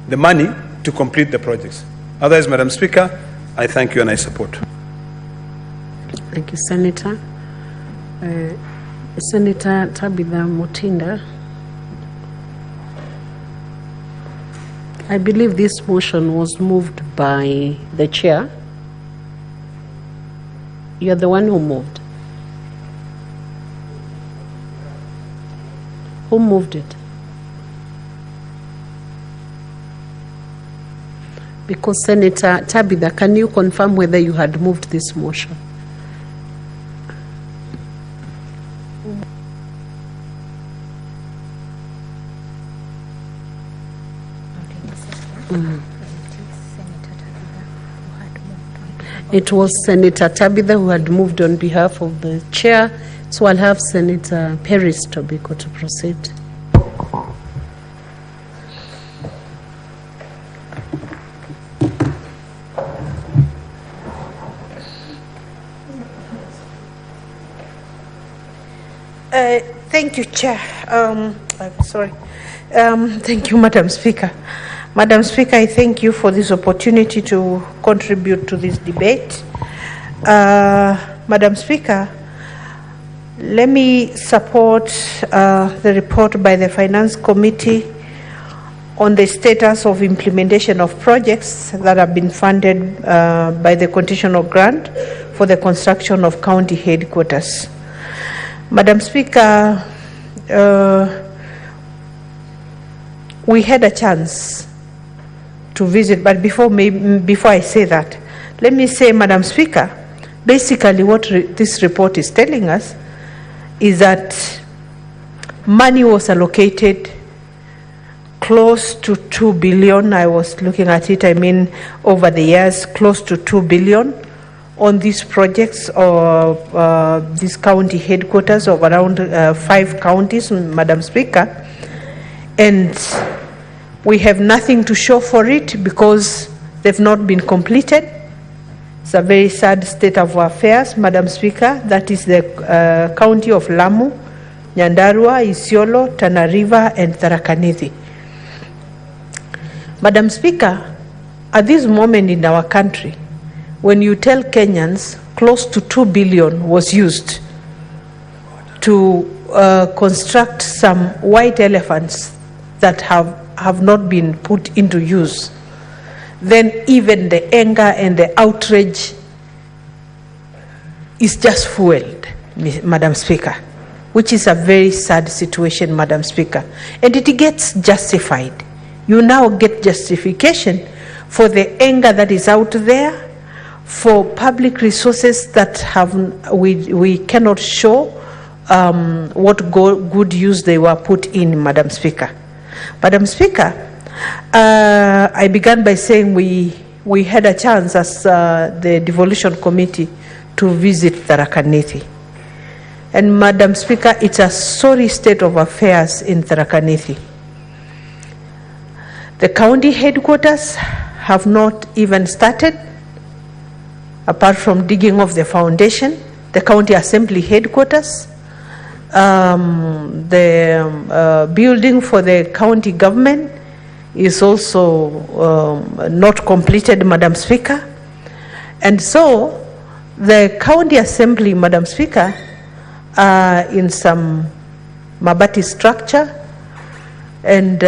the money to complete the projects. Otherwise, Madam Speaker, I thank you and I support. Thank you, Senator. Senator Tabitha Mutinda. I believe this motion was moved by the chair. You're the one who moved. Who moved it? because Senator Tabitha, can you confirm whether you had moved this motion? It was Senator Tabitha who had moved on behalf of the chair, so I'll have Senator Peris Tobiko to proceed. Thank you, Chair. Thank you, Madam Speaker. Madam Speaker, I thank you for this opportunity to contribute to this debate. Madam Speaker, let me support the report by the Finance Committee on the status of implementation of projects that have been funded by the conditional grant for the construction of county headquarters. Madam Speaker, we had a chance to visit, but before I say that, let me say, Madam Speaker, basically what this report is telling us is that money was allocated close to 2 billion. I was looking at it, over the years, close to 2 billion on these projects or these county headquarters of around 5 counties, Madam Speaker. And we have nothing to show for it because they've not been completed. It's a very sad state of affairs, Madam Speaker. That is the county of Lamu, Nyandarua, Isiolo, Tana River, and Tharaka Nithi. Madam Speaker, at this moment in our country, when you tell Kenyans close to 2 billion was used to construct some white elephants that have not been put into use, then even the anger and the outrage is just fueled, Madam Speaker, which is a very sad situation, Madam Speaker. And it gets justified. You now get justification for the anger that is out there, for public resources that we cannot show what good use they were put in, Madam Speaker. Madam Speaker, I began by saying we had a chance as the devolution committee to visit Tharaka Nithi. And Madam Speaker, it's a sorry state of affairs in Tharaka Nithi. The county headquarters have not even started, apart from digging of the foundation. The county assembly headquarters, the building for the county government is also not completed, Madam Speaker. And so the county assembly, Madam Speaker, in some mabati structure, and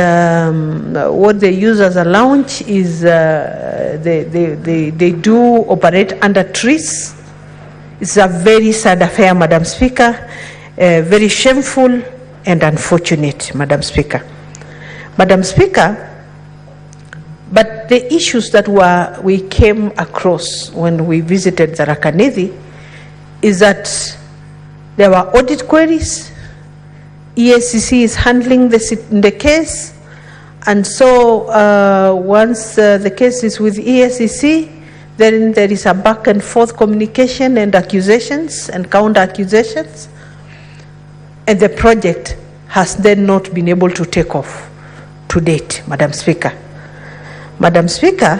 what they use as a lounge is they do operate under trees. It's a very sad affair, Madam Speaker, very shameful and unfortunate, Madam Speaker. Madam Speaker, but the issues that we came across when we visited Tharaka Nithi is that there were audit queries. EACC is handling the case, and so once the case is with EACC, then there is a back and forth communication and accusations and counter accusations, and the project has then not been able to take off to date, Madam Speaker. Madam Speaker,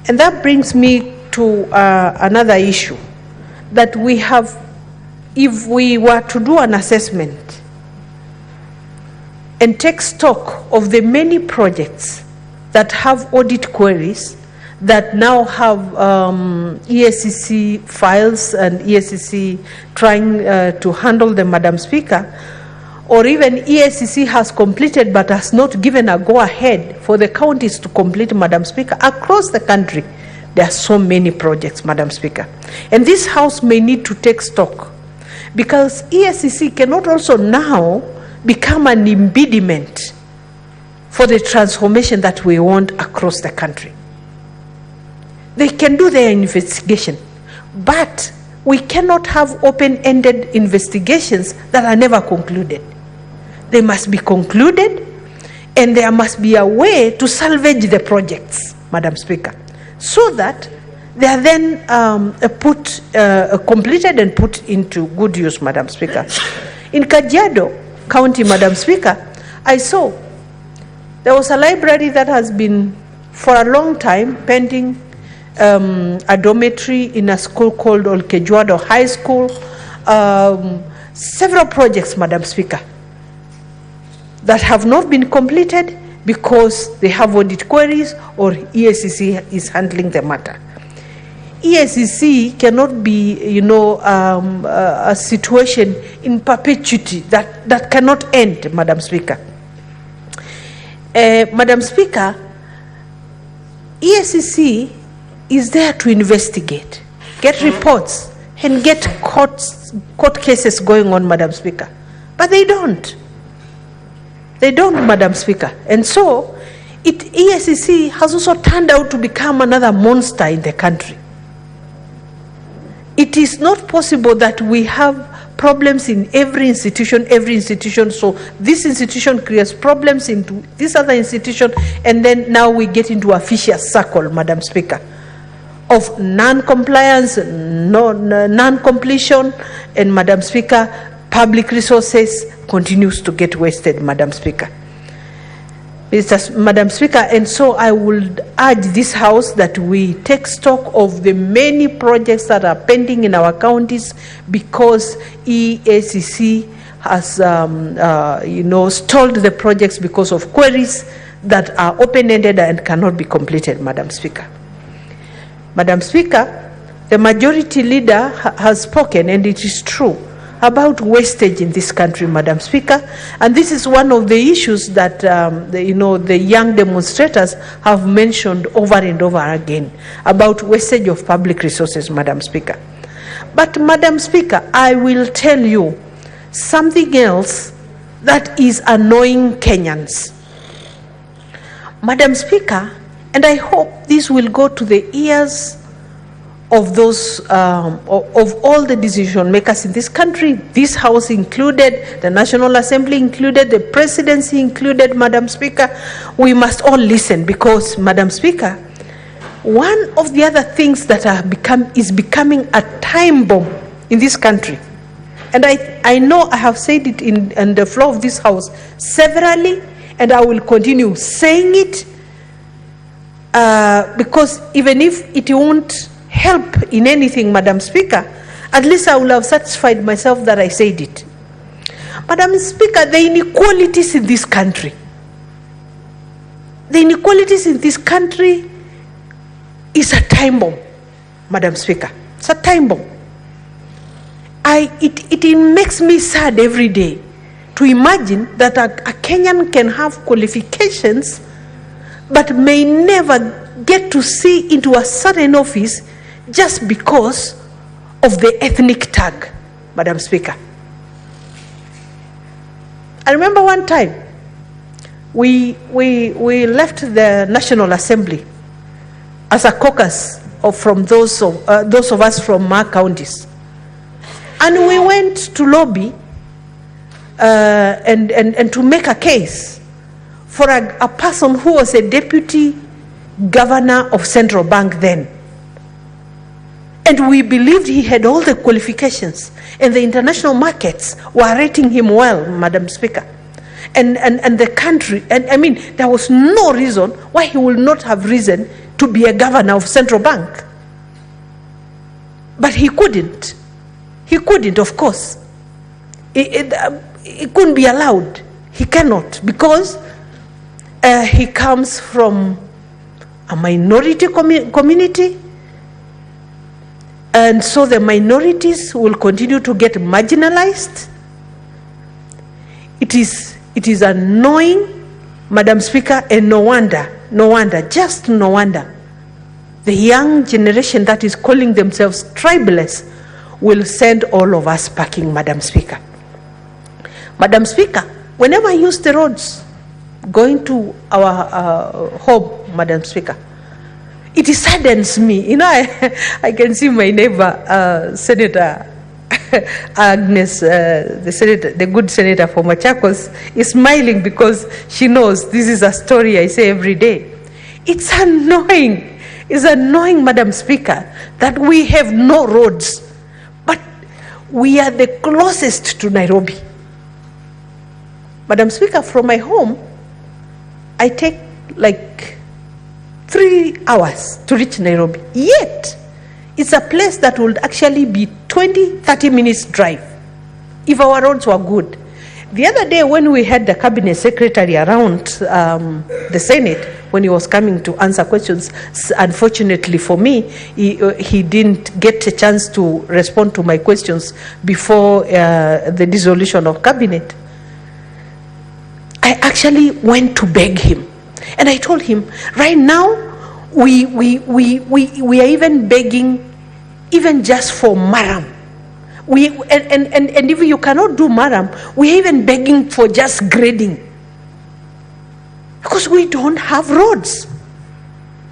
and that brings me to another issue that we have. If we were to do an assessment and take stock of the many projects that have audit queries, that now have EACC files and EACC trying to handle them, Madam Speaker, or even EACC has completed but has not given a go-ahead for the counties to complete, Madam Speaker, across the country, there are so many projects, Madam Speaker. And this House may need to take stock, because EACC cannot also now become an impediment for the transformation that we want across the country. they can do their investigation. But we cannot have open-ended investigations that are never concluded. They must be concluded, and there must be a way to salvage the projects, Madam Speaker, so that they are then completed and put into good use, Madam Speaker. In Kajiado County, Madam Speaker, I saw there was a library that has been for a long time pending a dormitory in a school called Olkejuado High School. Several projects, Madam Speaker, that have not been completed because they have audit queries or EACC is handling the matter. EACC cannot be, a situation in perpetuity that cannot end, Madam Speaker. Madam Speaker, EACC is there to investigate, get reports, and get court cases going on, Madam Speaker. But they don't. They don't, Madam Speaker. And so, EACC has also turned out to become another monster in the country. It is not possible that we have problems in every institution, so this institution creates problems into this other institution, and then now we get into a vicious circle, Madam Speaker, of non-compliance, non-completion, and Madam Speaker, public resources continues to get wasted, Madam Speaker. Madam Speaker, and so I would urge this House that we take stock of the many projects that are pending in our counties because EACC has, stalled the projects because of queries that are open-ended and cannot be completed, Madam Speaker. Madam Speaker, the majority leader has spoken, and it is true, about wastage in this country, Madam Speaker, and this is one of the issues that the young demonstrators have mentioned over and over again about wastage of public resources, Madam Speaker. But Madam Speaker, I will tell you something else that is annoying Kenyans. Madam Speaker, and I hope this will go to the ears of those, of all the decision makers in this country, this House included, the National Assembly included, the Presidency included, Madam Speaker. We must all listen because, Madam Speaker, one of the other things that is becoming a time bomb in this country, and I know I have said it in the floor of this House severally, and I will continue saying it because even if it won't help in anything, Madam Speaker, at least I will have satisfied myself that I said it. Madam Speaker, the inequalities in this country, is a time bomb, Madam Speaker. It's a time bomb. It makes me sad every day to imagine that a Kenyan can have qualifications but may never get to see into a certain office just because of the ethnic tag, Madam Speaker. I remember one time we left the National Assembly as a caucus from those of us from our counties, and we went to lobby and to make a case for a person who was a deputy governor of Central Bank then. And we believed he had all the qualifications, and the international markets were rating him well, Madam Speaker. And the country, and I mean, there was no reason why he would not have risen to be a governor of Central Bank. But he couldn't. He couldn't, of course. It couldn't be allowed. He cannot, because he comes from a minority community, and so the minorities will continue to get marginalized. It is annoying, Madam Speaker, and no wonder, just no wonder, the young generation that is calling themselves tribalists will send all of us packing, Madam Speaker. Madam Speaker, whenever I use the roads going to our home, Madam Speaker, it saddens me. You know, I can see my neighbor, Senator Agnes, the good senator for Machakos, is smiling because she knows this is a story I say every day. It's annoying. It's annoying, Madam Speaker, that we have no roads, but we are the closest to Nairobi. Madam Speaker, from my home, I take like 3 hours to reach Nairobi. Yet, it's a place that would actually be 20-30 minutes drive if our roads were good. The other day when we had the cabinet secretary around the Senate, when he was coming to answer questions, unfortunately for me, he didn't get a chance to respond to my questions before the dissolution of cabinet. I actually went to beg him. And I told him, right now, we are even begging, even just for Maram. And if you cannot do Maram, we are even begging for just grading. Because we don't have roads.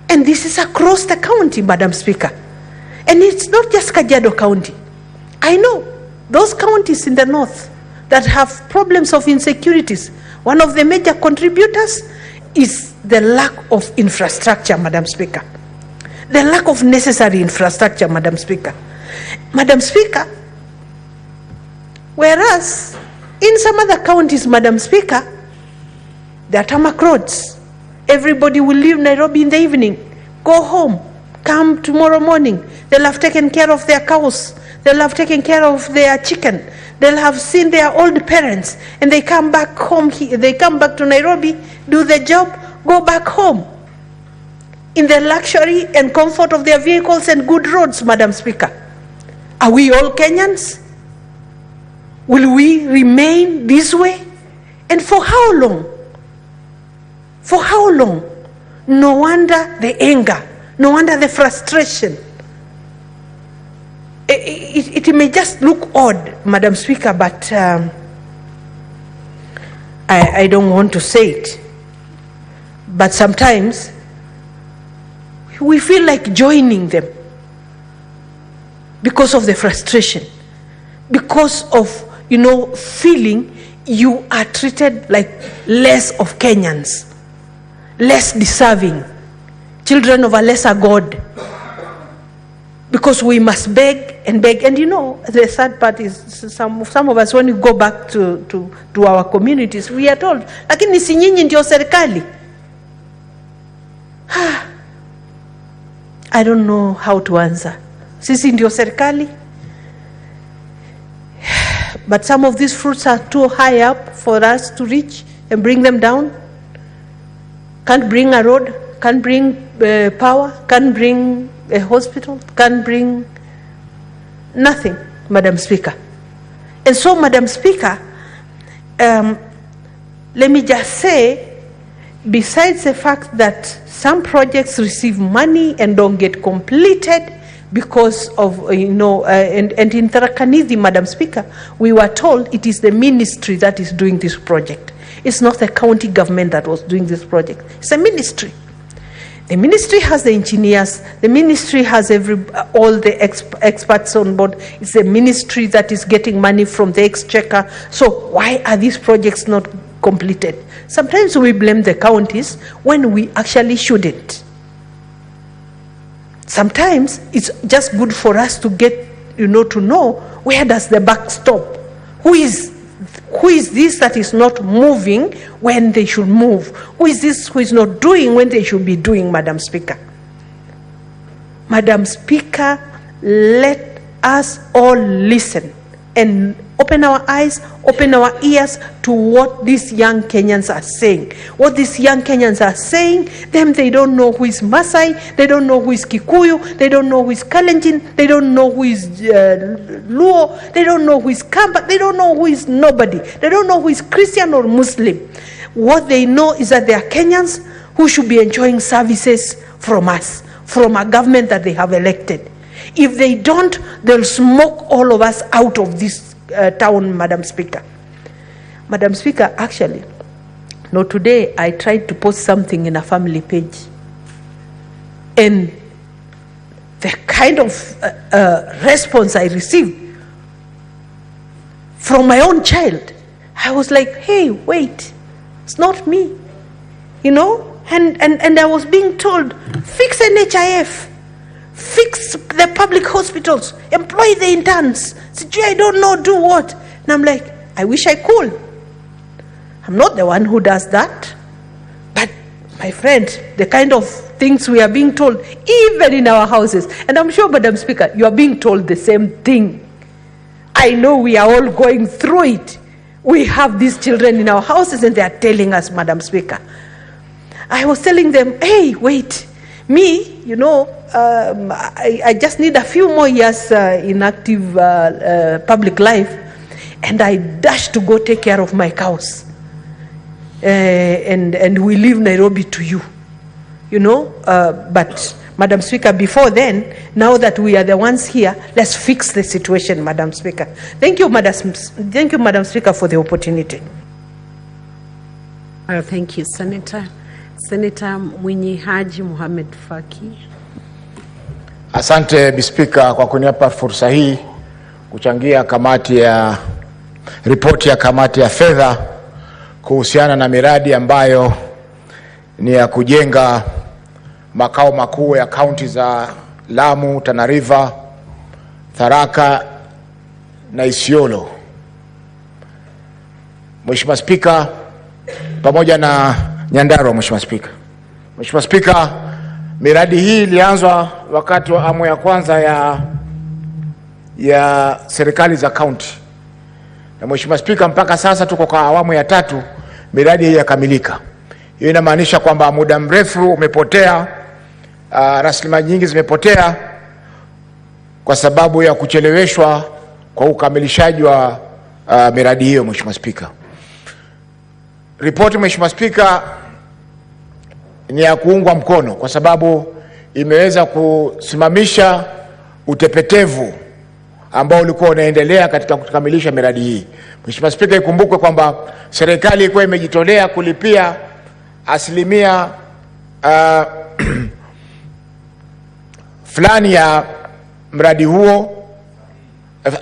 And this is across the county, Madam Speaker. And it's not just Kajiado County. I know those counties in the north that have problems of insecurities, one of the major contributors is the lack of infrastructure, Madam Speaker. The lack of necessary infrastructure, Madam Speaker. Madam Speaker, whereas in some other counties, Madam Speaker, there are tarmac roads. Everybody will leave Nairobi in the evening, go home, come tomorrow morning. They'll have taken care of their cows. They'll have taken care of their chicken. They'll have seen their old parents, and they come back home. They come back to Nairobi, do the job, go back home in the luxury and comfort of their vehicles and good roads, Madam Speaker. Are we all Kenyans? Will we remain this way? And for how long? For how long? No wonder the anger, no wonder the frustration. It may just look odd, Madam Speaker, but I don't want to say it. But sometimes we feel like joining them because of the frustration, because of, feeling you are treated like less of Kenyans, less deserving, children of a lesser God. Because we must beg and beg. And the sad part is some of us, when we go back to our communities, we are told, lakini si nyinyi ndio serikali. I don't know how to answer. Sisi ndio serikali. But some of these fruits are too high up for us to reach and bring them down. Can't bring a road, can't bring power, can't bring a hospital, can't bring nothing, Madam Speaker. And so, Madam Speaker, let me just say, besides the fact that some projects receive money and don't get completed because of, and in Tharaka Nithi, Madam Speaker, we were told it is the ministry that is doing this project. It's not the county government that was doing this project. It's a ministry. The ministry has the engineers, the ministry has all the experts on board. It's the ministry that is getting money from the exchequer. So why are these projects not completed? Sometimes we blame the counties when we actually shouldn't. Sometimes it's just good for us to get, to know where does the buck stop? Who is this that is not moving when they should move? Who is this who is not doing when they should be doing, Madam Speaker? Madam Speaker, let us all listen and open our eyes, open our ears to what these young Kenyans are saying. What these young Kenyans are saying, they don't know who is Masai, they don't know who is Kikuyu, they don't know who is Kalenjin, they don't know who is Luo, they don't know who is Kamba, they don't know who is nobody, they don't know who is Christian or Muslim. What they know is that they are Kenyans who should be enjoying services from us, from a government that they have elected. If they don't, they'll smoke all of us out of this town, Madam Speaker. Madam Speaker, actually, today I tried to post something in a family page. And the kind of response I received from my own child, I was like, hey, wait, it's not me, you know? And I was being told, fix NHIF, fix the public hospitals, employ the interns. I don't know, do what? And I'm like, I wish I could. I'm not the one who does that. But my friend, the kind of things we are being told, even in our houses, and I'm sure, Madam Speaker, you are being told the same thing. I know we are all going through it. We have these children in our houses and they are telling us, Madam Speaker. I was telling them, hey, wait, me, you know, I just need a few more years in active public life, and I dash to go take care of my cows. And we leave Nairobi to you, you know. But Madam Speaker, before then, now that we are the ones here, let's fix the situation, Madam Speaker. Thank you, Madam Speaker, for the opportunity. Thank you, Senator. Senator Mwinyi Haji Mohamed Faki. Asante Bispika kwa kunipa fursa hii kuchangia ripoti ya kamati ya fedha kuhusiana na miradi ambayo ni ya kujenga makao makuu ya kaunti za Lamu, Tana River, Tharaka na Isiolo. Mheshimiwa Spika, pamoja na Nyandarua, Mheshimiwa Spika. Mheshimiwa Spika, miradi hii ilianzwa wakati wa awamu ya kwanza ya serikali za kaunti. Na Mheshimiwa Spika, mpaka sasa tuko kwa awamu ya 3, miradi hii yakamilika. Hiyo inamaanisha kwamba muda mrefu umepotea, rasilimali nyingi zimepotea kwa sababu ya kucheleweshwa kwa ukamilishaji wa miradi hiyo, Mheshimiwa Spika. Ripoti, Mheshimiwa Spika, ni ya kuungwa mkono kwa sababu imeweza kusimamisha utepetevu ambao ulikuwa unaendelea katika kukamilisha miradi hii. Mheshimiwa Spika, ikumbukwe kwamba serikali ilikuwa imejitolea kulipia asilimia fulani ya mradi huo,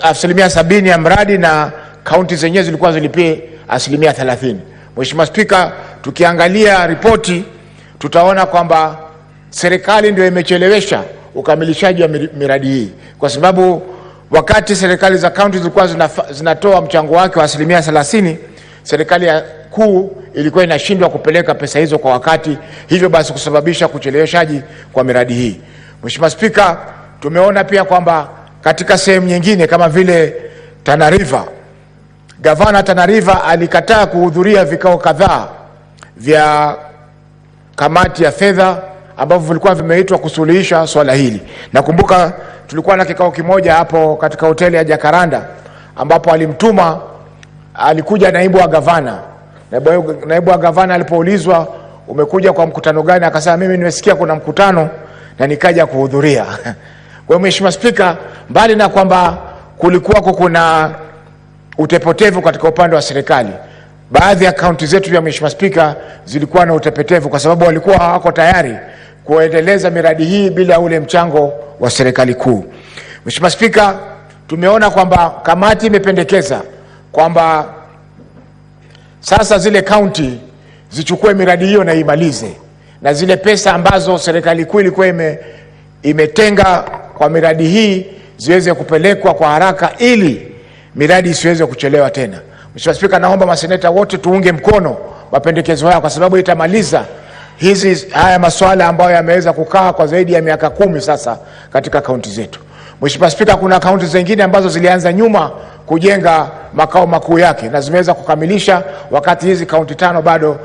asilimia 70 ya mradi, na kaunti zenyewe zilikuwa zilipie asilimia 30. Mheshimiwa Spika, tukiangalia ripoti tutaona kwamba serikali ndio imechelewesha ukamilishaji wa miradi hii, kwa sababu wakati serikali za kaunti zilikuwa zinatoa mchango wake wa asilimia 30, serikali ya kuu ilikuwa inashindwa kupeleka pesa hizo kwa wakati, hivyo basi kusababisha kucheleweshaji kwa miradi hii. Mheshimiwa Spika, tumeona pia kwamba katika sehemu nyingine kama vile Tana River, Gavana Tana River alikataa kuhudhuria vikao kadhaa vya kamati ya fedha ambavyo vilikuwa vimeitwa kusuluhisha swala hili. Nakumbuka tulikuwa na kikao kimoja hapo katika hoteli ya Jacaranda ambapo alikuja naibu wa gavana. Naibu wa gavana alipoulizwa umekuja kwa mkutano gani, akasema mimi nimesikia kuna mkutano na nikaja kuhudhuria. Kwa Mheshimiwa Spika, mbali na kwamba kulikuwa kuna utepetevu katika upande wa serikali, baadhi ya kaunti zetu ya Mheshimiwa Spika zilikuwa na utepetevu kwa sababu walikuwa hawako tayari kuendeleza miradi hii bila ule mchango wa serikali kuu. Mheshimiwa Spika, tumeona kwamba kamati imependekeza kwamba sasa zile kaunti zichukue miradi hiyo na imalize, na zile pesa ambazo serikali kuu ilikuwa imetenga kwa miradi hii ziweze kupelekwa kwa haraka ili miradi isiweze kuchelewa tena. Mheshimiwa Spika, naomba maseneta wote tuunge mkono mapendekezo haya kwa sababu itamaliza haya masuala ambayo yameweza kukaa kwa zaidi ya miaka 10 sasa katika kaunti zetu. Mheshimiwa Spika, kuna kaunti zingine ambazo zilianza nyuma kujenga makao makuu yake na zimeweza kukamilisha, wakati hizi kaunti 5 bado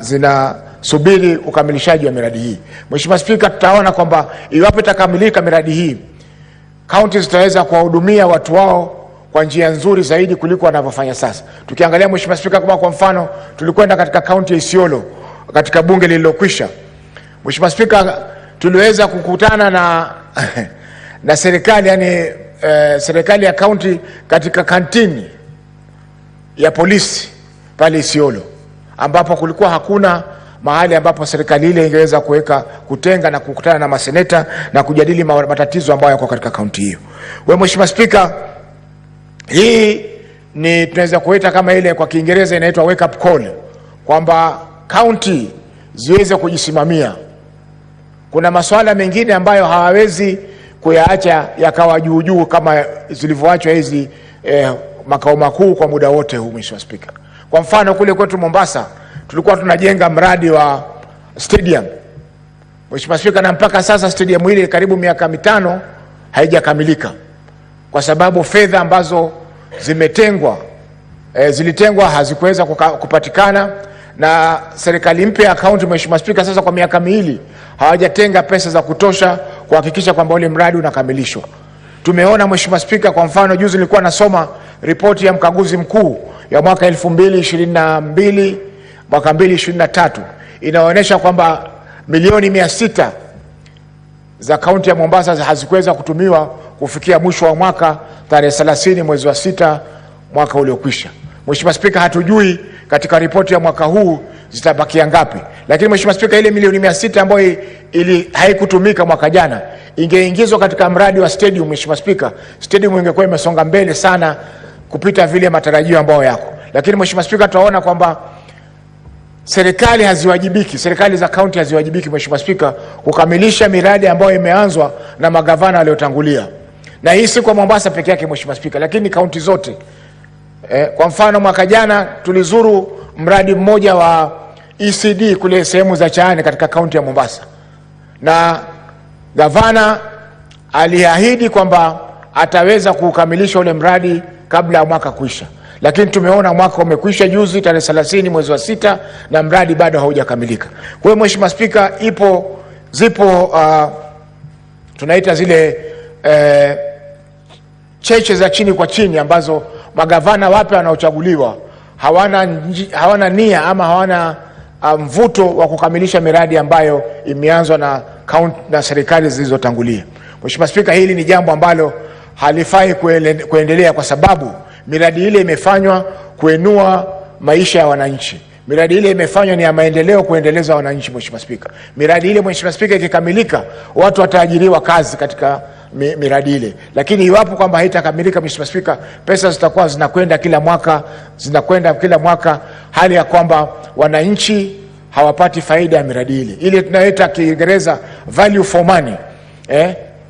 zinasubiri ukamilishaji wa miradi hii. Mheshimiwa Spika, tutaona kwamba iwapo itakamilika miradi hii, kaunti zitaweza kuwahudumia watu wao kwa njia nzuri zaidi kuliko wanavyofanya sasa. Tukiangalia Mheshimiwa Spika, kama kwa mfano tulikwenda katika kaunti ya Isiolo katika bunge lililokwisha, Mheshimiwa Spika, tuliweza kukutana na serikali, serikali ya kaunti katika kantini ya polisi pale Isiolo, ambapo kulikuwa hakuna mahali ambapo serikali ile ingeweza kutenga na kukutana na maseneta na kujadili matatizo ambayo yako katika kaunti hiyo. Mheshimiwa Spika, hii ni tunaweza kuita kama ile kwa Kiingereza inaitwa wake up call, kwamba county ziweze kujisimamia. Kuna masuala mengine ambayo hawawezi kuyaacha yakawa juu kama zilivyoachwa hizi makao makuu kwa muda wote huu. Mheshimiwa Spika, kwa mfano kule kwetu Mombasa tulikuwa tunajenga mradi wa stadium, Mheshimiwa Spika, na mpaka sasa stadium ile karibu miaka 5 haijakamilika kwa sababu fedha ambazo zilitengwa hazikuweza kupatikana, na serikali mpya ya kaunti, Mheshimiwa Spika, sasa kwa miaka 2 hawajatenga pesa za kutosha kuhakikisha kwamba ule mradi unakamilishwa. Tumeona Mheshimiwa Spika, kwa mfano juzi nilikuwa nasoma ripoti ya mkaguzi mkuu ya mwaka 2022 mwaka 2023 inaonyesha kwamba milioni 600 za kaunti ya Mombasa hazikuweza kutumiwa kufikia mwisho wa mwaka tarehe 30 mwezi wa 6 mwaka uliokwisha. Mheshimiwa Spika, hatujui katika ripoti ya mwaka huu zitabakia ngapi, lakini Mheshimiwa Spika, ile milioni 600 ambayo haikutumika mwaka jana ingeingizwa katika mradi wa stadium. Mheshimiwa Spika, stadium ingekuwa imesonga mbele sana kupita vile matarajio ambayo yako. Lakini Mheshimiwa Spika, tunaona kwamba serikali haziwajibiki, serikali za kaunti haziwajibiki Mheshimiwa Spika kukamilisha miradi ambayo imeanzwa na magavana waliotangulia. Na hii si kwa Mombasa peke yake Mheshimiwa Spika, lakini kaunti zote. Kwa mfano mwaka jana tulizuru mradi mmoja wa ECD kule sehemu za Chaani katika kaunti ya Mombasa, na gavana aliahidi kwamba ataweza kukamilisha ule mradi kabla ya mwaka kuisha, lakini tumeona mwaka umekwisha juzi tarehe 30 mwezi wa 6 na mradi bado haujakamilika. Kwa hiyo Mheshimiwa Spika, zipo tunaita zile cheche za chini kwa chini ambazo magavana wapya wanaochaguliwa hawana nia ama hawana mvuto wa kukamilisha miradi ambayo imeanzwa na serikali zilizotangulia. Mheshimiwa Spika, hili ni jambo ambalo halifai kuendelea kwa sababu miradi ile imefanywa kuinua maisha ya wananchi. Miradi ile imefanywa ni ya maendeleo, kuendeleza wananchi Mheshimiwa Spika. Miradi ile Mheshimiwa Spika ikikamilika, watu wataajiriwa kazi katika miradi ile. Lakini iwapo kwamba haitakamilika Mheshimiwa Spika, pesa zitakuwa zinakwenda kila mwaka, hali ya kwamba wananchi hawapati faida ya miradi ile. Ile tunaita Kiingereza value for money.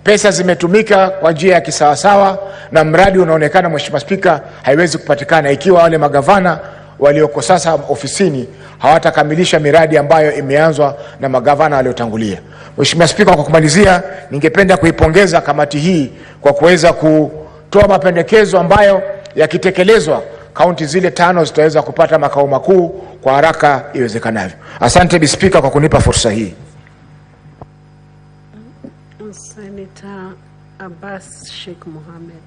Pesa zimetumika kwa njia ya kisawasawa na mradi unaonekana Mheshimiwa Spika haiwezi kupatikana ikiwa wale magavana walioko sasa ofisini hawatakamilisha miradi ambayo imeanzwa na magavana waliotangulia. Mheshimiwa Spika, kwa kumalizia, ningependa kuipongeza kamati hii kwa kuweza kutoa mapendekezo ambayo yakitekelezwa kaunti zile 5 zitaweza kupata makao makuu kwa haraka iwezekanavyo. Asante Bi Spika kwa kunipa fursa hii. Senator Abbas Sheikh Mohamed.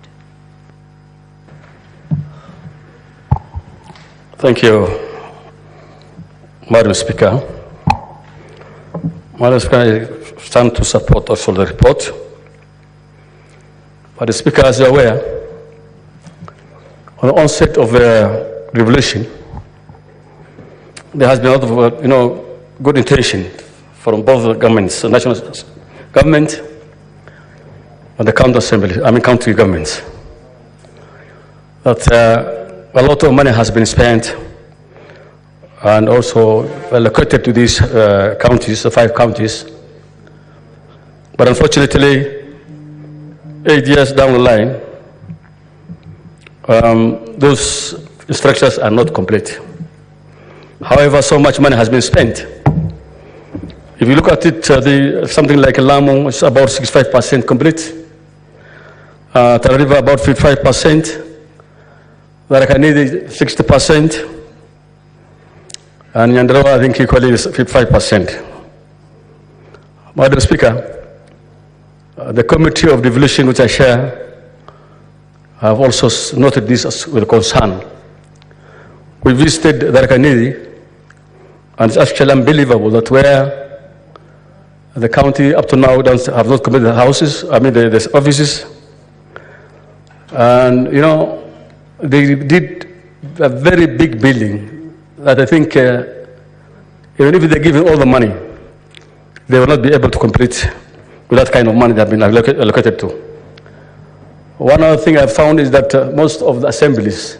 Thank you, Madam Speaker. Madam Speaker, I stand to support also the report. But the Speaker, as you are aware, on the onset of the revolution, there has been a lot of, good intention from both the governments, the national government and the county governments. That a lot of money has been spent and also allocated to these counties, the 5 counties. But unfortunately, 8 years down the line, those structures are not complete. However, so much money has been spent. If you look at it, something like Lamu is about 65% complete. Tana River about 55%. Tharaka-Nithi 60%. And Nyandarua, I think equally is 55%. Madam Speaker, the Committee of Devolution, which I share, have also noted this with concern. We visited Tharaka-Nithi, and it's actually unbelievable that where the county up to now have not completed the houses, the offices. And, they did a very big building that I think Even if they're given all the money, they will not be able to complete with that kind of money they have been allocated to. One other thing I've found is that most of the assemblies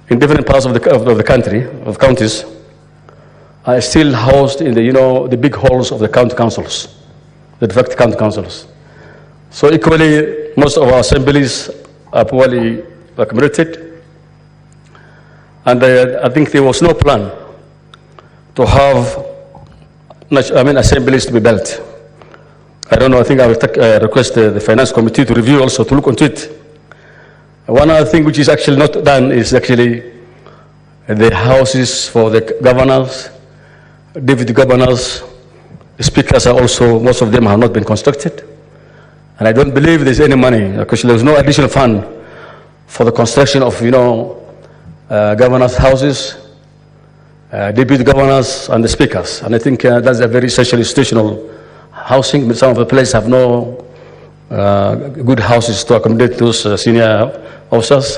in different parts of the country, of counties, are still housed in the big halls of the county councils, the de facto county councils. So equally, most of our assemblies are poorly accommodated, and I think there was no plan to have assemblies to be built. I don't know, I think I will request the Finance Committee to review also, to look into it. One other thing which is actually not done is actually the houses for the governors, deputy governors, the speakers are also, most of them have not been constructed. And I don't believe there's any money, because there's no additional fund for the construction of, governors' houses, deputy governors, and the speakers. And I think that's a very essential institutional housing. Some of the places have no good houses to accommodate those senior officers.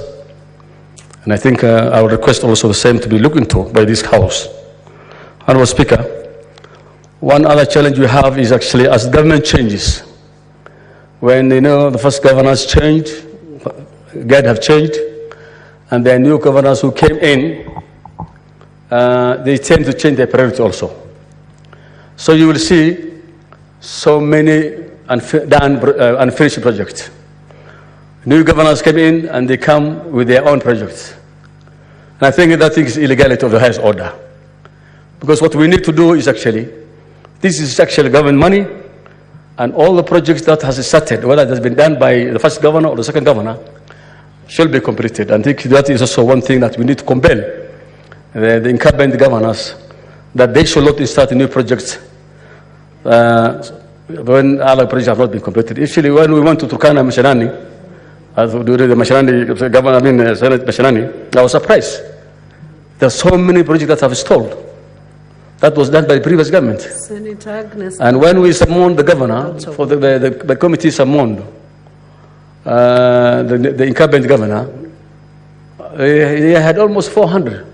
And I think I would request also the same to be looked into by this House. Honorable Speaker, one other challenge we have is actually as government changes. When the first governors changed, guide have changed, and the new governors who came in, they tend to change their priority also. So you will see so many unfinished projects. New governors come in and they come with their own projects. And I think that is illegality of the highest order. Because what we need to do is this is actually government money, and all the projects that has started, whether it has been done by the first governor or the second governor, shall be completed. And I think that is also one thing that we need to compel the incumbent governors, that they should not start new projects when other projects have not been completed. Actually, when we went to Turkana Masharani, during the Masharani governor, Senate Masharani, I was surprised. There are so many projects that have stalled. That was done by the previous government. Senator Agnes. And when we summoned the governor, for the committee summoned the incumbent governor, he had almost 400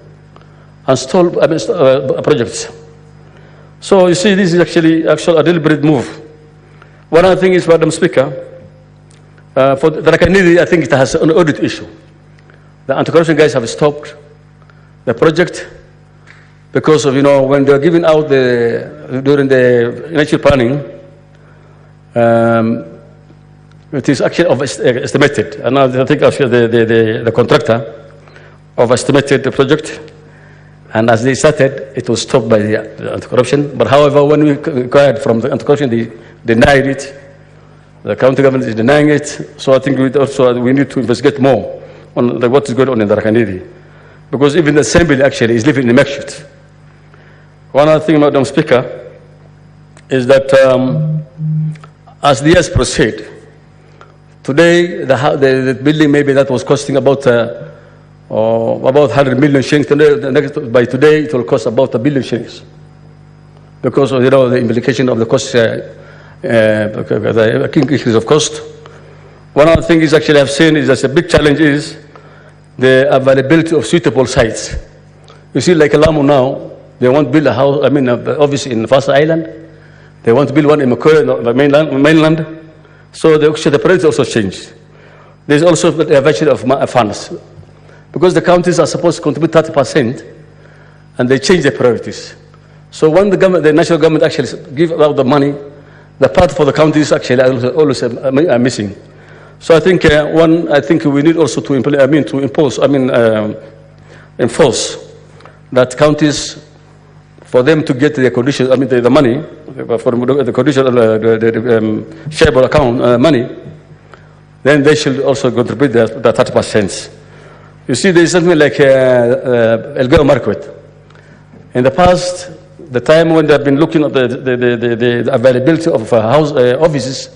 installed projects. So you see, this is actually a deliberate move. One other thing is, Madam Speaker, for the Rakanidi, I think it has an audit issue. The anti-corruption guys have stopped the project because of, when they were giving out during the initial planning, it is actually estimated. And I think actually the contractor overestimated the project. And as they started, it was stopped by the anti-corruption. But however, when we inquired from the anti-corruption, they denied it. The county government is denying it. So I think we need to investigate more on what is going on in the Rakanidi. Because even the assembly actually is living in a makeshift. One other thing, Madam Speaker, is that as the years proceed, today the building maybe that was costing about 100 million shillings. By today it will cost about 1 billion shillings because of the implication of the cost, the increase of cost. One other thing is actually I've seen is that a big challenge is the availability of suitable sites. You see, like Lamu now, they want to build a house, office in Fasa Island. They want to build one in Makwiny, the mainland. So the priorities also changed. There's also a diversion of funds. Because the counties are supposed to contribute 30%, and they change their priorities. So when the national government actually gives out the money, the part for the counties actually always are missing. So I think we need also to enforce that counties, for them to get their conditions, the money, for the condition, shareable account money, then they should also contribute the 30%. You see, there is something like Elgeyo Market. In the past, the time when they have been looking at the availability of offices,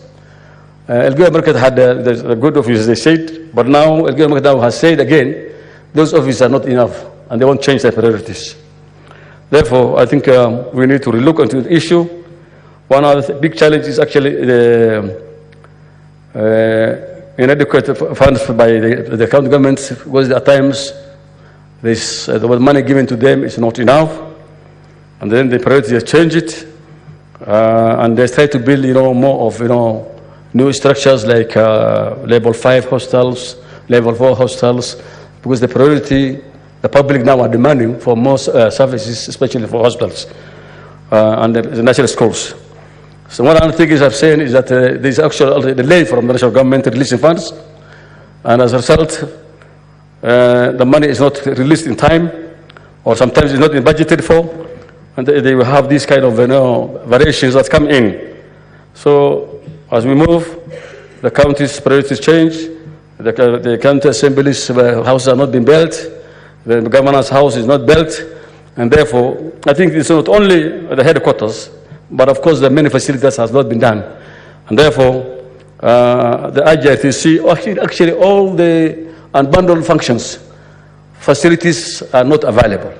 Elgeyo Market had the good offices, they said, but now Elgeyo Market now has said again, those offices are not enough, and they won't change their priorities. Therefore, I think we need to relook into the issue. One of the big challenges is actually the inadequate funds by the county governments, because at times the money given to them is not enough. and then the priority has changed it, and they try to build, more of, new structures like level 5 hostels, level 4 hostels, because the priority, the public now are demanding for more services, especially for hospitals and the national schools. So one other thing I've seen is that there's actually a delay from the national government releasing funds, and as a result, the money is not released in time, or sometimes it's not budgeted for, and they will have these kind of variations that come in. So as we move, the county's priorities change. The county assemblies houses are not being built. The governor's house is not built, and therefore, I think it's not only the headquarters, but of course the many facilities has not been done, and therefore, the IGRTC, actually all the unbundled functions, facilities are not available.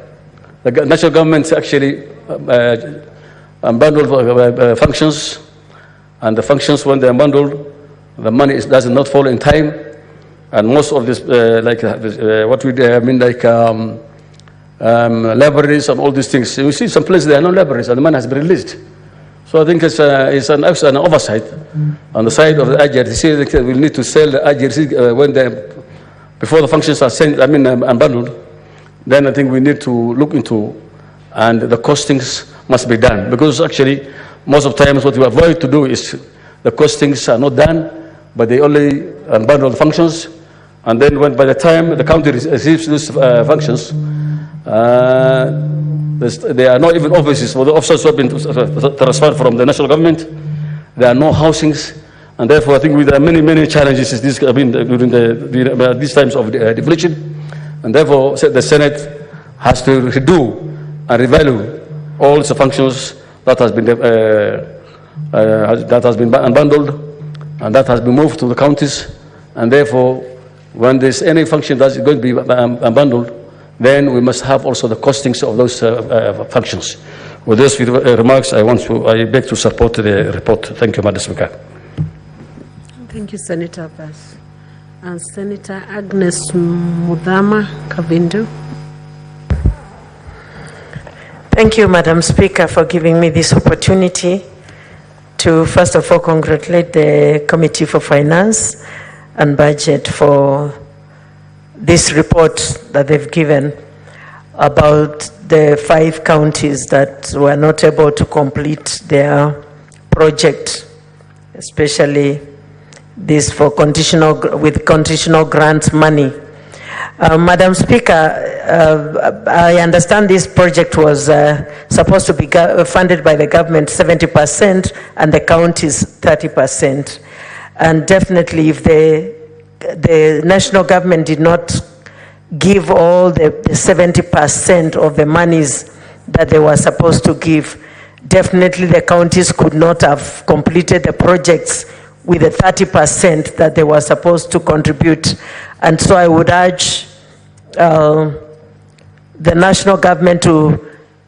The national government actually unbundled functions, and the functions, when they're unbundled, the money does not fall in time, and most of this, what we mean, like libraries and all these things. You see some places there are no libraries, and the money has been released. So I think it's an oversight on the side of the IGRTC. We need to sell the IGRTC before the functions are sent, unbundled. Then I think we need to look into, and the costings must be done, because actually most of the times what we avoid to do is the costings are not done, but they only unbundle the functions, and then by the time the county receives these functions, there are not even offices for the officers who have been transferred from the national government. There are no housings, and therefore I think there are many challenges during these times of deflation, and therefore the Senate has to redo and revalue all its functions that has been unbundled, and that has been moved to the counties, and therefore when there's any function that's going to be unbundled, then we must have also the costings of those functions. With these remarks, I beg to support the report. Thank you, Madam Speaker. Thank you, Senator Abbas. And Senator Agnes Mudhama Kavindu. Thank you, Madam Speaker, for giving me this opportunity to, first of all, congratulate the Committee for Finance and Budget for this report that they've given about the 5 counties that were not able to complete their project, especially this for conditional grant money. Madam Speaker, I understand this project was supposed to be funded by the government 70% and the counties 30%. And definitely if the national government did not give all the 70% of the monies that they were supposed to give, definitely the counties could not have completed the projects with the 30% that they were supposed to contribute. And so I would urge the national government to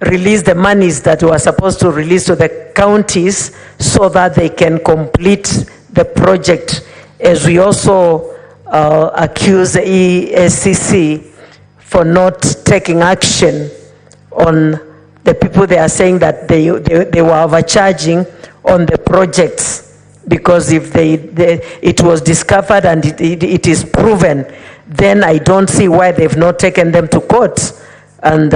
release the monies that were supposed to release to the counties so that they can complete the project, as we also accuse the EACC for not taking action on the people they are saying that they were overcharging on the projects, because if it was discovered and it is proven, then I don't see why they've not taken them to court and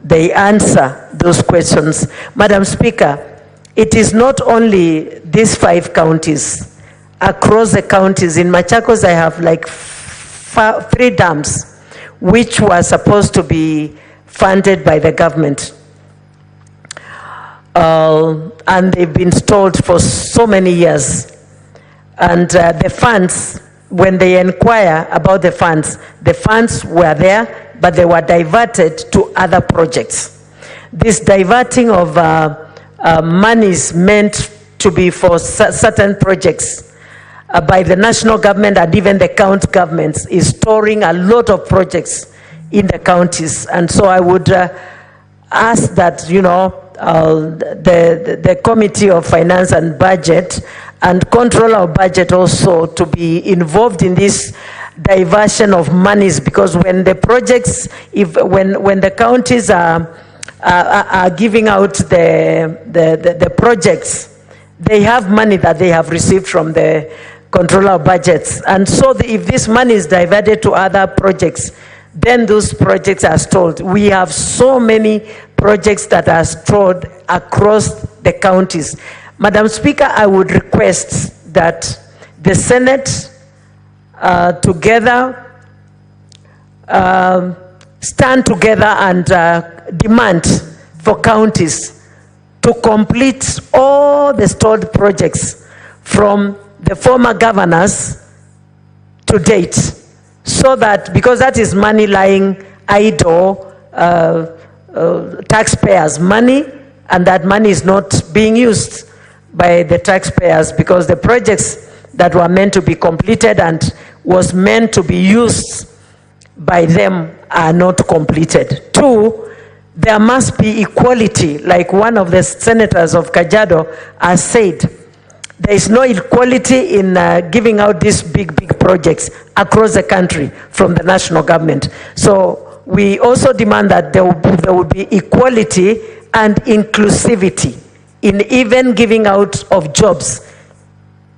they answer those questions. Madam Speaker, it is not only these 5 counties. Across the counties, in Machakos, I have like 3 dams which were supposed to be funded by the government. And they've been stalled for so many years. And the funds, when they inquire about the funds were there, but they were diverted to other projects. This diverting of monies meant to be for certain projects by the national government and even the county governments is storing a lot of projects in the counties. And so I would ask that, the Committee of Finance and Budget and Control of Budget also to be involved in this diversion of monies, because when the projects, when the counties are are giving out the projects, they have money that they have received from the controller of budgets. And so if this money is diverted to other projects, then those projects are stalled. We have so many projects that are stalled across the counties. Madam Speaker, I would request that the Senate stand together and demand for counties to complete all the stalled projects from the former governors to date, so that, because that is money lying idle, taxpayers' money, and that money is not being used by the taxpayers, because the projects that were meant to be completed and was meant to be used by them are not completed. Two, there must be equality, like one of the senators of Kajiado has said. There is no equality in giving out these big projects across the country from the national government. So we also demand that there will be equality and inclusivity in even giving out of jobs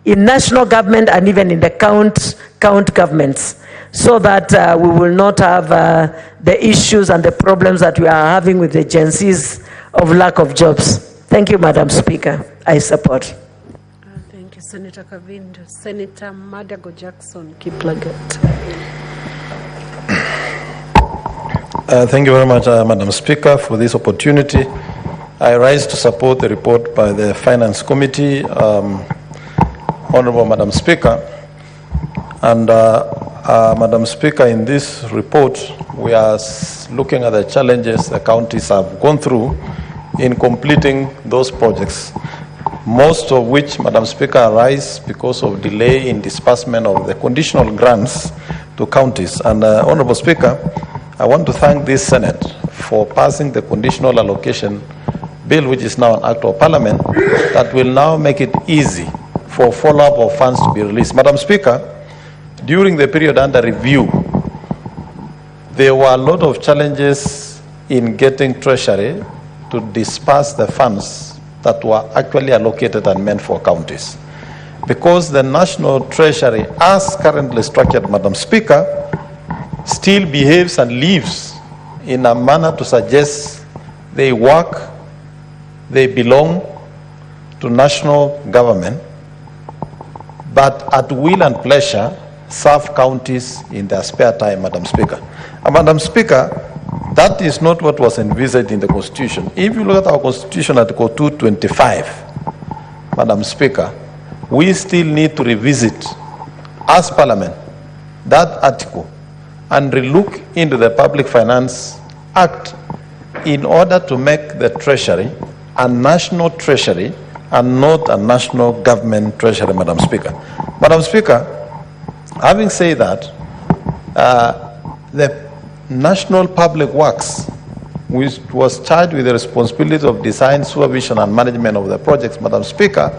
in national government and even in the count governments, so that we will not have the issues and the problems that we are having with the agencies of lack of jobs. Thank you, Madam Speaker. I support. Thank you, Senator Kavindo. Senator Madago Jackson, Kiplagat. Thank you very much, Madam Speaker, for this opportunity. I rise to support the report by the Finance Committee. Honorable Madam Speaker, and Madam Speaker, in this report, we are looking at the challenges the counties have gone through in completing those projects, most of which, Madam Speaker, arise because of delay in disbursement of the conditional grants to counties. And Honorable Speaker, I want to thank this Senate for passing the conditional allocation bill, which is now an act of parliament, that will now make it easy for follow-up of funds to be released. Madam Speaker, during the period under review, there were a lot of challenges in getting Treasury to disperse the funds that were actually allocated and meant for counties. Because the National Treasury, as currently structured, Madam Speaker, still behaves and lives in a manner to suggest they belong to national government, but at will and pleasure serve counties in their spare time, Madam Speaker. And Madam Speaker, that is not what was envisaged in the Constitution. If you look at our Constitution, Article 225, Madam Speaker, we still need to revisit, as Parliament, that article and relook into the Public Finance Act in order to make the Treasury a national treasury and not a national government treasury, Madam Speaker. Madam Speaker, having said that, the National Public Works, which was charged with the responsibility of design, supervision, and management of the projects, Madam Speaker,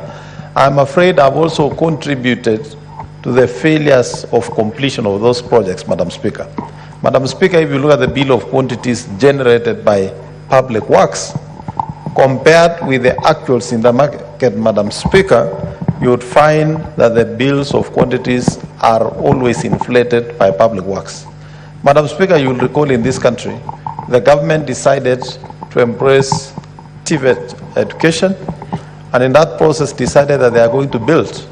I'm afraid I've also contributed to the failures of completion of those projects, Madam Speaker. Madam Speaker, if you look at the bill of quantities generated by Public Works, compared with the actuals in the market, Madam Speaker, you would find that the bills of quantities are always inflated by Public Works. Madam Speaker, you will recall in this country, the government decided to embrace TVET education, and in that process decided that they are going to build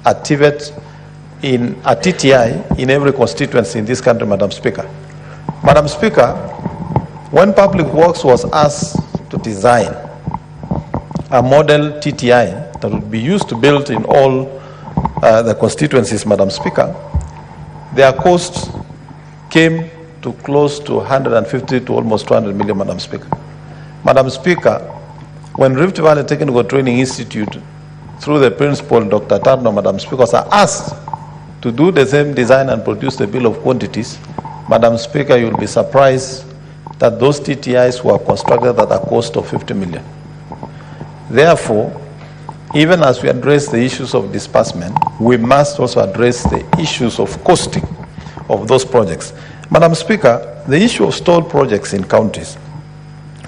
a TVET in a TTI in every constituency in this country, Madam Speaker. Madam Speaker, when Public Works was asked to design a model TTI that would be used to build in all the constituencies, Madam Speaker, their cost came to close to 150 to almost 200 million, Madam Speaker. Madam Speaker, when Rift Valley Technical Training Institute, through the principal, Dr. Tarno, Madam Speaker, was asked to do the same design and produce the bill of quantities, Madam Speaker, you'll be surprised that those TTIs were constructed at a cost of 50 million. Therefore, even as we address the issues of disbursement, we must also address the issues of costing of those projects. Madam Speaker, the issue of stalled projects in counties,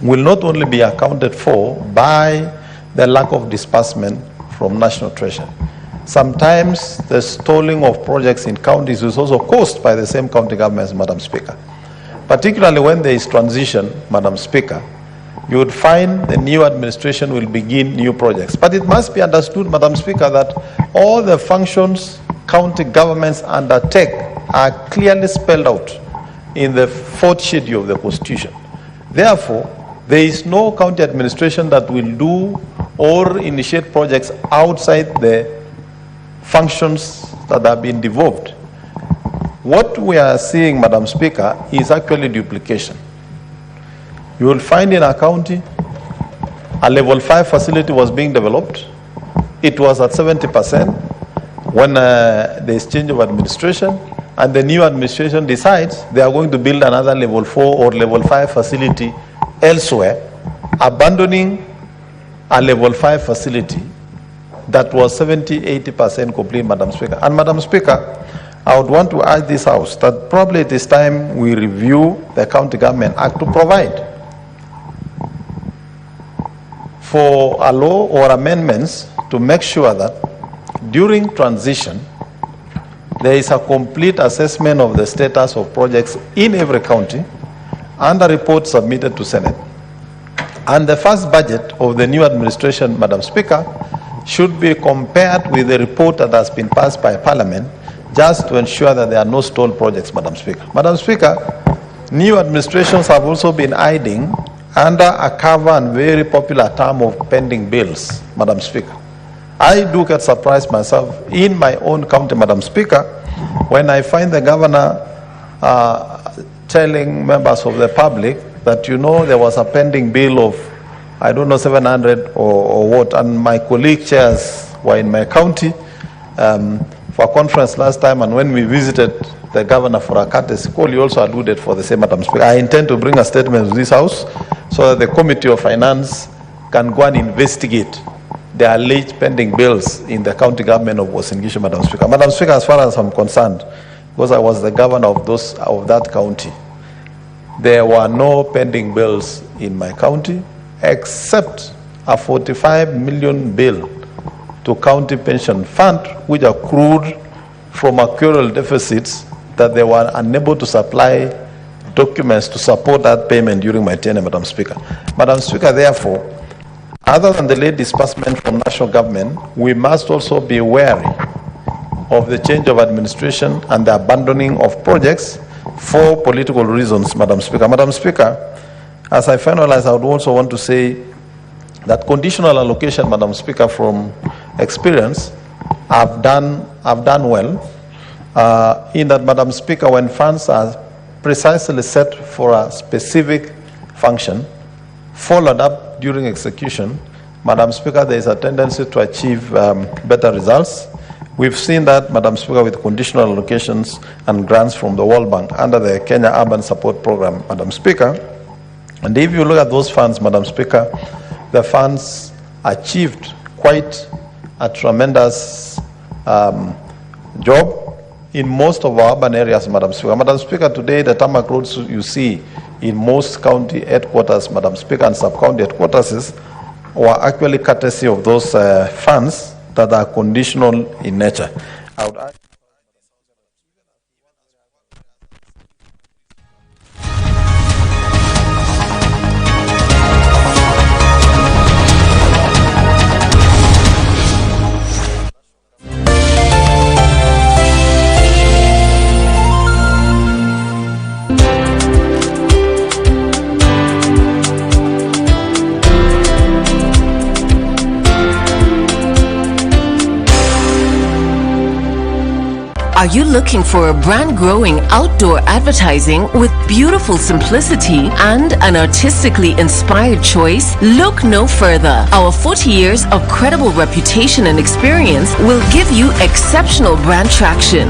will not only be accounted for by the lack of disbursement from national treasury. Sometimes the stalling of projects in counties is also caused by the same county governments, Madam Speaker. Particularly when there is transition, Madam Speaker, you would find the new administration will begin new projects. But it must be understood, Madam Speaker, that all the functions county governments undertake are clearly spelled out in the 4th schedule of the Constitution. Therefore, there is no county administration that will do or initiate projects outside the functions that have been devolved. What we are seeing, Madam Speaker, is actually duplication. You will find in a county, a level 5 facility was being developed. It was at 70% when there is change of administration, and the new administration decides they are going to build another level 4 or level 5 facility elsewhere, abandoning a level 5 facility that was 70-80% complete, Madam Speaker. And Madam Speaker, I would want to urge this House that probably it is time we review the County Government Act to provide for a law or amendments to make sure that during transition there is a complete assessment of the status of projects in every county and a report submitted to Senate. And the first budget of the new administration, Madam Speaker, should be compared with the report that has been passed by Parliament, just to ensure that there are no stalled projects, Madam Speaker. Madam Speaker, new administrations have also been hiding under a cover and very popular term of pending bills, Madam Speaker. I do get surprised myself in my own county, Madam Speaker, when I find the governor telling members of the public that, you know, there was a pending bill of, I don't know, 700 or what, and my colleague chairs were in my county for a conference last time, and when we visited the governor for a courtesy call, he also alluded for the same, Madam Speaker. I intend to bring a statement to this House so that the Committee of Finance can go and investigate the alleged pending bills in the county government of Uasin Gishu, Madam Speaker. Madam Speaker, as far as I'm concerned, because I was the governor of that county, there were no pending bills in my county except a 45 million bill to county pension fund, which accrued from actuarial deficits that they were unable to supply documents to support that payment during my tenure, Madam Speaker. Madam Speaker, therefore, other than the late disbursement from national government, we must also be wary of the change of administration and the abandoning of projects for political reasons, Madam Speaker. Madam Speaker, as I finalize, I would also want to say that conditional allocation, Madam Speaker, from experience, I've done well in that, Madam Speaker, when funds are precisely set for a specific function, followed up during execution, Madam Speaker, there is a tendency to achieve better results. We've seen that, Madam Speaker, with conditional allocations and grants from the World Bank under the Kenya Urban Support Program, Madam Speaker. And if you look at those funds, Madam Speaker, the funds achieved quite a tremendous job in most of our urban areas, Madam Speaker. Madam Speaker, today the tarmac roads you see in most county headquarters, Madam Speaker, and sub-county headquarters were actually courtesy of those funds that are conditional in nature. I would ask Are you looking for a brand-growing outdoor advertising with beautiful simplicity and an artistically inspired choice? Look no further. Our 40 years of credible reputation and experience will give you exceptional brand traction.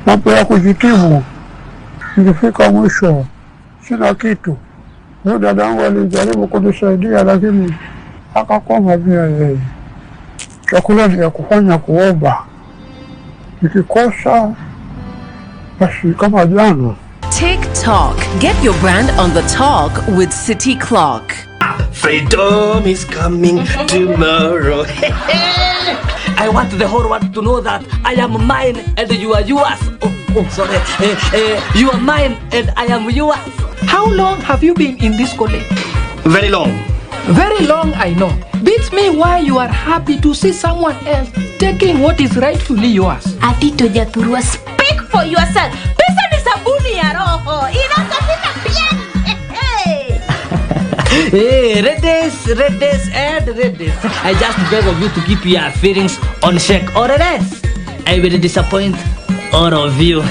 Mambo ya kujitibu, nilifika mwisho, sina kitu. Huyo dadangu alijaribu kunisaidia lakini akakoma pia yeye. Chakula ni ya kufanya kuomba. Nikikosa basi kama jana. Tick-tock. Get your brand on the talk with City Clock. Freedom is coming tomorrow. I want the whole world to know that I am mine and you are yours. Sorry. You are mine and I am yours. How long have you been in this college? Very long. Very long, I know. Beats me why you are happy to see someone else taking what is rightfully yours. Atito Jaturua, speak for yourself. Pesa ni sabuni ya roho. Inasafisha bien. Hey, read this, and read this. I just beg of you to keep your feelings on check, or else I will disappoint all of you.